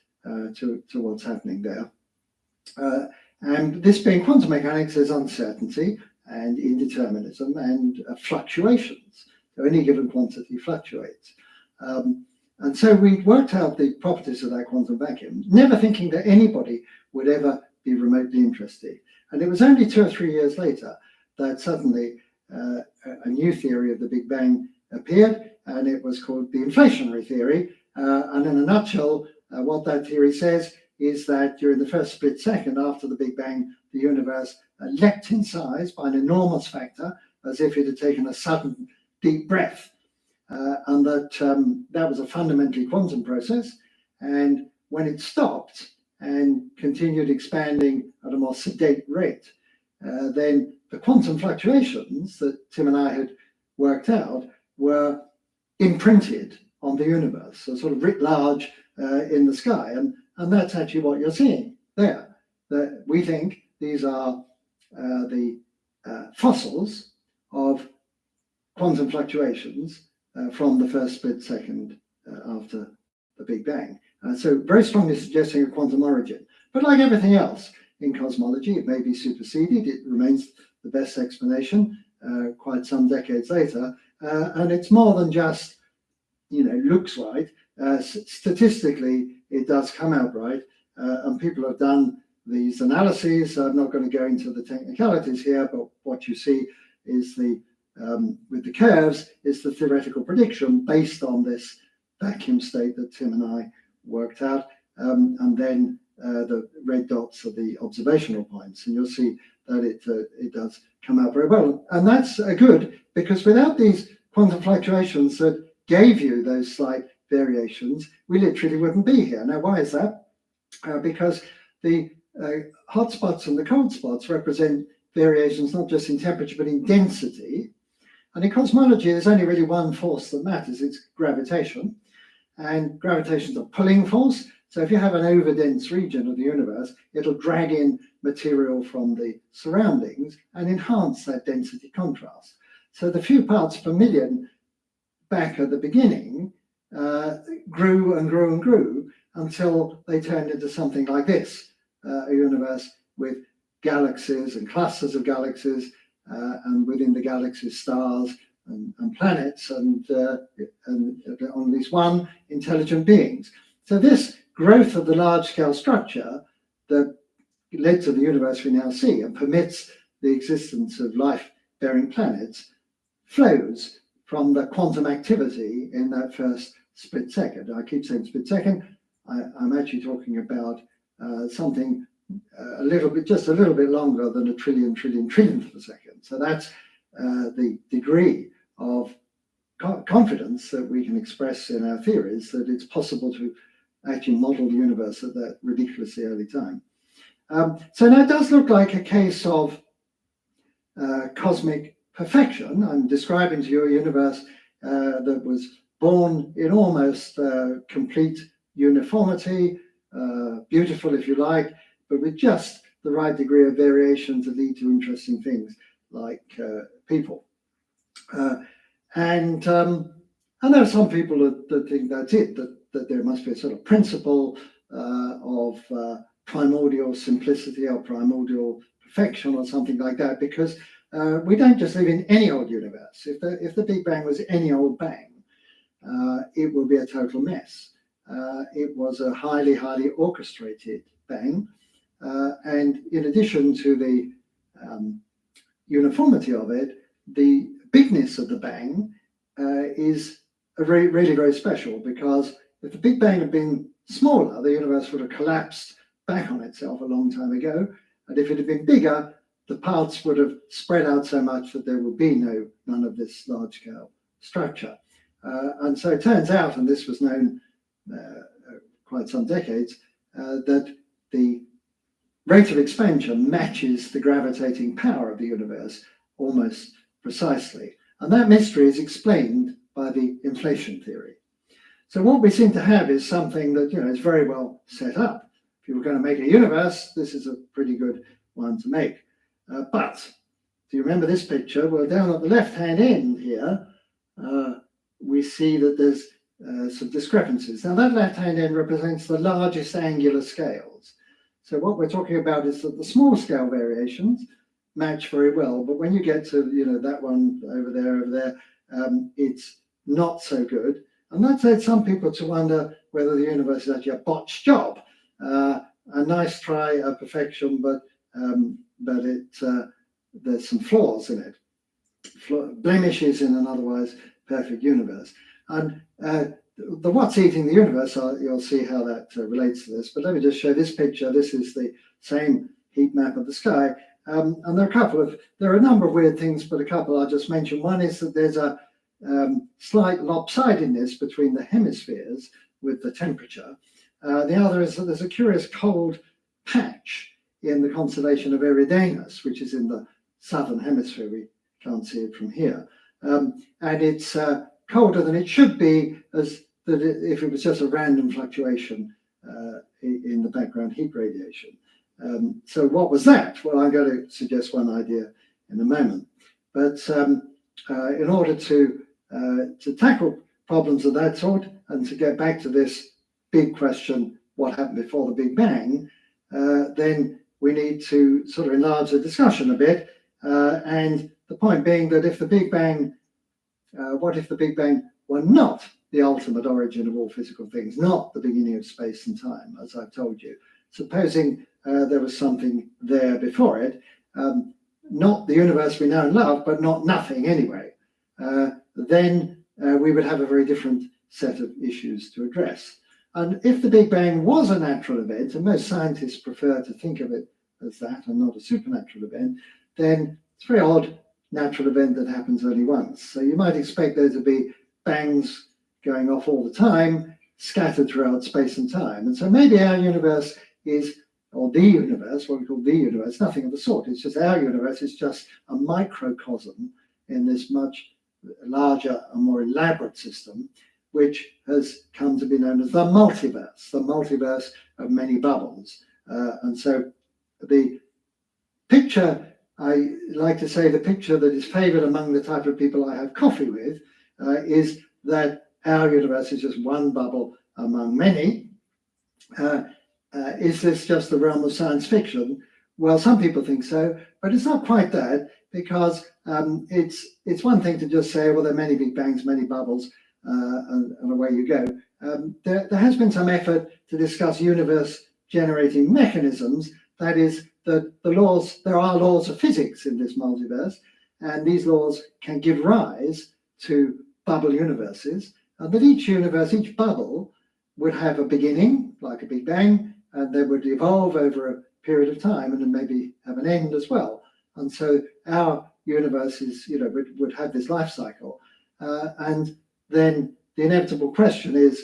to what's happening there. And this being quantum mechanics, there's uncertainty and indeterminism and fluctuations. So any given quantity fluctuates. And so we worked out the properties of that quantum vacuum, never thinking that anybody would ever be remotely interested. And it was only 2 or 3 years later that suddenly a new theory of the Big Bang appeared, and it was called the inflationary theory. And in a nutshell, what that theory says is that during the first split second after the Big Bang, the universe leapt in size by an enormous factor, as if it had taken a sudden deep breath, and that was a fundamentally quantum process. And when it stopped and continued expanding at a more sedate rate, then the quantum fluctuations that Tim and I had worked out were imprinted on the universe, so sort of writ large in the sky. And that's actually what you're seeing there. That we think these are the fossils of quantum fluctuations from the first split second after the Big Bang. So very strongly suggesting a quantum origin. But like everything else in cosmology, it may be superseded. It remains the best explanation quite some decades later. And it's more than just, looks right. Statistically, it does come out right. And people have done these analyses. I'm not going to go into the technicalities here, but what you see is with the curves is the theoretical prediction based on this vacuum state that Tim and I worked out. And then the red dots are the observational points. And you'll see that it does come out very well. And that's good, because without these quantum fluctuations that gave you those slight variations, we literally wouldn't be here. Now, why is that? Because the hot spots and the cold spots represent variations not just in temperature, but in density. And in cosmology, there's only really one force that matters, it's gravitation. And gravitation is a pulling force. So if you have an overdense region of the universe, it'll drag in material from the surroundings and enhance that density contrast. So the few parts per million back at the beginning grew and grew and grew until they turned into something like this, a universe with galaxies and clusters of galaxies, and within the galaxies stars and planets, and on at least one intelligent beings. So this growth of the large-scale structure that led to the universe we now see and permits the existence of life-bearing planets flows from the quantum activity in that first split second. I keep saying split second. I'm actually talking about something just a little bit longer than a trillionth of a second. So that's the degree of confidence that we can express in our theories that it's possible to actually model the universe at that ridiculously early time. So now it does look like a case of cosmic perfection. I'm describing to you a universe that was born in almost complete uniformity, beautiful if you like, but with just the right degree of variation to lead to interesting things like people. And there are some people that think that's it, that there must be a sort of principle of primordial simplicity or primordial perfection or something like that, because we don't just live in any old universe. If the Big Bang was any old bang, it would be a total mess. It was a highly orchestrated bang. And in addition to the uniformity of it, the bigness of the bang is really very special, because if the Big Bang had been smaller, the universe would have collapsed back on itself a long time ago. And if it had been bigger, the parts would have spread out so much that there would be none of this large-scale structure. And so it turns out, and this was known quite some decades, that the rate of expansion matches the gravitating power of the universe almost precisely. And that mystery is explained by the inflation theory. So what we seem to have is something that, is very well set up. If you were going to make a universe, this is a pretty good one to make. But do you remember this picture? Well, down at the left-hand end here, we see that there's some discrepancies. Now, that left-hand end represents the largest angular scales. So what we're talking about is that the small scale variations match very well, but when you get to that one over there, it's not so good. And that led some people to wonder whether the universe is actually a botched job. A nice try at perfection, but there's some flaws in it, blemishes in an otherwise perfect universe. And the what's eating the universe, you'll see how that relates to this. But let me just show this picture. This is the same heat map of the sky. And there are a number of weird things, but a couple I'll just mention. One is that there's a slight lopsidedness between the hemispheres with the temperature. The other is that there's a curious cold patch in the constellation of Eridanus, which is in the southern hemisphere. We can't see it from here. And it's colder than it should be, if it was just a random fluctuation in the background heat radiation. So what was that? Well, I'm going to suggest one idea in a moment. But in order to tackle problems of that sort and to get back to this big question, what happened before the Big Bang, then we need to sort of enlarge the discussion a bit. And the point being that if the Big Bang, what if the Big Bang were not the ultimate origin of all physical things, not the beginning of space and time, as I've told you? Supposing there was something there before it, not the universe we know and love, but not nothing anyway, then we would have a very different set of issues to address. And if the Big Bang was a natural event, and most scientists prefer to think of it as that and not a supernatural event, then it's a very odd natural event that happens only once. So you might expect there to be bangs going off all the time, scattered throughout space and time. And so maybe our universe is, or the universe, what we call the universe, nothing of the sort. It's just our universe is just a microcosm in this much larger and more elaborate system, which has come to be known as the multiverse of many bubbles. And so the picture, I like to say the picture that is favored among the type of people I have coffee with is that our universe is just one bubble among many. Is this just the realm of science fiction? Well, some people think so, but it's not quite that, because it's one thing to just say, well, there are many big bangs, many bubbles, and away you go. There has been some effort to discuss universe generating mechanisms That is, that there are laws of physics in this multiverse, and these laws can give rise to bubble universes, and that each universe, each bubble, would have a beginning, like a Big Bang, and they would evolve over a period of time and then maybe have an end as well. And so our universe is, would have this life cycle. And then the inevitable question is,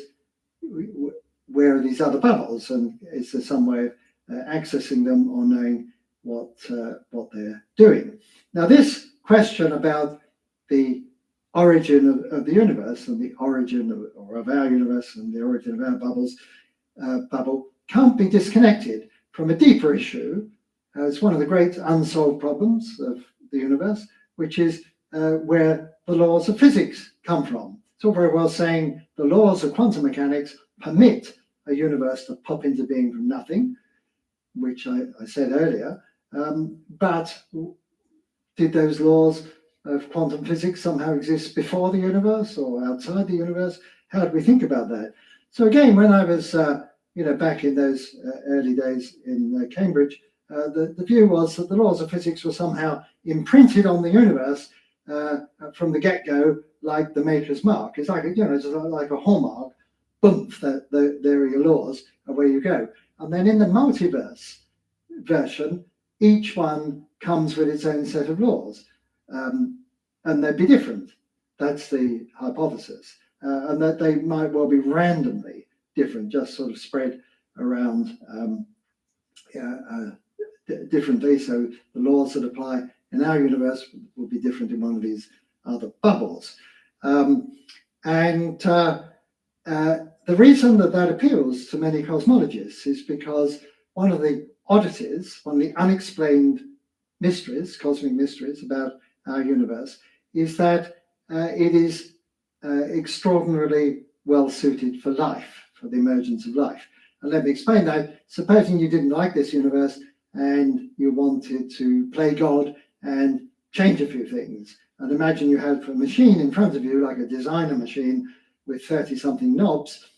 where are these other bubbles? And is there some way of accessing them or knowing what they're doing? Now, this question about the origin of the universe and the origin of our universe and the origin of our bubble can't be disconnected from a deeper issue. It's one of the great unsolved problems of the universe, which is where the laws of physics come from. It's all very well saying the laws of quantum mechanics permit a universe to pop into being from nothing, which I said earlier, but did those laws of quantum physics somehow exist before the universe or outside the universe? How do we think about that? So again, when I was back in those early days in Cambridge, the view was that the laws of physics were somehow imprinted on the universe from the get-go, like the Maker's mark. It's like it's like a hallmark. Boom! There are your laws, away you go. And then in the multiverse version, each one comes with its own set of laws, and they'd be different. That's the hypothesis, and that they might well be randomly different, just sort of spread around differently. So the laws that apply in our universe will be different in one of these other bubbles. The reason that appeals to many cosmologists is because one of the oddities, one of the unexplained mysteries, cosmic mysteries about our universe, is that it is extraordinarily well suited for life, for the emergence of life. And let me explain that. Supposing you didn't like this universe and you wanted to play God and change a few things, and imagine you had a machine in front of you, like a designer machine with 30-something knobs,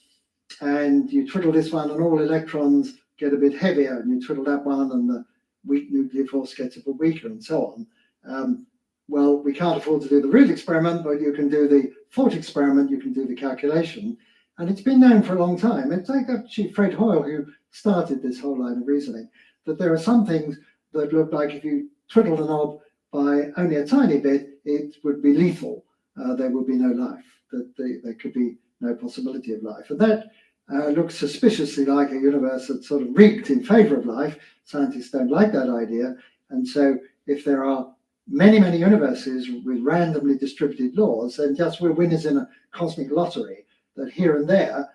and you twiddle this one and all electrons get a bit heavier, and you twiddle that one and the weak nuclear force gets a bit weaker, and so on. Well, we can't afford to do the real experiment, but you can do the thought experiment, you can do the calculation. And it's been known for a long time. It's like actually Fred Hoyle who started this whole line of reasoning, that there are some things that look like if you twiddle the knob by only a tiny bit, it would be lethal. There would be no life, that there could be no possibility of life. And that looks suspiciously like a universe that's sort of rigged in favor of life. Scientists don't like that idea. And so if there are many, many universes with randomly distributed laws, then just we're winners in a cosmic lottery, that here and there,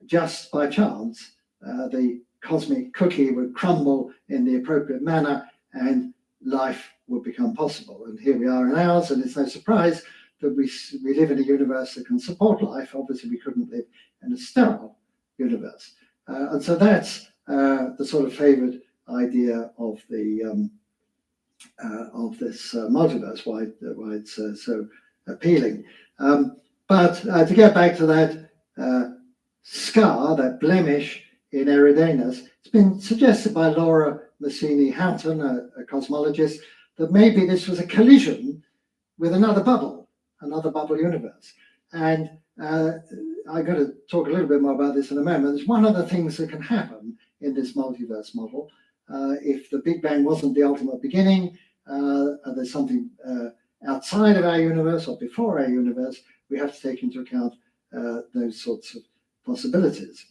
just by chance, the cosmic cookie would crumble in the appropriate manner and life would become possible. And here we are in ours, and it's no surprise that we live in a universe that can support life. Obviously, we couldn't live in a sterile universe. And so that's the sort of favored idea of the this multiverse, why it's so appealing. But to get back to that scar, that blemish in Eridanus, it's been suggested by Laura Massini-Houghton, a cosmologist, that maybe this was a collision with another bubble universe. And I'm going to talk a little bit more about this in a moment. There's one of the things that can happen in this multiverse model. If the Big Bang wasn't the ultimate beginning, there's something outside of our universe or before our universe, we have to take into account those sorts of possibilities.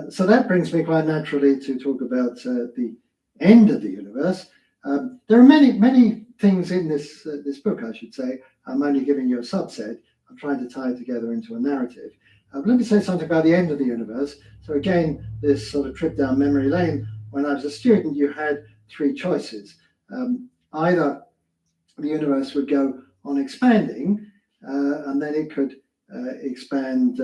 So that brings me quite naturally to talk about the end of the universe. There are many things in this book, I should say. I'm only giving you a subset. I'm trying to tie it together into a narrative. Let me say something about the end of the universe. So again, this sort of trip down memory lane, when I was a student, you had three choices. Either the universe would go on expanding, and then it could expand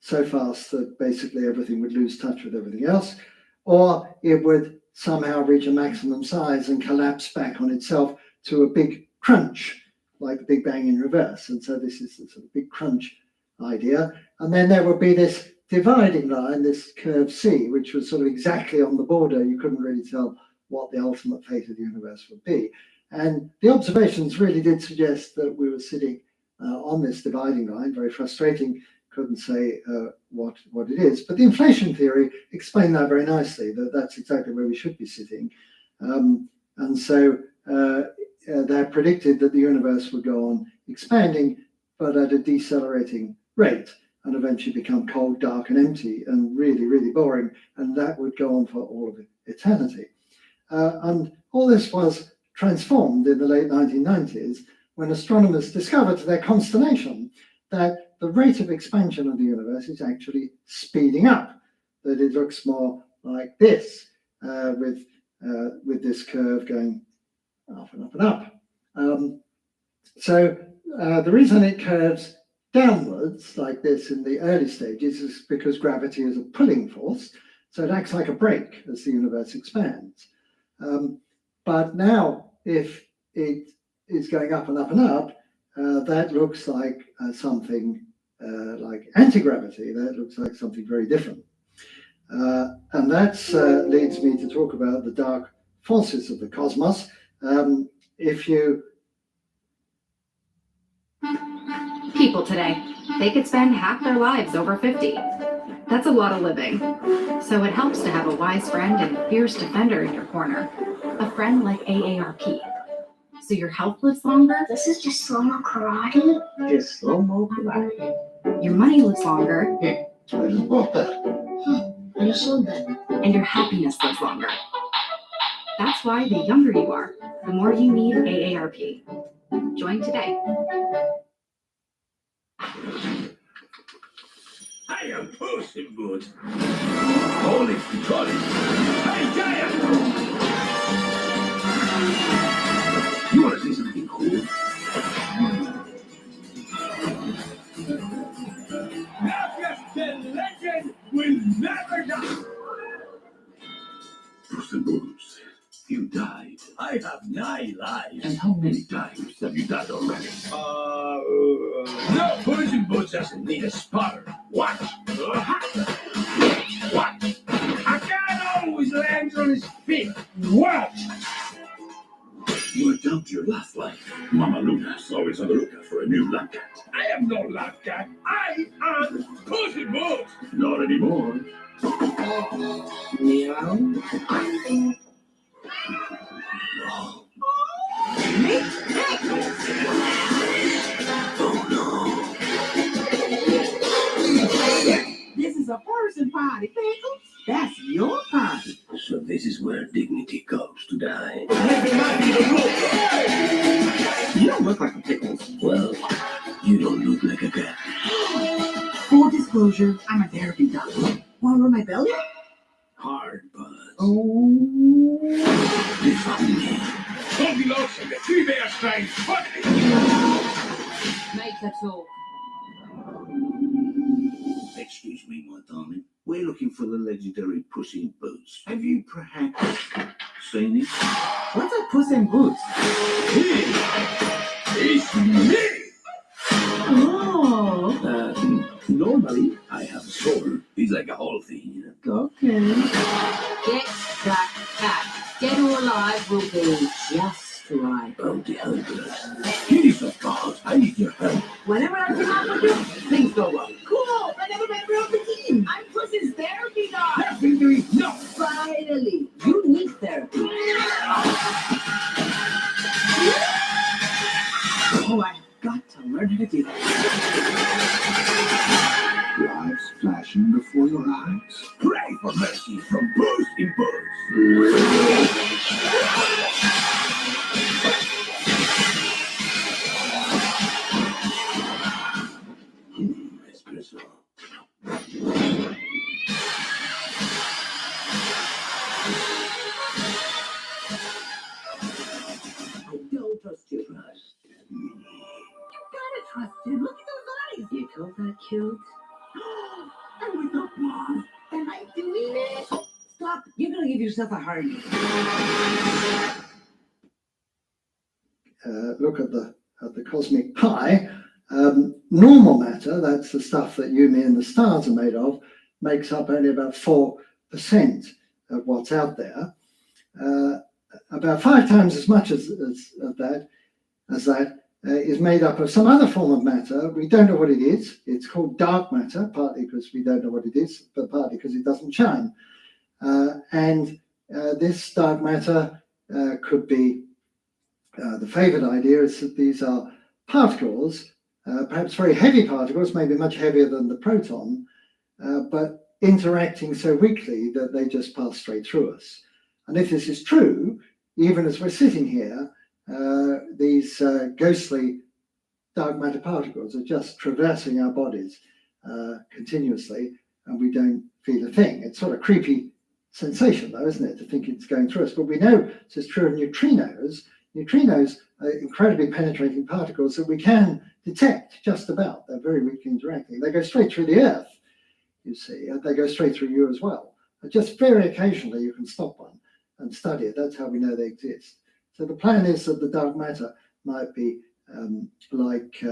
so fast that basically everything would lose touch with everything else, or it would somehow reach a maximum size and collapse back on itself to a big crunch, like the Big Bang in reverse. And so this is the sort of big crunch idea. And then there would be this dividing line, this curve C, which was sort of exactly on the border. You couldn't really tell what the ultimate fate of the universe would be. And the observations really did suggest that we were sitting on this dividing line. Very frustrating, couldn't say what it is. But the inflation theory explained that very nicely, that that's exactly where we should be sitting. And so they predicted that the universe would go on expanding, but at a decelerating rate, and eventually become cold, dark, and empty, and really, really boring. And that would go on for all of eternity. And all this was transformed in the late 1990s when astronomers discovered, to their consternation, that the rate of expansion of the universe is actually speeding up, that it looks more like this, with this curve going up and up and up. So the reason it curves downwards like this in the early stages is because gravity is a pulling force, so it acts like a brake as the universe expands. But now, if it is going up and up and up, that looks like something like anti-gravity. That looks like something very different. And that leads me to talk about the dark forces of the cosmos. People today, they could spend half their lives over 50. That's a lot of living. So it helps to have a wise friend and fierce defender in your corner. A friend like IARPA. So your health lives longer. This is just slow-mo karate. Just slow-mo karate. Your money lives longer. I just bought that. I just sold that. And your happiness lives longer. That's why the younger you are, the more you need IARPA. Join today. I am Puss in Boots. Holy golly. Hey, Giant! You want to see something cool? The legend will never die. Puss in Boots, you died. I have 9 lives. And how many? Times have you died already? No, Puss in Boots doesn't need a spotter. Watch. Watch. A cat always lands on his feet. Watch. You adopt your last life. Mama Luna's always on the lookout for a new lab cat. I am no lab cat. I am Puss in Boots. Not anymore. Meow. This is a person party, Pickles. That's your party. So this is where dignity goes to die. You don't look like a Pickles. Well, you don't look like a cat. Full disclosure, I'm a therapy doctor. Want to rub my belly? Hard buzz. Oh. Define me. Goldilocks and the 3 bears trying funny. Make that talk. Excuse me, my darling. We're looking for the legendary Puss in Boots. Have you perhaps seen it? What's a Puss in Boots? It's me! Oh. Normally, I have a sword. He's like a whole thing, you know? Okay. Get that cat. Dead or alive will be just right. Bounty hunters. Kitties of God, I need your help. Whenever I come out with you, things go well. Cool. I never met real the team. I'm Puss's therapy dog. Definitely no. Finally, you need therapy. Oh, I've got to learn how to do that. Lives flashing before your eyes. Pray for mercy from Puss in Boots. Espresso. I don't trust you. You gotta trust him. Look at those eyes. You call that cute? And with the paws. Am I doing it? Stop. You're gonna give yourself a heart. Look at the cosmic pie. Normal matter, that's the stuff that you, me, and the stars are made of, makes up only about 4% of what's out there. About 5 times as much as that is made up of some other form of matter. We don't know what it is. It's called dark matter, partly because we don't know what it is, but partly because it doesn't shine. This dark matter could be, the favored idea is that these are particles, perhaps very heavy particles, maybe much heavier than the proton, but interacting so weakly that they just pass straight through us. And if this is true, even as we're sitting here, these ghostly dark matter particles are just traversing our bodies continuously, and we don't feel a thing. It's sort of creepy sensation, though, isn't it, to think it's going through us? But we know this is true of neutrinos. Neutrinos are incredibly penetrating particles that we can detect just about. They're very weakly interacting. They go straight through the Earth, you see, and they go straight through you as well. But just very occasionally you can stop one and study it. That's how we know they exist. So the plan is that the dark matter might be like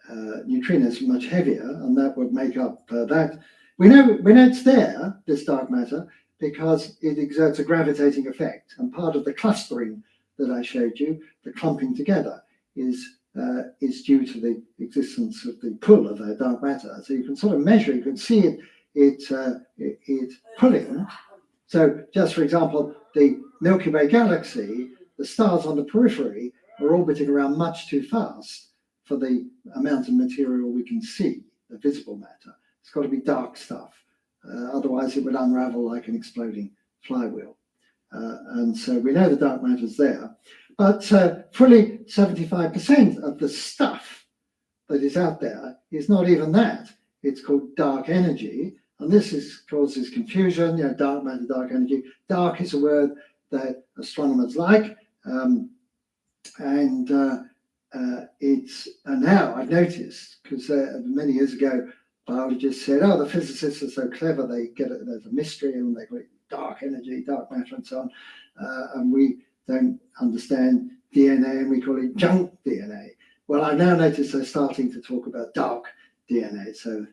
neutrinos, much heavier, and that would make up that. We know it's there, this dark matter, because it exerts a gravitating effect. And part of the clustering that I showed you, the clumping together, is due to the existence of the pull of that dark matter. So you can sort of measure, you can see it pulling. So just for example, the Milky Way galaxy, the stars on the periphery are orbiting around much too fast for the amount of material we can see, the visible matter. It's got to be dark stuff. Otherwise it would unravel like an exploding flywheel. And so we know the dark matter's there. But fully 75% of the stuff that is out there is not even that. It's called dark energy. And this causes confusion, dark matter, dark energy. Dark is a word that astronomers like. It's now I've noticed, because many years ago, biologists said, oh, the physicists are so clever, they get it, there's a mystery, and they call it dark energy, dark matter, and so on. And we don't understand DNA, and we call it junk DNA. Well, I've now noticed they're starting to talk about dark DNA, so